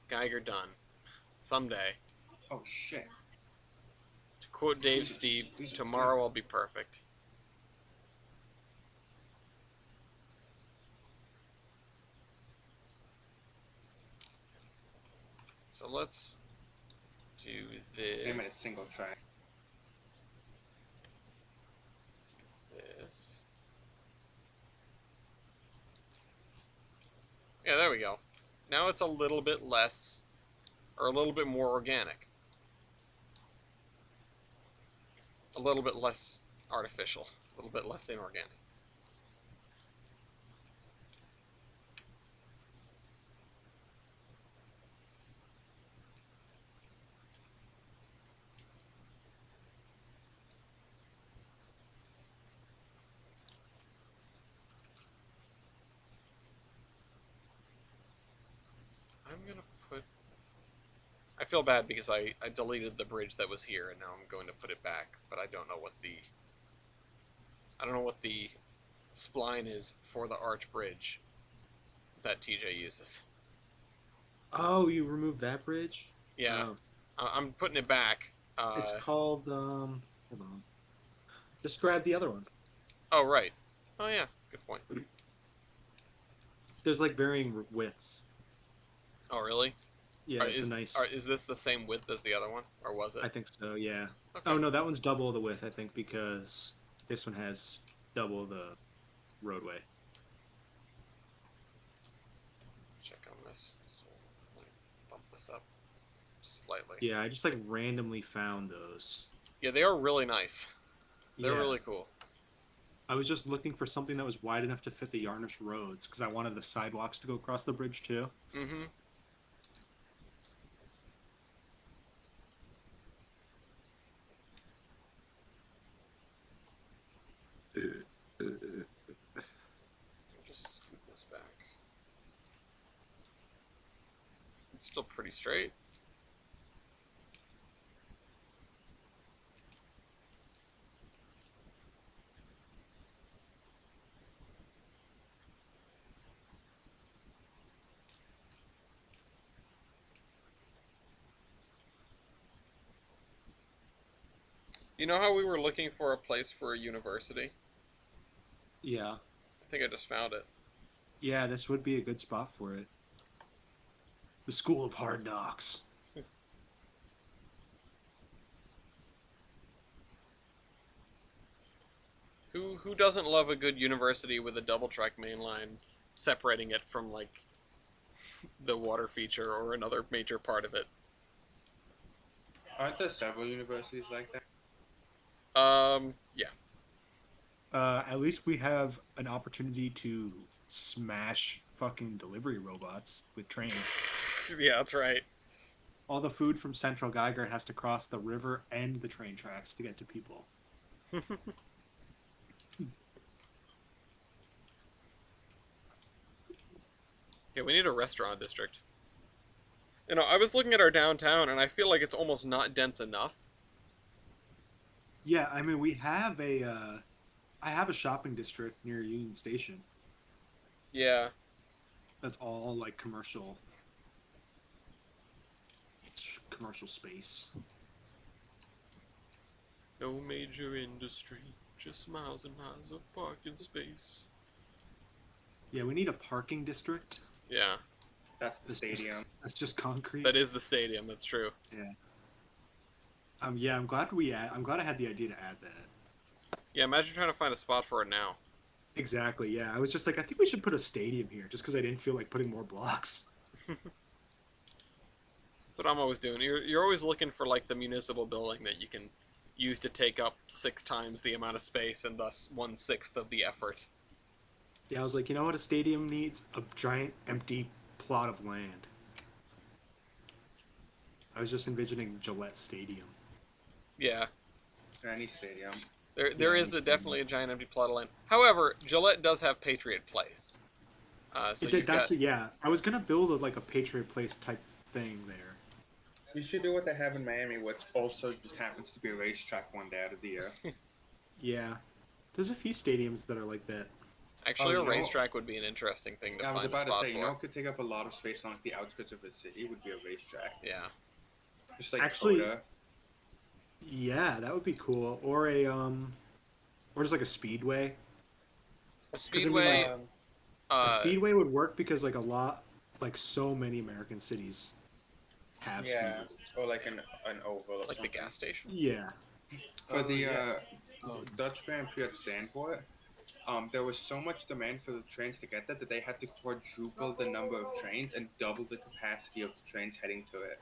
Geiger done. Someday. Oh shit. To quote Dave These are- Steve, these are tomorrow good. I'll be perfect. So let's do Damn it, it's this. single track. This. Yeah, there we go. Now it's a little bit less, or a little bit more organic. A little bit less artificial. A little bit less inorganic. I'm gonna put... I feel bad because I deleted the bridge that was here and now I'm going to put it back, but I don't know what the... I don't know what the spline is for the arch bridge that TJ uses. Oh, you removed that bridge? Yeah, Oh, I'm putting it back. it's called. Hold on. Just grab the other one. Oh, right. Oh, yeah. Good point. There's like varying widths. Oh, really? Yeah, it's a nice. Is this the same width as the other one? Or was it? I think so. Yeah. Okay. Oh no, that one's double the width. I think because this one has double the roadway. Check on this. So, let me bump this up slightly. Yeah, I just like randomly found those. Yeah, they are really nice. They're Yeah. really cool. I was just looking for something that was wide enough to fit the Yarnish roads because I wanted the sidewalks to go across the bridge too. Mm-hmm. Just scoot this back. It's still pretty straight. You know how we were looking for a place for a university? Yeah. I think I just found it. Yeah, this would be a good spot for it. The School of Hard Knocks. Who doesn't love a good university with a double track main line separating it from like the water feature or another major part of it? Aren't there several universities like that? Yeah. At least we have an opportunity to smash fucking delivery robots with trains. Yeah, that's right. All the food from Central Geiger has to cross the river and the train tracks to get to people. Yeah, we need a restaurant district. You know, I was looking at our downtown, and I feel like it's almost not dense enough. Yeah, I mean we have I have a shopping district near Union Station. Yeah. That's all like commercial space. No major industry, just miles and miles of parking space. Yeah, we need a parking district. Yeah, That's the stadium. That's just concrete. that is the stadium. That's true. Yeah, I'm glad I had the idea to add that. Yeah, imagine trying to find a spot for it now. Exactly. Yeah, I was just like, I think we should put a stadium here, just because I didn't feel like putting more blocks. That's what I'm always doing. You're always looking for like the municipal building that you can use to take up 6 times the amount of space and thus 1/6 of the effort. Yeah, I was like, you know what a stadium needs? A giant empty plot of land. I was just envisioning Gillette Stadium. Yeah, Any stadium. there Yeah, is definitely a giant empty plot of land. However, Gillette does have Patriot Place. So you've got Yeah, I was gonna build like a Patriot Place type thing there. You should do what they have in Miami, which also just happens to be a racetrack one day out of the year. Yeah, there's a few stadiums that are like that. actually Oh, a you know- racetrack would be an interesting thing to I was find a about to spot say, for. you know, it could take up a lot of space on like the outskirts of the city. Would be a racetrack, Yeah. just like Actually- Coda. Yeah, that would be cool. Or or just like a speedway. A 'Cause I mean, speedway. Um, A speedway would work because like so many American cities have Yeah, speedways. or like an oval. Or like the something. gas station. Yeah. For Oh, the yeah. Dutch Grand Prix at Zandvoort, there was so much demand for the trains to get there that they had to quadruple the number of trains and double the capacity of the trains heading to it.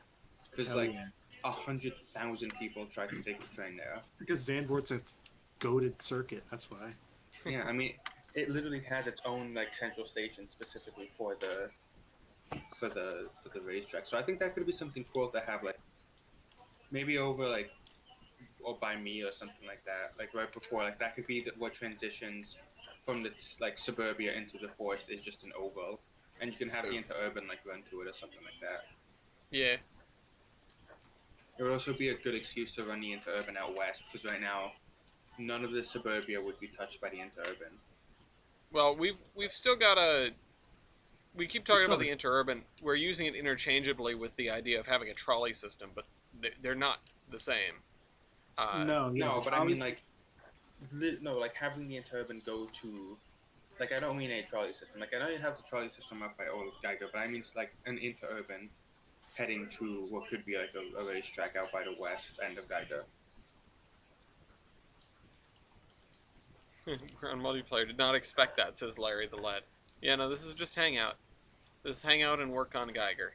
Because Hell like yeah. 100,000 people tried to take the train there. Because Zandvoort's a goated circuit. That's why. Yeah, I mean, it literally has its own like central station specifically for the racetrack. So I think that could be something cool to have, like maybe over like or by me or something like that. Like right before, like that could be what transitions from the like suburbia into the forest is just an oval, and you can have the interurban like run to it or something like that. Yeah. It would also be a good excuse to run the interurban out west, because right now none of the suburbia would be touched by the interurban. Well, we've still got a. We keep talking still about the interurban. We're using it interchangeably with the idea of having a trolley system, but they're not the same. No, yeah, No, the but I mean trolleys- like having the interurban go to, like I don't mean a trolley system. Like I know you have the trolley system up by Old Geiger, but I mean like an interurban heading to what could be like a racetrack out by the west end of Geiger. Ground multiplayer did not expect that, says Larry the Lad. Yeah, no, this is just hangout. This is hangout and work on Geiger.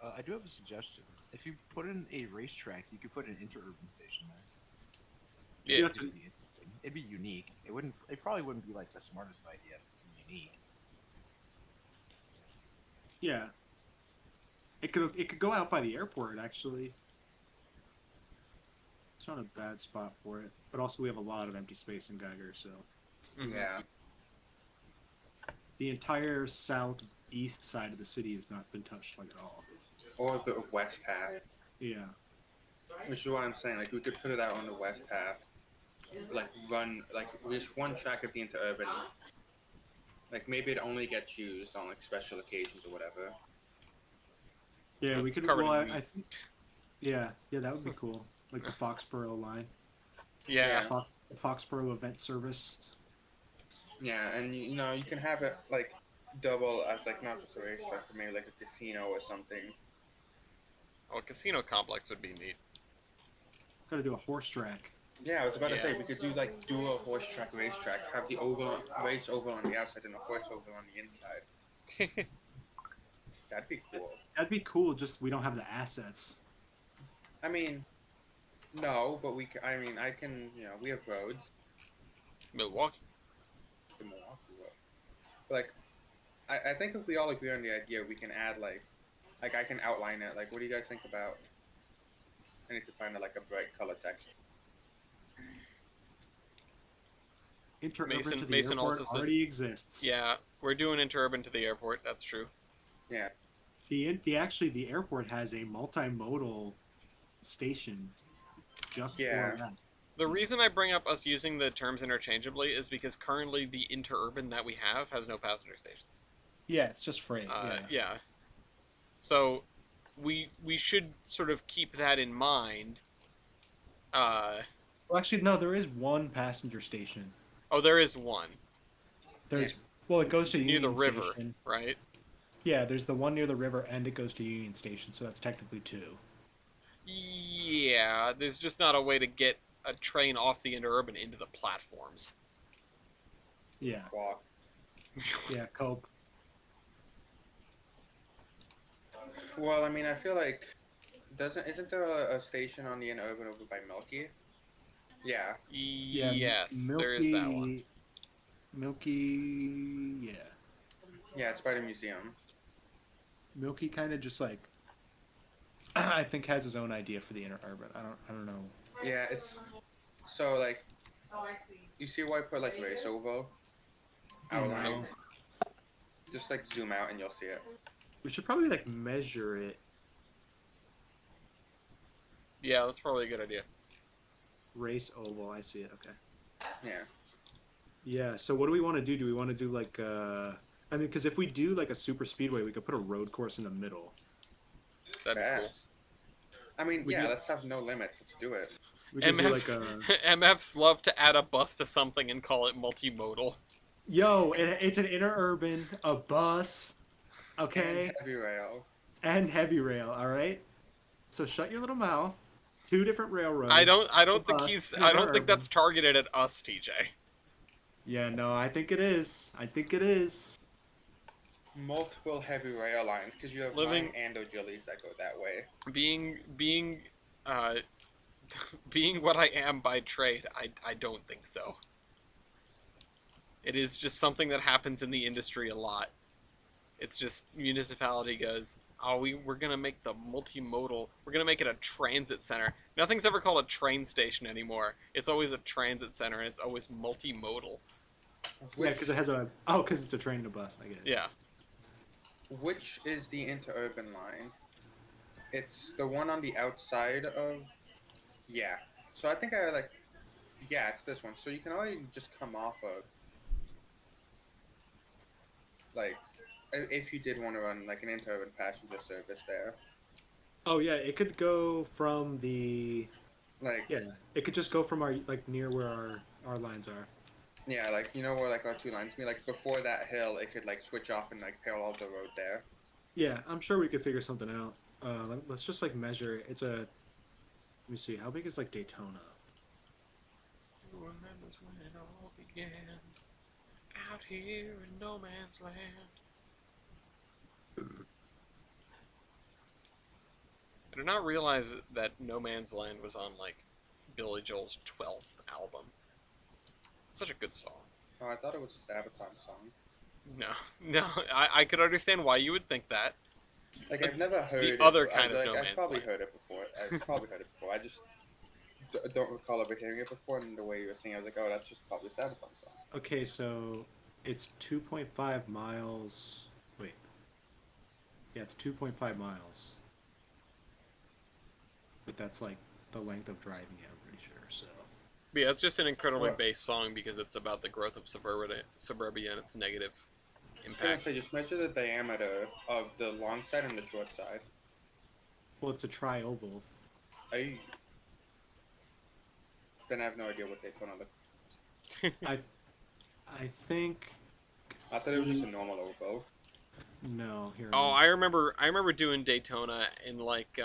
I do have a suggestion. If you put in a racetrack, you could put an interurban station there. Yeah, that's- It'd be interesting. It'd be unique. It wouldn't. It probably wouldn't be like the smartest idea. But it'd be unique. Yeah. It could go out by the airport actually. It's not a bad spot for it, but also we have a lot of empty space in Geiger, so Mhm. Yeah. the entire southeast side of the city has not been touched like at all. Or the west half, Yeah. which is why I'm saying like we could put it out on the west half, like run like just one track of the interurban. Like maybe it only gets used on like special occasions or whatever. Yeah, we It's could. covered Well, in I weeds. think. Yeah, that would be cool. Like the Foxborough line, Yeah. Foxborough event service. Yeah, and you know you can have it like double as like not just a racetrack, but maybe like a casino or something. Oh, a casino complex would be neat. Got to do a horse track. Yeah, I was about to say Yeah. we could do like dual horse track racetrack, have the oval race oval on the outside and the horse oval on the inside. That'd be cool. That'd be cool. Just we don't have the assets. I mean, no, but I mean, I can. You know, we have roads. Milwaukee. The Milwaukee road. But, like, I think if we all agree on the idea, we can add like Like I can outline it. Like, what do you guys think about? I need to find like a bright color text. Interurban Mason- to the Mason airport also says- already exists. Yeah, we're doing interurban to the airport. That's true. Yeah. The airport has a multimodal station just Yeah. for that. The reason I bring up us using the terms interchangeably is because currently the interurban that we have has no passenger stations. Yeah, it's just freight. Yeah. So we should sort of keep that in mind. Well, actually, no. There is one passenger station. Oh, there is one There's well, it goes to near Union the river, Station. right? Yeah, there's the one near the river, and it goes to Union Station, so that's technically two. Yeah, there's just not a way to get a train off the interurban into the platforms. Yeah, Walk. yeah, Cope. Well, I mean, I feel like isn't there a station on the interurban over by Milky? Yeah. Yeah, Yes, there is that one. Milky, yeah. Yeah, it's by the museum. Milky kind of just like I think has his own idea for the interurban. I don't know. Yeah, it's so like Oh, I see. you see why I put like race over outline. No. Just like zoom out and you'll see it. We should probably like measure it. Yeah, that's probably a good idea. Race oval. I see it. Okay. Yeah. Yeah. So what do we want to do? Do we want to do like I mean, because if we do like a super speedway, we could put a road course in the middle. That'd be cool. Fast. I mean, We yeah, do- let's have no limits. Let's do it. We could do like MFs, a MFs love to add a bus to something and call it multimodal. yo. It's an interurban, a bus, okay, And heavy rail. and heavy rail. All right. So shut your little mouth. Two different railroads. I don't a think bus, he's and I don't think interurban. that's targeted at us, TJ. Yeah. No, I think it is. I think it is. Multiple heavy rail lines because you have Living- mine and O'Gillies that go that way. Being being what I am by trade, I don't think so. It is just something that happens in the industry a lot. It's just municipality goes, oh, we're gonna make the multimodal. We're gonna make it a transit center. Nothing's ever called a train station anymore. It's always a transit center, and it's always multimodal. Yeah, Which, because it has a because it's a train and a bus. I get it. Yeah. which is the interurban line? It's the one on the outside of. Yeah. So I think I like. Yeah, it's this one. So you can already just come off of. Like, if you did want to run like an interurban passenger service there, Oh yeah, it could go from the like it could just go from our like near where our lines are. yeah, like you know where like our two lines meet. Like before that hill, it could like switch off and like parallel the road there. Yeah, I'm sure we could figure something out. Let's just like measure it. It's a. Let me see. How big is like Daytona? Who remembers when it all began? Out here in no man's land. I did not realize that No Man's Land was on like Billy Joel's 12th album. Such a good song. Oh, I thought it was a Sabaton song. No, I could understand why you would think that. Like I've never heard it, other but kind of like, No I've Man's probably Land. heard it before. I've probably heard it before. I just don't recall ever hearing it before. And the way you were singing, I was like, oh, that's just probably a Sabaton song. Okay, so it's 2.5 miles. Wait. Yeah, it's 2.5 miles. But that's like the length of driving it, I'm pretty sure. So. But yeah, it's just an incredibly Well- bass song because it's about the growth of suburbia and its negative I was gonna impacts. say, just measure the diameter of the long side and the short side. Well, it's a tri-oval. Then I have no idea what they put on the. I think. I thought it was just a normal oval. No, here. Oh, I remember doing Daytona in like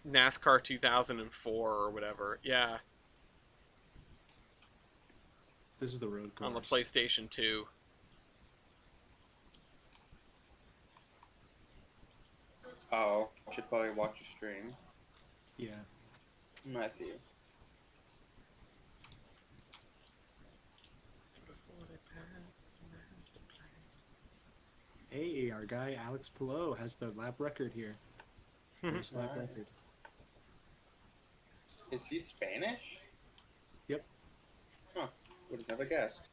NASCAR 2004 or whatever. Yeah, This is the road course. on the PlayStation 2. Oh, should probably watch a stream. Yeah. I see. Before they passed the master plan. Hey, Hey, our guy Alex Pillow has the lap record here. First lap Right. record. Is he Spanish? Yep. Huh. Would have never guessed.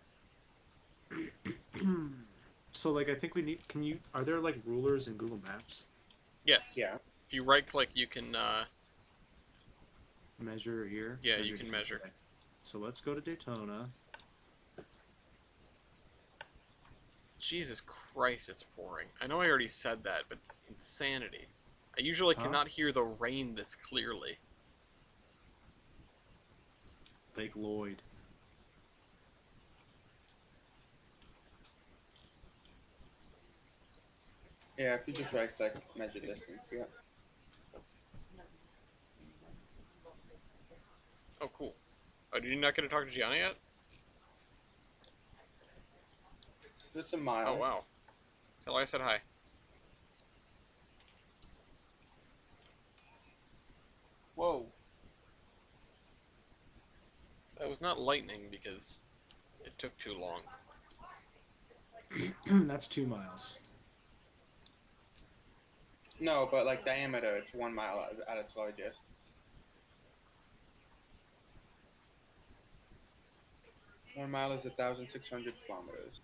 So, like, I think we need. Can you? Are there like rulers in Google Maps? Yes. Yeah. If you right click, you can. Measure here. Yeah, you can measure. Okay. So let's go to Daytona. Jesus Christ, it's pouring. I know I already said that, but it's insanity. I usually Huh? cannot hear the rain this clearly. Lake Lloyd. Yeah, if you just right click, measure distance, yeah. Oh, cool. Oh, did you not get to talk to Gianna yet? It's a mile. Oh, wow. Tell her I said hi. Whoa. That was not lightning because it took too long. That's 2 miles. No, but like diameter, it's 1 mile at its largest. One mile is 1,600 kilometers.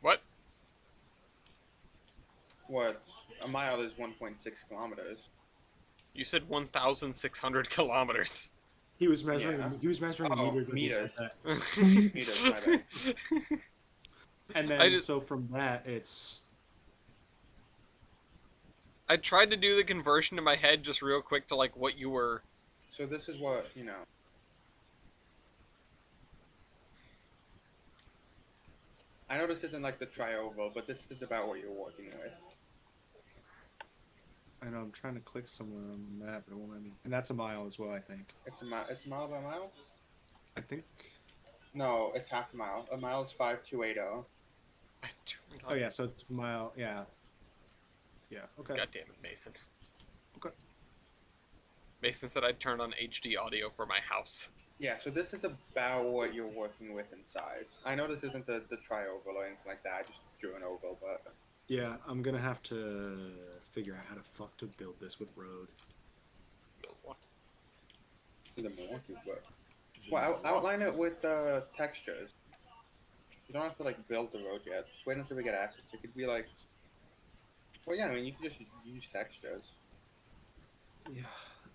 What? What? A mile is 1.6 kilometers. You said 1,600 kilometers. He was measuring. Yeah. He was measuring Oh, meters as he said meters. that. Meters, my bad. And then I just- so from that, it's I tried to do the conversion in my head just real quick to like what you were. So this is what, you know. I know this isn't like the tri-oval, but this is about what you're working with. I know I'm trying to click somewhere on the map, but it won't let me. And that's a mile as well, I think. It's a mile. It's a mile by mile. I think. No, it's half a mile. A mile is 5,280. I turned Oh on- yeah, so it's a mile. Yeah. Yeah. Okay. God damn it, Mason. Okay. Mason said I'd turn on HD audio for my house. Yeah, so this is about what you're working with in size. I know this isn't the tri-oval or anything like that. I just drew an oval, but Yeah, I'm gonna have to figure out how to fuck to build this with road. the Milwaukee, but well, outline it with textures. You don't have to like build the road yet. Just wait until we get assets. It could be like, well, yeah. I mean, you can just use textures. Yeah,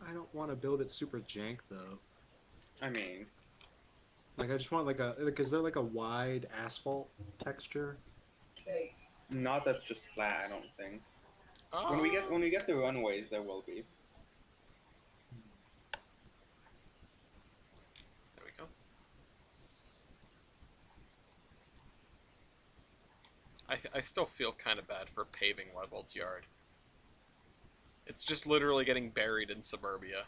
I don't want to build it super jank though. I mean, Like I just want like is there like a wide asphalt texture? not that's just flat. I don't think. Oh. When we get the runways, there will be. There we go. I still feel kind of bad for paving Level's yard. It's just literally getting buried in suburbia.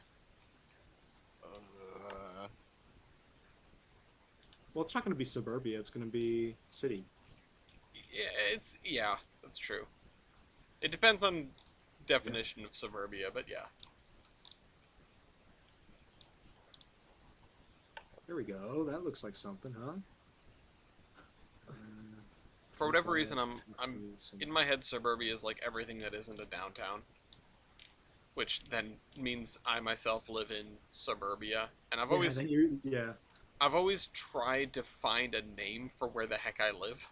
Well, it's not gonna be suburbia. It's gonna be city. Yeah, that's true. It depends on definition of suburbia, but yeah. There we go. That looks like something, huh? For whatever reason, I'm in my head, suburbia is like everything that isn't a downtown, which then means I myself live in suburbia, and I've always tried to find a name for where the heck I live.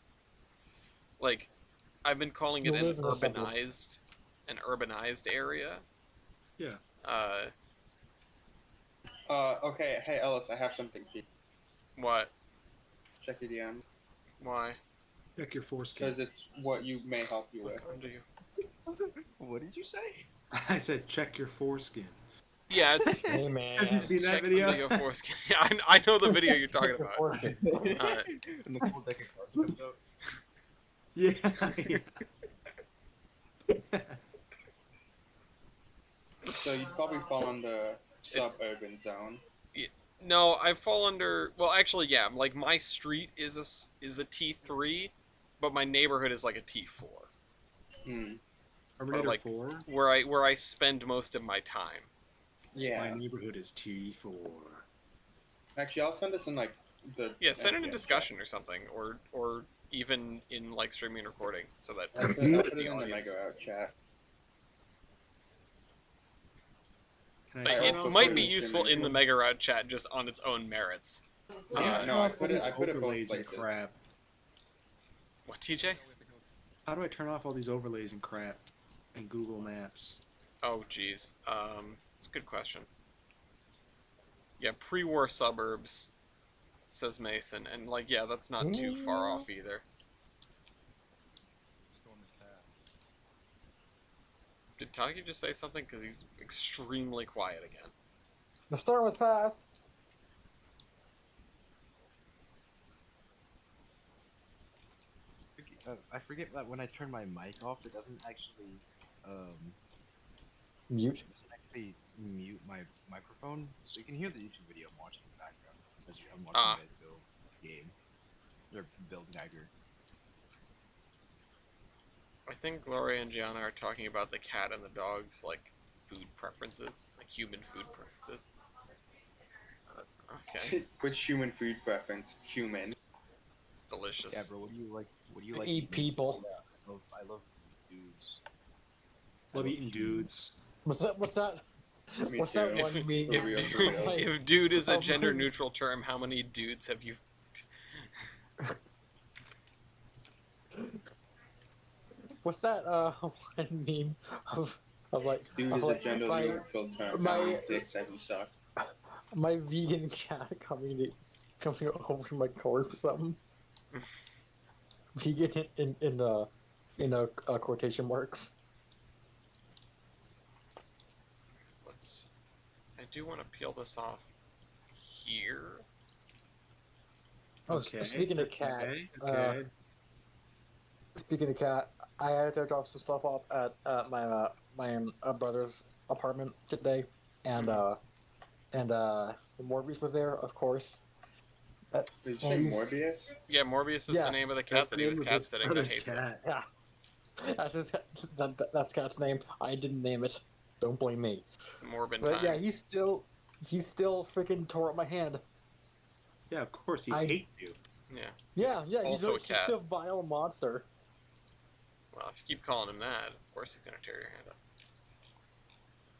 Like, I've been calling it You an live in a suburb. urbanized area. Yeah. Okay. Hey, Ellis, I have something for you. What? Check your DM. Why? Check your foreskin. Because it's what you may help you with. Do you? What did you say? I said check your foreskin. Yeah, it's. Hey man. Have you seen that Check video? under your foreskin. Yeah, I know the video you're talking about. Foreskin. And the full deck of cards comes out. Yeah. So you'd probably fall on the suburban zone. No, I fall under. Well, actually, yeah. Like my street is a T3, but my neighborhood is like a T4, Terminator like- 4. where I spend most of my time. Yeah. My neighborhood is T4. Actually, I'll send this in like the. Yeah, send in a yeah, discussion or something, or even even in like streaming and recording, so that I put, I put it in the Mega Out chat. Can But I it also might put be it in useful streaming in the Mega Rod chat just on its own merits. How do I Uh, turn no, I off all put it- these I put it both overlays and places. crap? What, TJ? How do I turn off all these overlays and crap in Google Maps? Oh, geez. It's a good question. Yeah, pre-war suburbs, says Mason, and like, yeah, that's not too far off either. Did Taki just say something? Because he's extremely quiet again. The storm was passed. I forget that when I turn my mic off, it doesn't actually Mute. mute my microphone, so you can hear the YouTube video I'm watching in the background as I'm watching Ah. you guys build game or build Geiger. I think Gloria and Gianna are talking about the cat and the dog's, like, food preferences. Like, human food preferences. Okay. Which human food preference? Human. Delicious. Yeah, bro. What do you like? What do you like? Eat eating? people. I love dudes. Love I eating human- dudes. What's that? What's that? Me What's too. that one mean? For real, for real. Like, If dude is a Oh, gender my- neutral term, how many dudes have you... what's that? One meme of like Dude of is a like gender my neutral term. my- How many dicks have you sucked? my vegan cat coming over my cord for something. Vegan in quotation marks. Let's... I do want to peel this off here. Oh, speaking of cat, Okay. Speaking of cat, I had to drop some stuff off at my brother's apartment today, and Morbius was there, of course. Did you say He's- Morbius? Yeah, Morbius is the Yes. name of the cat That's the that he was name of cat his sitting that brother's hates it. cat. Yeah, that's cat's name. I didn't name it. Don't blame me. It's Morbin But time. yeah, he still freaking tore up my hand. Yeah, of course he I- hates you. Yeah. Yeah, also a he's cat. still a vile monster. Well, if you keep calling him that, of course he's gonna tear your hand up.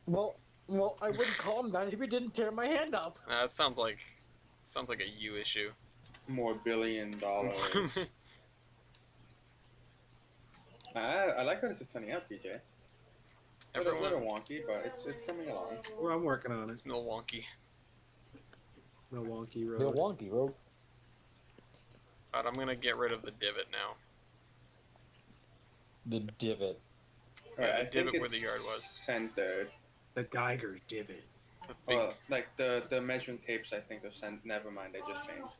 Well, I wouldn't call him that if he didn't tear my hand up. That sounds like a you issue. More $1 billion. I like how this is turning out, PJ. A little Everyone, wonky, but it's coming along. Well, I'm working on it. it's Milwaukee. Milwaukee Road. Real wonky, bro. But I'm gonna get rid of the divot now. The divot. Yeah, Alright, the I think divot where the it's yard was. centered. The Geiger divot. The big, Well, like the measuring tapes, I think are sent. Never mind, they just changed.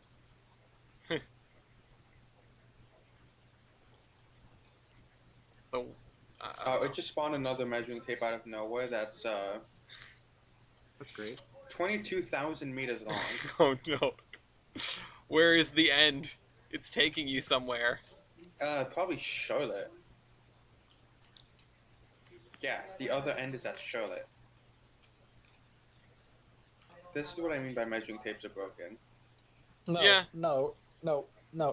the, I don't It know. just spawned another measuring tape out of nowhere. That's That's great. 22,000 meters long. Oh no. Where is the end? It's taking you somewhere. Probably Charlotte. Yeah, the other end is at Charlotte. This is what I mean by measuring tapes are broken. No, Yeah. no.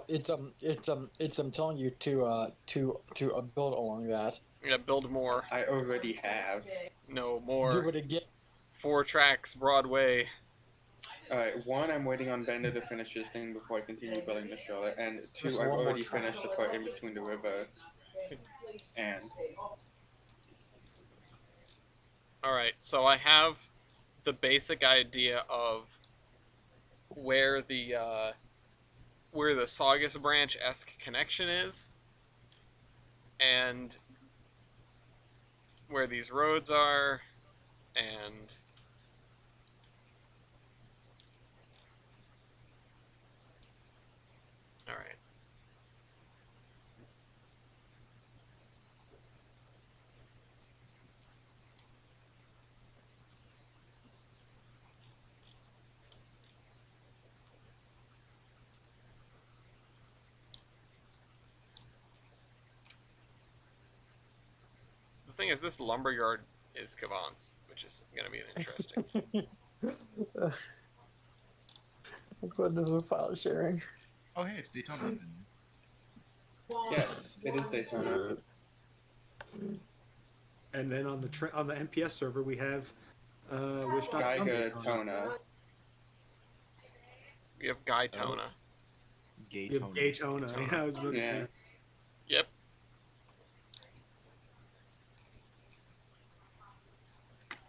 It's I'm telling you to build along that. Yeah, build more. I already have. No Do more. it again. 4 tracks, Broadway. Alright, one, I'm waiting on Bender to finish his thing before I continue building the Charlotte, and two, Just I've one more already track. finished the part in between the river and. Alright, so I have the basic idea of where the Saugus branch-esque connection is, and where these roads are, and alright. The thing is, this lumberyard is Kavan's, which is going to be interesting. Goodness, with file sharing. Oh hey, it's Daytona. Yes, it is Daytona. And then on the NPS server we have Wish.com Geiger Daytona. Tona. We have Guytona. Gay We have Tony. Daytona. Daytona. Yeah, I was about to Yeah. say. Yep.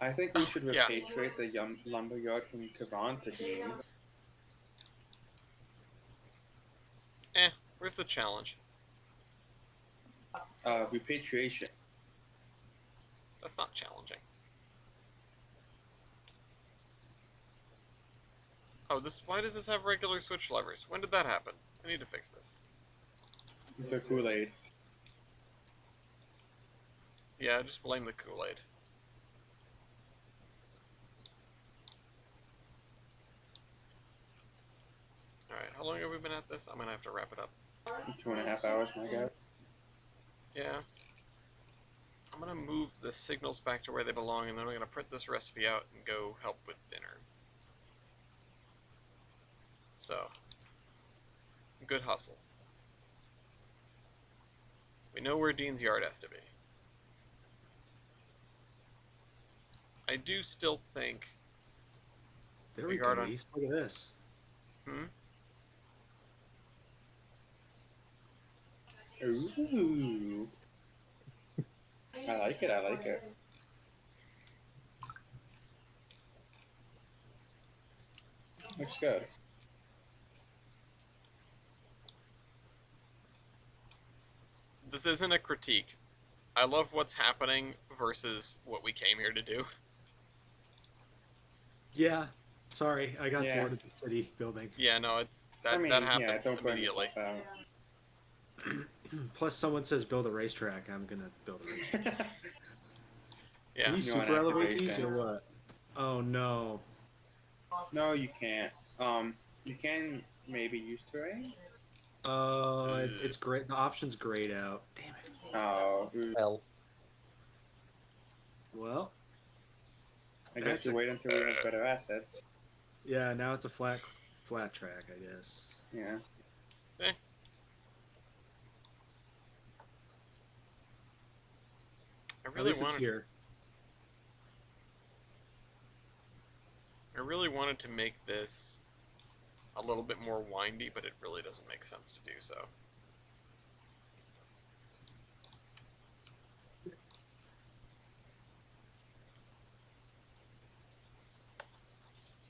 I think we should Yeah. repatriate the lumberyard from Kavan to Dean. Where's the challenge? Repatriation. That's not challenging. Oh, why does this have regular switch levers? When did that happen? I need to fix this. The Kool-Aid. Yeah, just blame the Kool-Aid. Alright, how long have we been at this? I'm gonna have to wrap it up. 2.5 hours, my God. Yeah. I'm gonna move the signals back to where they belong, and then I'm gonna print this recipe out and go help with dinner. So, good hustle. We know where Dean's Yard has to be. I do still think... There we Yard go. on- East. Look at this. Ooh. I like it, I like it. Looks good. This isn't a critique. I love what's happening versus what we came here to do. Yeah. Sorry, I got Yeah. bored of the city building. Yeah, no, that yeah, happens don't burn immediately. yourself Plus, someone says build a racetrack. I'm gonna build a racetrack. out. Yeah. Can you You want super elevate activation. these or what? Oh no. No, you can't. You can maybe use terrain. It's great. The option's grayed out. Damn it. Oh, Well, Well, I guess That's you a- wait until we have better assets. yeah. Now it's a flat track, I guess. Yeah. I At really least it's wanted. here. I really wanted to make this a little bit more windy, but it really doesn't make sense to do so.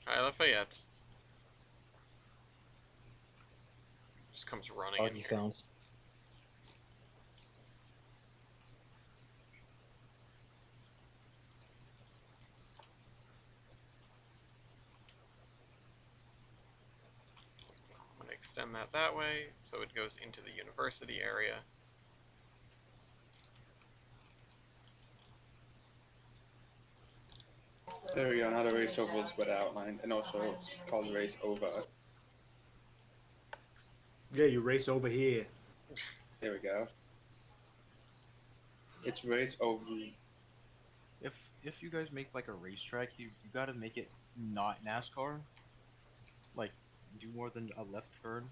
Hi, Lafayette. Just comes running in doggy here. sounds. I'm going to extend that way, so it goes into the university area. There we go. Now the race over is better outlined, and also it's called race over. Yeah, you race over here. There we go. It's race over. If you guys make like a racetrack, you gotta make it not NASCAR. Like, do more than a left turn.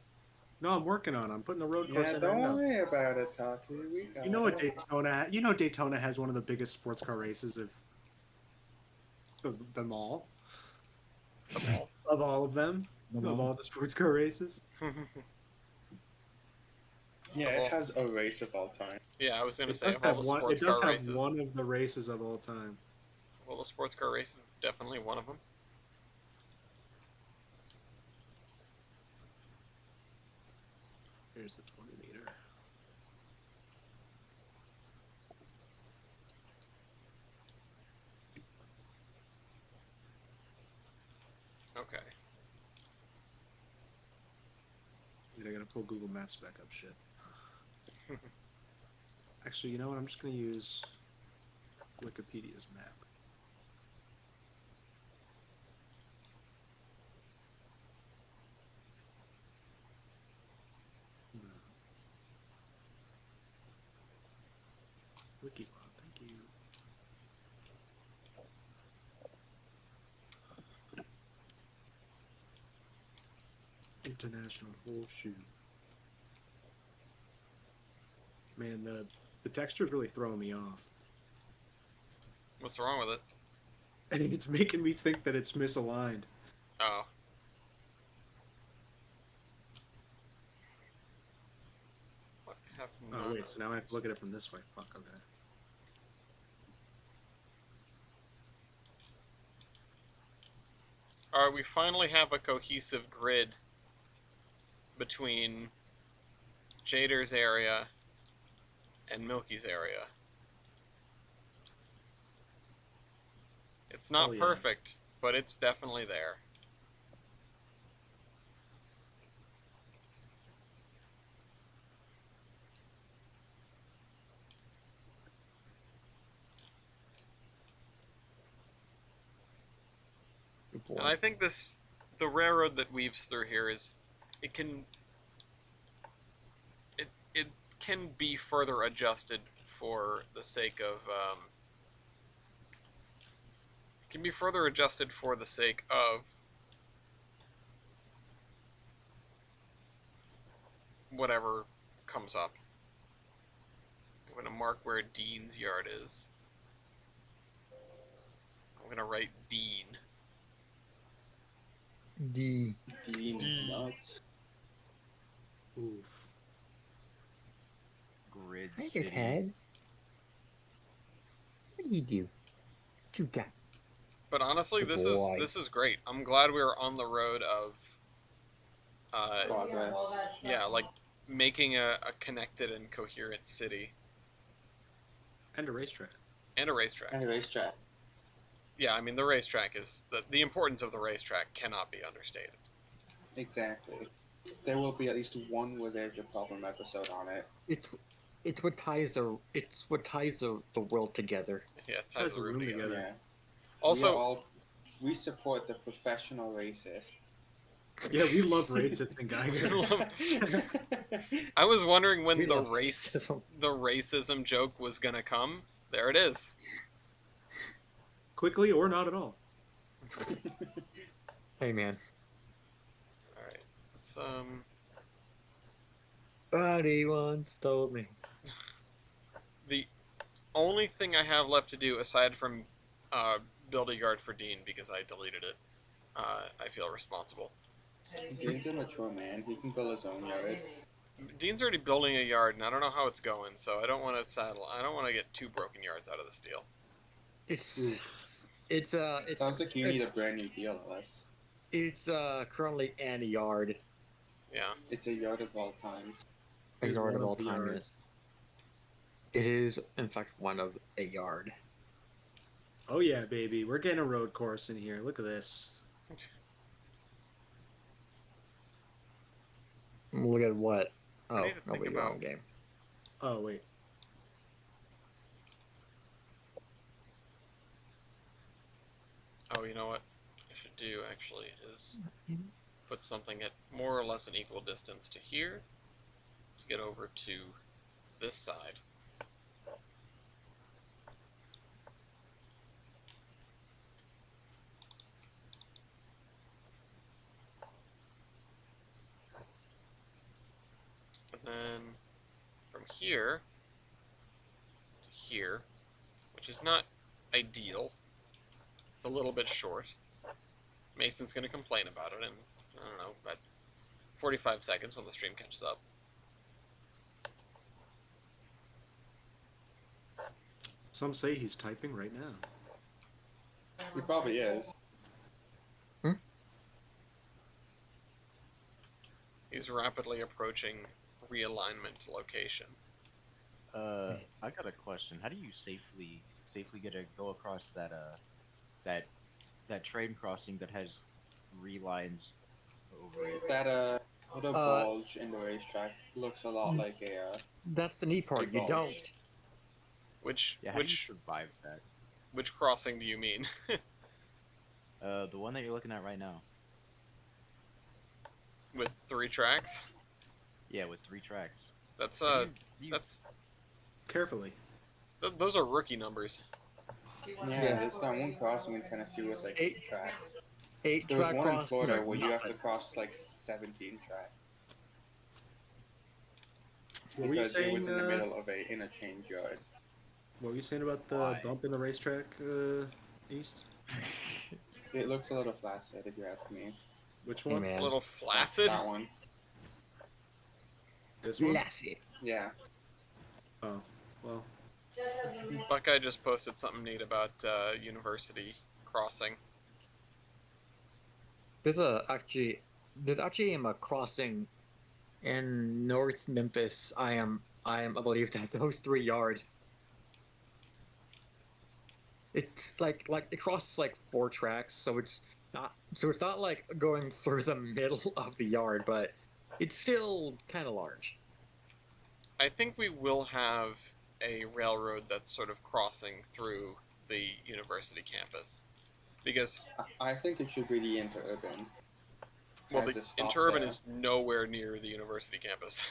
No, I'm working on it. I'm putting the road course Yeah, in don't right now. worry about it, Taki. We got You know what it. Daytona? You know Daytona has one of the biggest sports car races of them all. Of all of them. Of all the sports car races. Yeah, it has a race of all time. Yeah, I was going to It say, does of all have the one. It sports does car have races, one of the races of all time. well, the sports car races, it's definitely one of them. Here's the 20 meter. Okay. Wait, I gotta pull Google Maps back up. Shit. Actually, you know what? I'm just gonna use Wikipedia's map. Wikilog, thank you. International Horseshoe. Man, the texture's really throwing me off. What's wrong with it? And it's making me think that it's misaligned. Oh. What happened? Oh wait, so now I have to look at it from this way. Fuck, okay. Alright, we finally have a cohesive grid between Jader's area and Milky's area. It's not Oh, yeah. perfect, but it's definitely there. And I think the railroad that weaves through here it can be further adjusted for the sake of whatever comes up. I'm gonna mark where Dean's yard is. I'm gonna write Dean. D. Dean D. nuts. Oof. Grid Hi, City. Ted. What do you do? What you got? But honestly, Good this boy. is great. I'm glad we were on the road of Progress. yeah, like making a connected and coherent city And a racetrack. and a racetrack. And a racetrack. Yeah, I mean the racetrack is the importance of the racetrack cannot be understated. Exactly. There will be at least one where there's a problem episode on it. It's what ties the world together. Yeah, it ties the room together. Yeah. Also, we support the professional racists. Yeah, we love racists and Geiger. I was wondering when We the love racism joke was gonna come. There it is. Quickly or not at all. Hey man. All right, let's Buddy once told me. The only thing I have left to do, aside from build a yard for Dean because I deleted it, I feel responsible. Dean's a mature man. He can build his own yard. Dean's already building a yard, and I don't know how it's going, so I don't want to saddle. I don't want to get 2 broken yards out of this deal. It's Sounds like you need a brand new deal, Ellis. It's currently an yard. Yeah. It's a yard of all times. A It is yard one of all of the time yards. is. It is in fact one of a yard. Oh yeah, baby. We're getting a road course in here. Look at this. Look at what? Oh, need to think nobody about- wrong game. Oh wait. Oh, you know what I should do actually is put something at more or less an equal distance to here to get over to this side. And then from here to here, which is not ideal. It's a little bit short. Mason's going to complain about it in, I don't know, about 45 seconds when the stream catches up. Some say he's typing right now. He probably is. He's rapidly approaching realignment location. I got a question. How do you safely go across that train crossing that has relines over it? That little bulge in the racetrack looks a lot like a That's the neat part. You Evolved. don't. Which Yeah, how do you which survive that? which crossing do you mean? The one that you're looking at right now. With 3 tracks? Yeah, with 3 tracks. That's You- that's Carefully. those are rookie numbers. yeah. Yeah. There's that one crossing in Tennessee with like 8 tracks. 8 There was track one in cross. Florida no, where you have to nothing. cross like 17 tracks. What were you because it was saying? in the middle of a interchange yard. What were you saying about the Why? bump in the racetrack, East? It looks a little flaccid, if you ask me. Which Hey one? A man. little flaccid. That one. This one? Lassie. Yeah. Oh, well. Buckeye just posted something neat about University Crossing. There's actually a crossing in North Memphis. I believe that those 3 yards. It's like it crosses like 4 tracks, so it's not like going through the middle of the yard, but it's still kind of large. I think we will have a railroad that's sort of crossing through the university campus, because I think it should be the interurban. well, As the a stop interurban there. is nowhere near the university campus.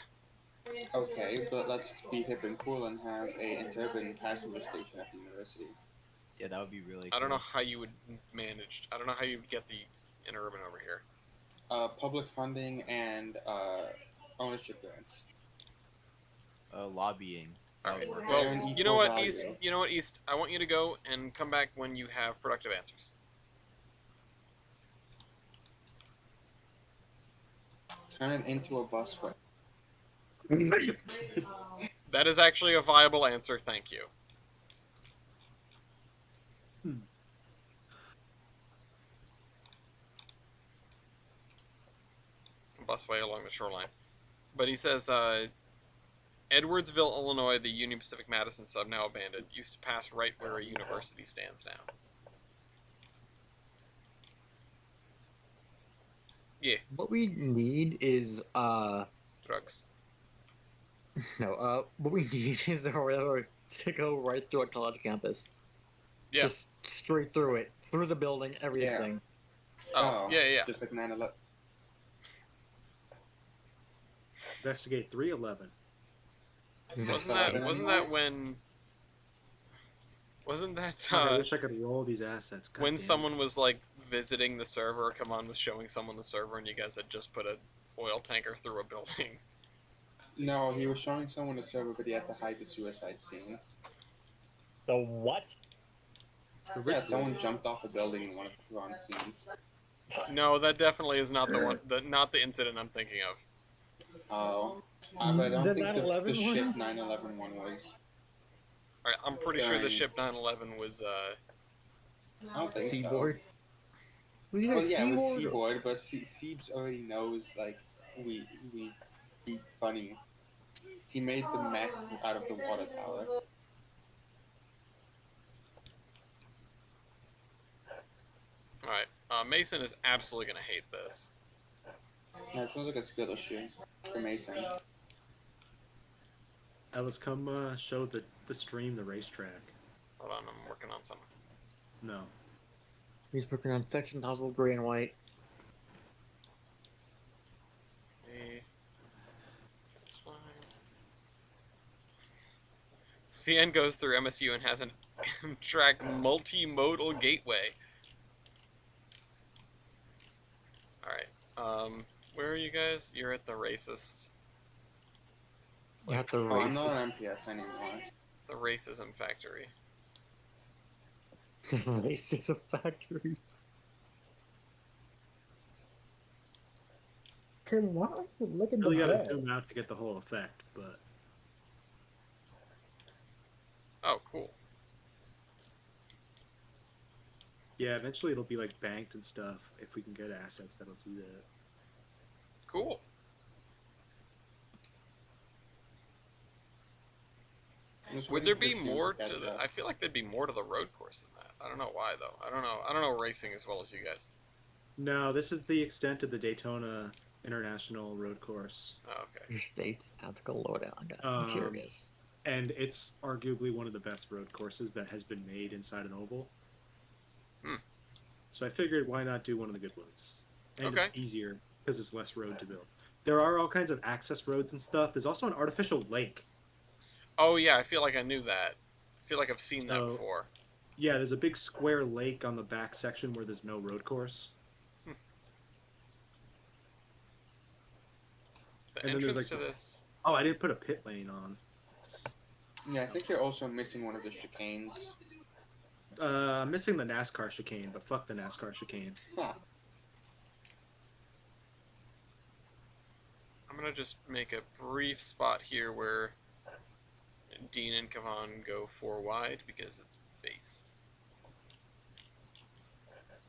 Okay, but let's be hip and cool and have a interurban passenger station at the university. Yeah, that would be really. I don't know cool. how you would manage. I don't know how you would get the interurban over here. Public funding and ownership grants. Lobbying. All That right. would work. They're Well, an you know equal what, value. East? You know what, East? I want you to go and come back when you have productive answers. Turn it into a busway. That is actually a viable answer. Thank you. Busway along the shoreline. But he says, Edwardsville, Illinois, the Union Pacific Madison sub now abandoned, used to pass right where a university stands now. Yeah, What we need is drugs. what we need is a railroad to go right through a college campus. Yeah. Just straight through it, through the building, everything. Oh, yeah. Just like 9/11. Investigate 311. Wasn't that when? Wasn't that I wish I could roll these assets. God when damn it. someone was like visiting the server? Come on, was showing someone the server, and you guys had just put a oil tanker through a building. No, he was showing someone the server, but he had to hide the suicide scene. The what? Yeah, someone jumped off a building in one of the wrong scenes. No, that definitely is not the one. Not the incident I'm thinking of. Oh. But I don't The think 9/11 the ship one? 9/11 one was. Alright, I'm pretty sure the Dang. ship 911 was. I don't think Seaboard. so. Well, yeah, it was Seaboard, but Seebs already knows, like, we be funny. He made the mech out of the water tower. Alright, Mason is absolutely gonna hate this. Yeah, it sounds like a skill issue for Mason. Let's come show the stream the racetrack. Hold on, I'm working on something. No. He's working on section puzzle, gray and white. That's fine. CN goes through MSU and has an Amtrak multimodal gateway. Alright, where are you guys? You're at the racist. You have to Oh, I'm race not on MPS anymore. The racism factory. race is a factory. Tim, why don't you look at Really the gotta bed? zoom out to get the whole effect, but Oh, cool. yeah, eventually it'll be like banked and stuff if we can get assets that'll do that. Cool. I'm just Would waiting there for the be stream more catch to the? up. I feel like there'd be more to the road course than that. I don't know why though. I don't know. I don't know racing as well as you guys. No, this is the extent of the Daytona International Road Course, Oh, okay. Your state's tactical lowdown. I'm curious. and it's arguably one of the best road courses that has been made inside an oval. Hmm. So I figured, why not do one of the good ones? And Okay. it's easier because there's less road to build. There are all kinds of access roads and stuff. There's also an artificial lake. Oh yeah, I feel like I knew that. I feel like I've seen that So- before. Yeah, there's a big square lake on the back section where there's no road course. The and then there's, entrance like, to this. Oh, I didn't put a pit lane on. Yeah, I think you're also missing one of the chicanes. I'm missing the NASCAR chicane, but fuck the NASCAR chicane. Huh. I'm gonna just make a brief spot here where Dean and Kavan go 4 wide because it's based.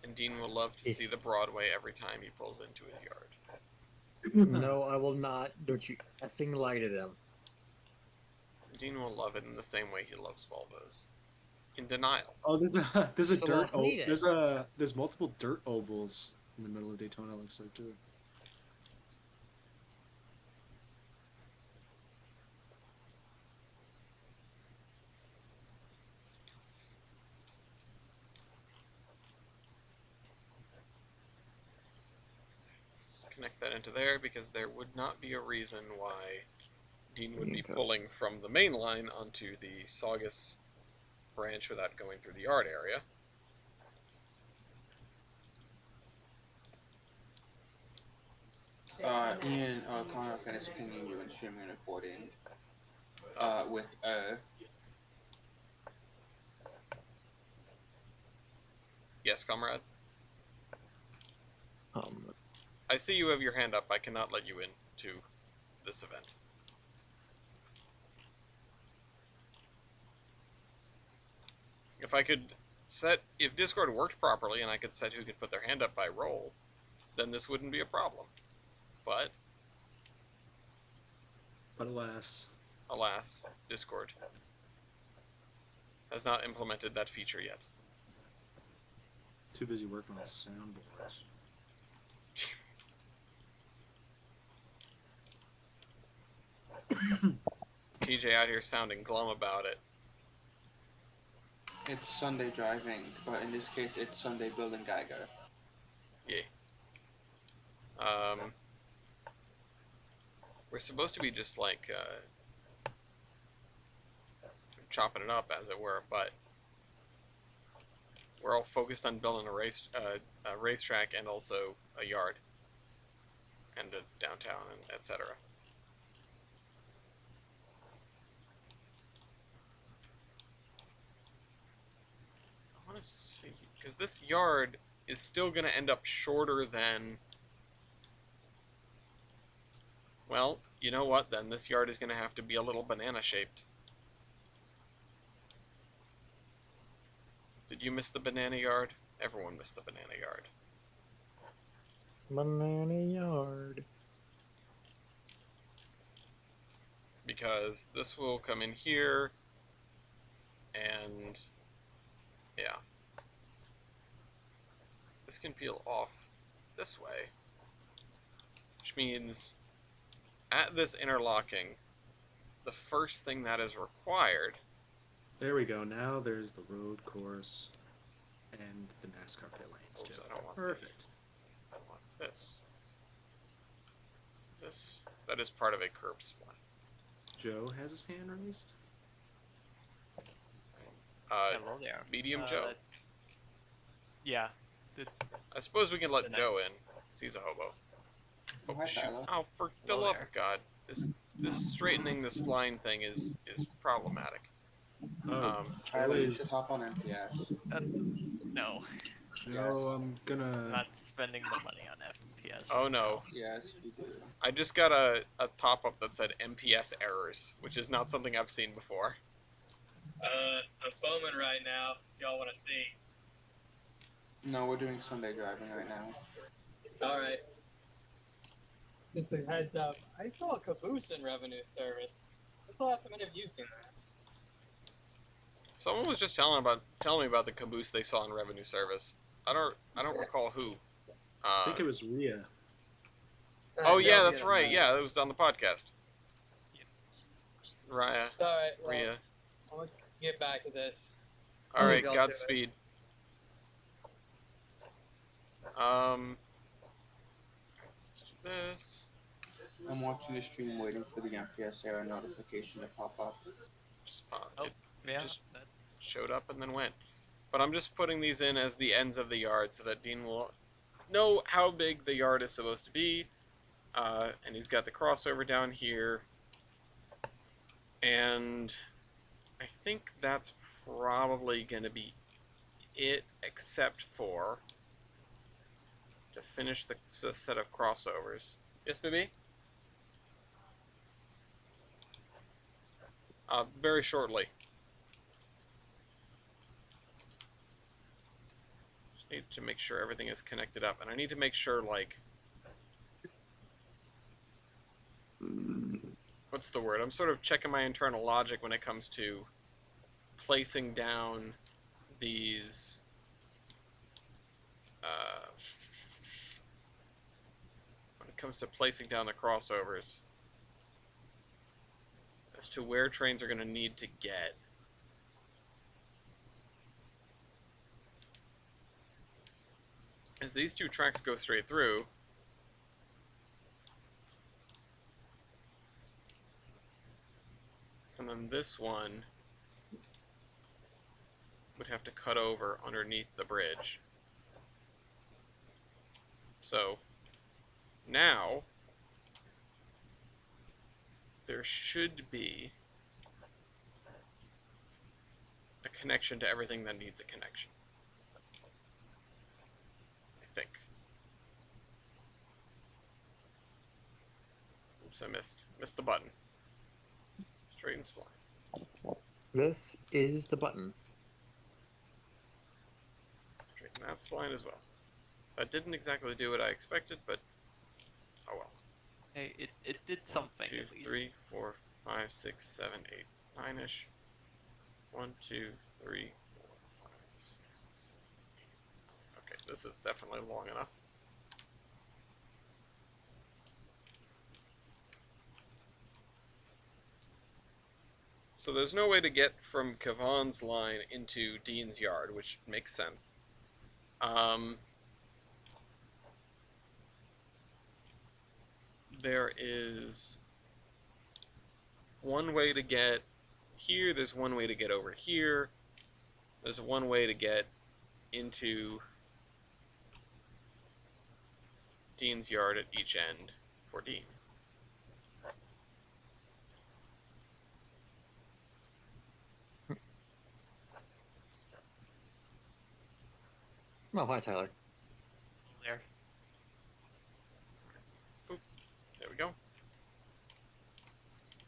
And Dean will love to see the Broadway every time he pulls into his yard. No, I will not. Don't you effing lie to them. Dean will love it in the same way he loves Volvos. In denial. Oh, there's a So dirt. I hate it. There's multiple dirt ovals in the middle of Daytona. Looks like too. Let's connect that into there because there would not be a reason why Dean would be Okay. pulling from the main line onto the Saugus branch without going through the yard area. Ian, Connor finished pinging you and streaming and recording. With Yes, comrade. Um, I see you have your hand up. I cannot let you into this event. If I could if Discord worked properly and I could set who could put their hand up by role, then this wouldn't be a problem. But, Alas, alas, Discord has not implemented that feature yet. too busy working on soundboards. TJ out here sounding glum about it. it's Sunday driving, but in this case, it's Sunday building Geiger. Yay. We're supposed to be just like chopping it up, as it were, but we're all focused on building a racetrack and also a yard and a downtown and etc. I want to see because this yard is still going to end up shorter than. Well, you know what? Then this yard is going to have to be a little banana shaped. Did you miss the banana yard? Everyone missed the banana yard. banana yard. Because this will come in here, and yeah. This can peel off this way, which means at this interlocking, the first thing that is required. There we go. Now there's the road course and the NASCAR pit lanes Oops, too. I don't want Perfect. I want this. That is part of a curved spline. Joe has his hand raised. Hello there. Medium Joe. Yeah. I suppose we can let the next- Joe in, 'cause he's a hobo. Oh, hi, shoot. Tyler. Oh, for the Hello love there. of God. This straightening the spline thing is problematic. Oh, Tyler, you should hop on MPS. No, Joe, I'm gonna. I'm not spending the money on FPS. Oh no. Yes, you do. I just got a pop-up that said MPS errors, which is not something I've seen before. I'm foaming right now. Y'all want to see? No, we're doing Sunday driving right now. All right. Just a heads up. I saw a caboose in revenue service. When's the last time any of you seen that? Someone was just telling me about the caboose they saw in revenue service. I don't recall who. I think it was Rhea. Oh yeah, that's right. Yeah, it was on the podcast. Raya, All right. Well, Rhea. I'm gonna get back to this. All right, I'll do it. Godspeed. Let's do this. I'm watching the stream waiting for the MPS error notification to pop up. Just Oh. it Yeah, Just- that's showed up and then went. But I'm just putting these in as the ends of the yard so that Dean will know how big the yard is supposed to be. And he's got the crossover down here. And I think that's probably going to be it, except for to finish the set of crossovers. Yes, baby? Very shortly. Just need to make sure everything is connected up, and I need to make sure, like, what's the word? I'm sort of checking my internal logic when it comes to placing down these when it comes to placing down the crossovers as to where trains are going to need to get. As these two tracks go straight through, and then this one would have to cut over underneath the bridge. So now there should be a connection to everything that needs a connection. I think. Oops, I missed the button. Straighten spline. This is the button. Straighten that spline as well. That didn't exactly do what I expected, but oh well. Hey, it did something 2, at least. 3, 4, 5, 6, 7, 8, 9-ish. 1, 2, 3, 4, 5, 6, 7, 8. Okay, this is definitely long enough. So there's no way to get from Kavan's line into Dean's yard, which makes sense. There is one way to get here, there's one way to get over here, there's one way to get into Dean's yard at each end for Dean. Oh, hi, Tyler. There. There we go.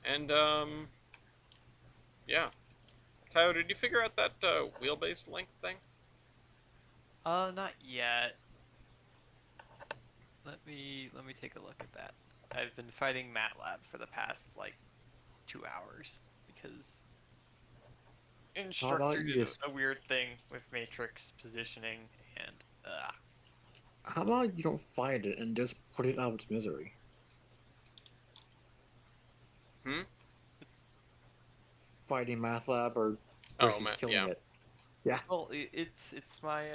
And, yeah. Tyler, did you figure out that wheelbase length thing? Not yet. Let me take a look at that. I've been fighting MATLAB for the past like 2 hours because Instructor you did just- a weird thing with matrix positioning and How about you don't find it and just put it out of its misery? Hmm? Fighting MATLAB or Oh, versus killing yeah. it. well, it's my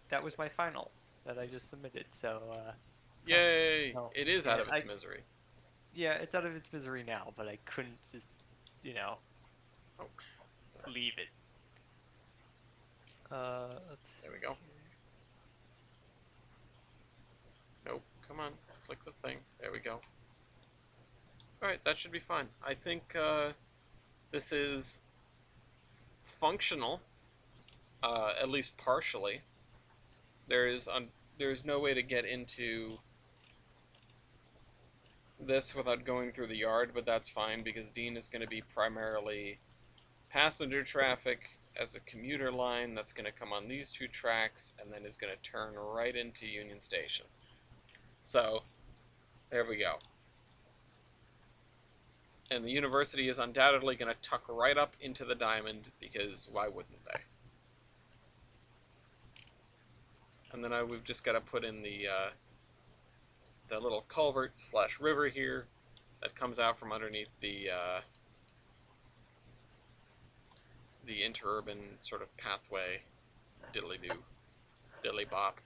that was my final that I just submitted. So Yay! No. It is out of Yeah, its misery. yeah, it's out of its misery now, but I couldn't just Oh. leave it. Let's There we go. Nope. Come on. Click the thing. There we go. Alright, that should be fine. I think this is functional, at least partially. There's no way to get into this without going through the yard, but that's fine because Dean is going to be primarily passenger traffic as a commuter line that's going to come on these two tracks and then is going to turn right into Union Station. So, there we go. And the university is undoubtedly going to tuck right up into the diamond because why wouldn't they? And then we've just got to put in the little culvert / river here that comes out from underneath the interurban sort of pathway, diddly-doo, diddly-bop.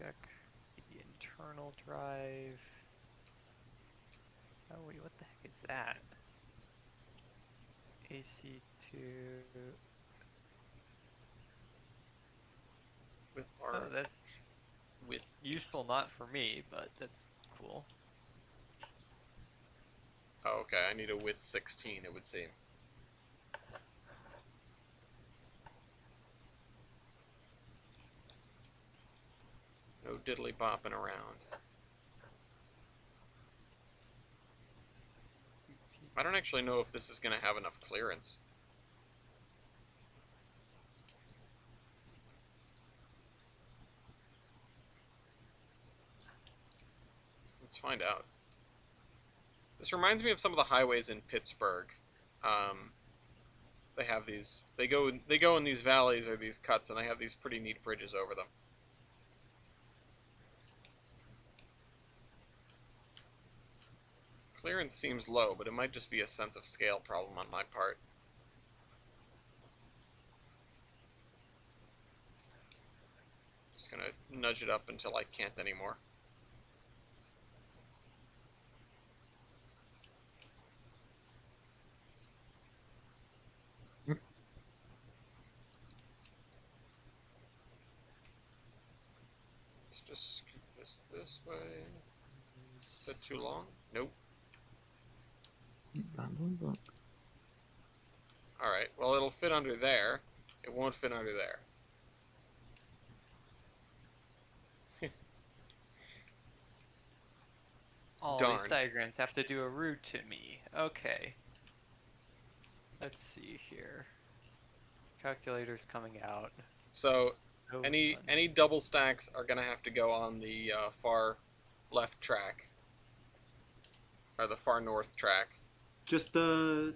check the internal drive. Oh wait, what the heck is that? AC2. With Oh, our that's useful not for me, but that's cool. Oh, okay, I need a width 16, it would seem. No diddly bopping around. I don't actually know if this is going to have enough clearance. Let's find out. This reminds me of some of the highways in Pittsburgh. They have these. They go in these valleys or these cuts, and they have these pretty neat bridges over them. Clearance seems low, but it might just be a sense of scale problem on my part. Just gonna nudge it up until I can't anymore. Let's just scoot this way. Is that too long? Nope. Alright, well it'll fit under there. It won't fit under there. All Darn. these diagrams have to do a route to me. Okay. Let's see here. Calculator's coming out. So Oh, any fun. any double stacks are gonna have to go on the far left track. Or the far north track. Just the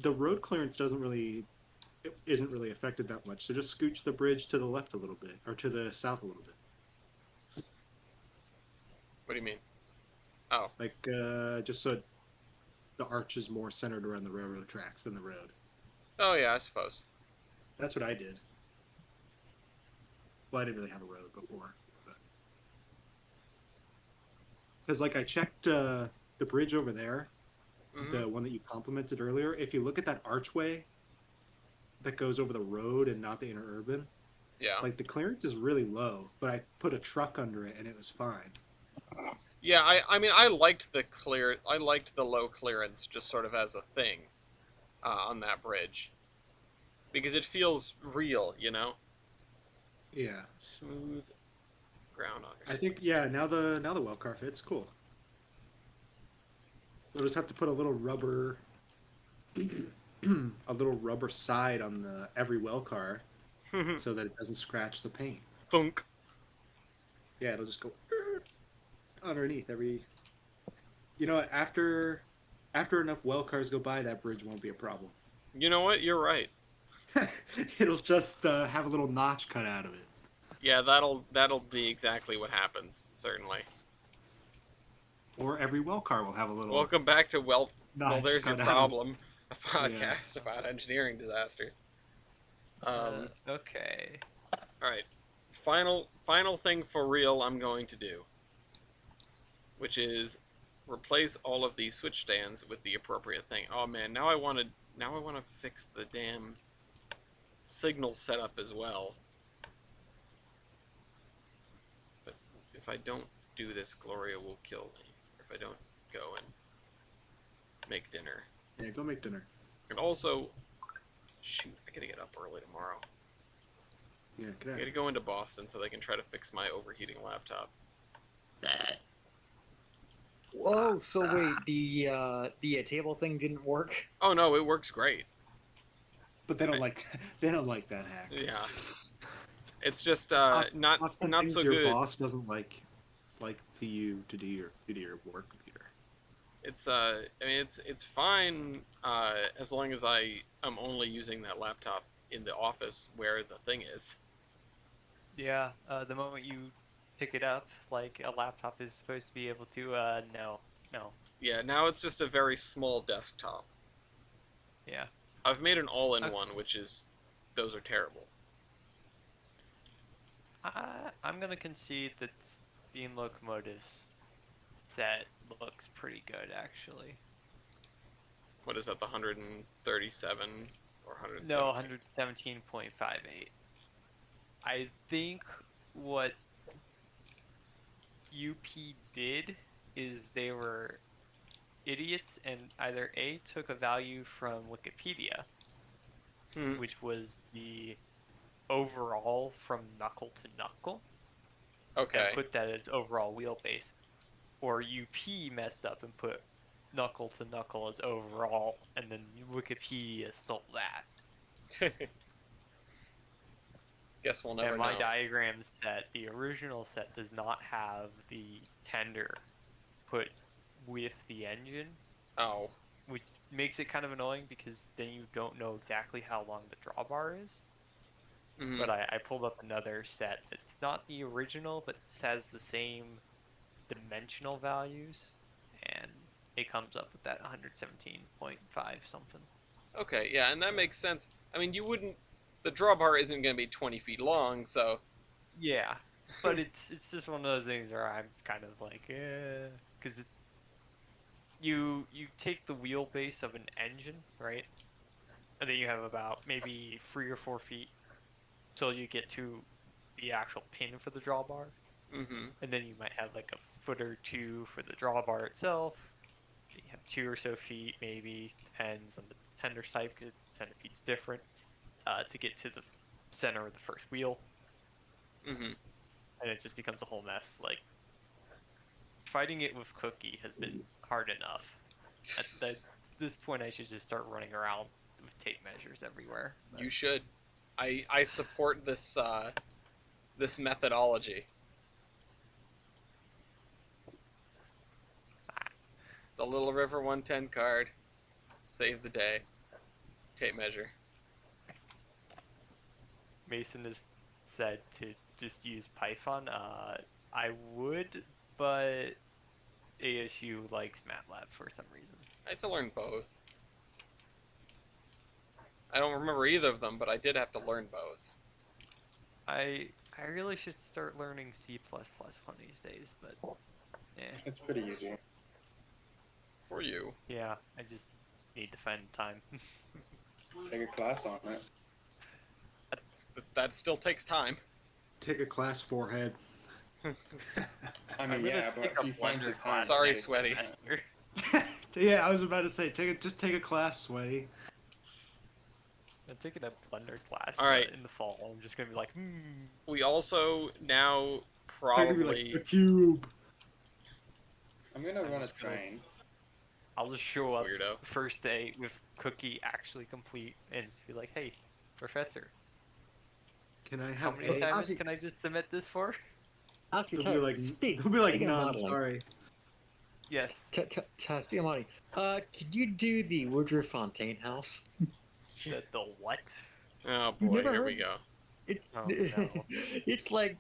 road clearance isn't really affected that much. So just scooch the bridge to the left a little bit, or to the south a little bit. What do you mean? Oh, Like just so the arch is more centered around the railroad tracks than the road. oh yeah, I suppose. That's what I did. Well, I didn't really have a road before, because like I checked the bridge over there, Mhm. the one that you complimented earlier. If you look at that archway that goes over the road and not the interurban, Yeah. like the clearance is really low, but I put a truck under it and it was fine. Yeah, I mean I liked the low clearance just sort of as a thing on that bridge. Because it feels real, you know? Yeah, Smooth ground on I think now the well car fits cool. We'll just have to put a little rubber side on the every well car so that it doesn't scratch the paint. Thunk. Yeah, it'll just go underneath every. You know what? After enough well cars go by, that bridge won't be a problem. You know what? You're right. It'll just have a little notch cut out of it. Yeah, that'll be exactly what happens, certainly. Or every well car will have a little. Welcome back to Well, notch There's Your cut out of it. Problem, a podcast about engineering disasters. Okay. Alright. Final thing for real I'm going to do. Which is replace all of these switch stands with the appropriate thing. Oh man, now I wanna fix the damn signal setup as well. But if I don't do this, Gloria will kill me. If I don't go and make dinner. Yeah, go make dinner. And also, shoot, I gotta get up early tomorrow. Yeah, I get gotta go into Boston so they can try to fix my overheating laptop. Whoa! So wait, the table thing didn't work. Oh no, it works great. But they don't like that hack. Yeah. It's just Lots not of things so your good. boss doesn't like to you to do your work computer. It's I mean it's fine as long as I am only using that laptop in the office where the thing is. Yeah, the moment you pick it up, like a laptop is supposed to be able to, no. Yeah, now it's just a very small desktop. Yeah. I've made an all-in-one, which is those are terrible. I'm gonna concede that Steam Locomotive's set looks pretty good, actually. What is that, the 137 or 117? No, 117.58. I think what UP did is they were idiots and either A, took a value from Wikipedia, Hmm. which was the overall from knuckle to knuckle, Okay. and put that as overall wheelbase, or UP messed up and put knuckle to knuckle as overall, and then Wikipedia stole that. Guess we'll never And my know. diagram set, the original set, does not have the tender put with the engine, Oh. which makes it kind of annoying because then you don't know exactly how long the drawbar is. Mhm. But I pulled up another set that's not the original, but has the same dimensional values, and it comes up with that 117.5 something. Okay, yeah, and that makes sense. I mean, you wouldn't. The drawbar isn't going to be 20 feet long, so. Yeah, but it's just one of those things where I'm kind of like, because you take the wheelbase of an engine, right, and then you have about maybe 3 or 4 feet till you get to the actual pin for the drawbar, Mm-hmm. and then you might have like a foot or two for the drawbar itself. You have 2 or so feet, maybe, depends on the tender type, because tender feet's different, to get to the center of the first wheel, Mm-hmm. and it just becomes a whole mess. Like, fighting it with Cookie has been hard enough. At this point, I should just start running around with tape measures everywhere. but- You should. I support this this methodology. The Little River 110 card. Save the day. Tape measure. Mason has said to just use Python. I would, but ASU likes MATLAB for some reason. I had to learn both. I don't remember either of them, but I did have to learn both. I really should start learning C++ one of these days, but It's pretty easy. For you. yeah, I just need to find time. Take a class on it. That still takes time. Take a class forehead. I mean, yeah, but if you find the time. Sorry, take it. Sweaty. Yeah, I was about to say, just take a class, Sweaty. I'm taking a Blender class All right. in the fall. I'm just gonna be like, We also now They're gonna be probably. like, the cube. I'm gonna run a just gonna- train. I'll just show up Weirdo. the first day with Cookie actually complete and just be like, hey, Professor, Can I how have many a- assignments can I just submit this for? Actually, He'll be like, speak. he'll be like, speaking of none. modeling, Sorry. Yes. Speaking of modeling, could you do the Woodruff Fontaine house? The what? Oh You've boy, never here we heard- go. It, Oh, no. It's like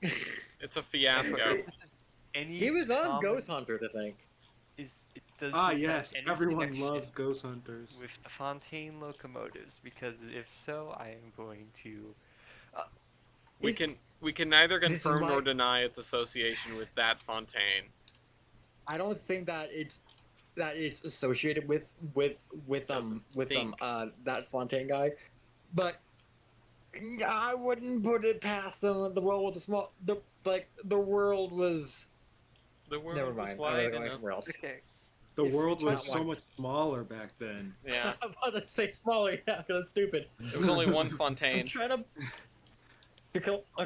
It's a fiasco. This is any he was on common- Ghost Hunters, I think. Does Ah, this have yes. any Everyone connection loves Ghost Hunters. with the Fontaine locomotives, because if so, I am going to. We can neither This is confirm nor why- deny its association with that Fontaine. I don't think that it's associated with Doesn't think. that Fontaine guy, but yeah, I wouldn't put it past them. The world was small. The world was. The world Never was mind. I'm wide gonna go enough. somewhere else. Okay. The If world we was try- so much smaller back then. Yeah, I'm about to say smaller, yeah, because it's stupid. there was only one I'm Fontaine. trying to.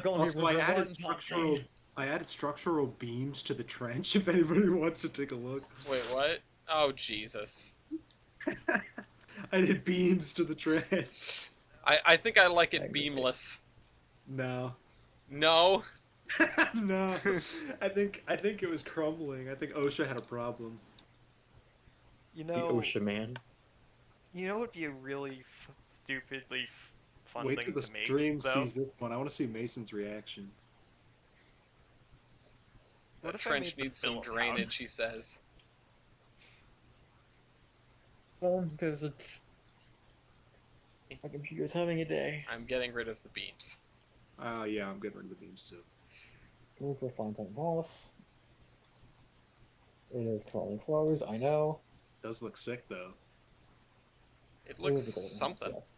Also, I added structural beams to the trench. If anybody wants to take a look, Wait, what? Oh Jesus! I did beams to the trench. I think I like it Aggravate. beamless. No, No. no. I think it was crumbling. I think OSHA had a problem. You The know, OSHA man. you know, what would be a really stupidly fun Wait thing till the to make. stream though? sees this one. I want to see Mason's reaction. What That if I trench made the needs some Philip drainage, house? he says. Well, because it's. My computer's having a day. I'm getting rid of the beams. Yeah, I'm getting rid of the beams too. Move for Fontaine House. It is currently closed, I know. Does look sick though. It It is looks a golden house, something. yes.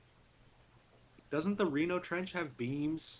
Doesn't the Reno Trench have beams?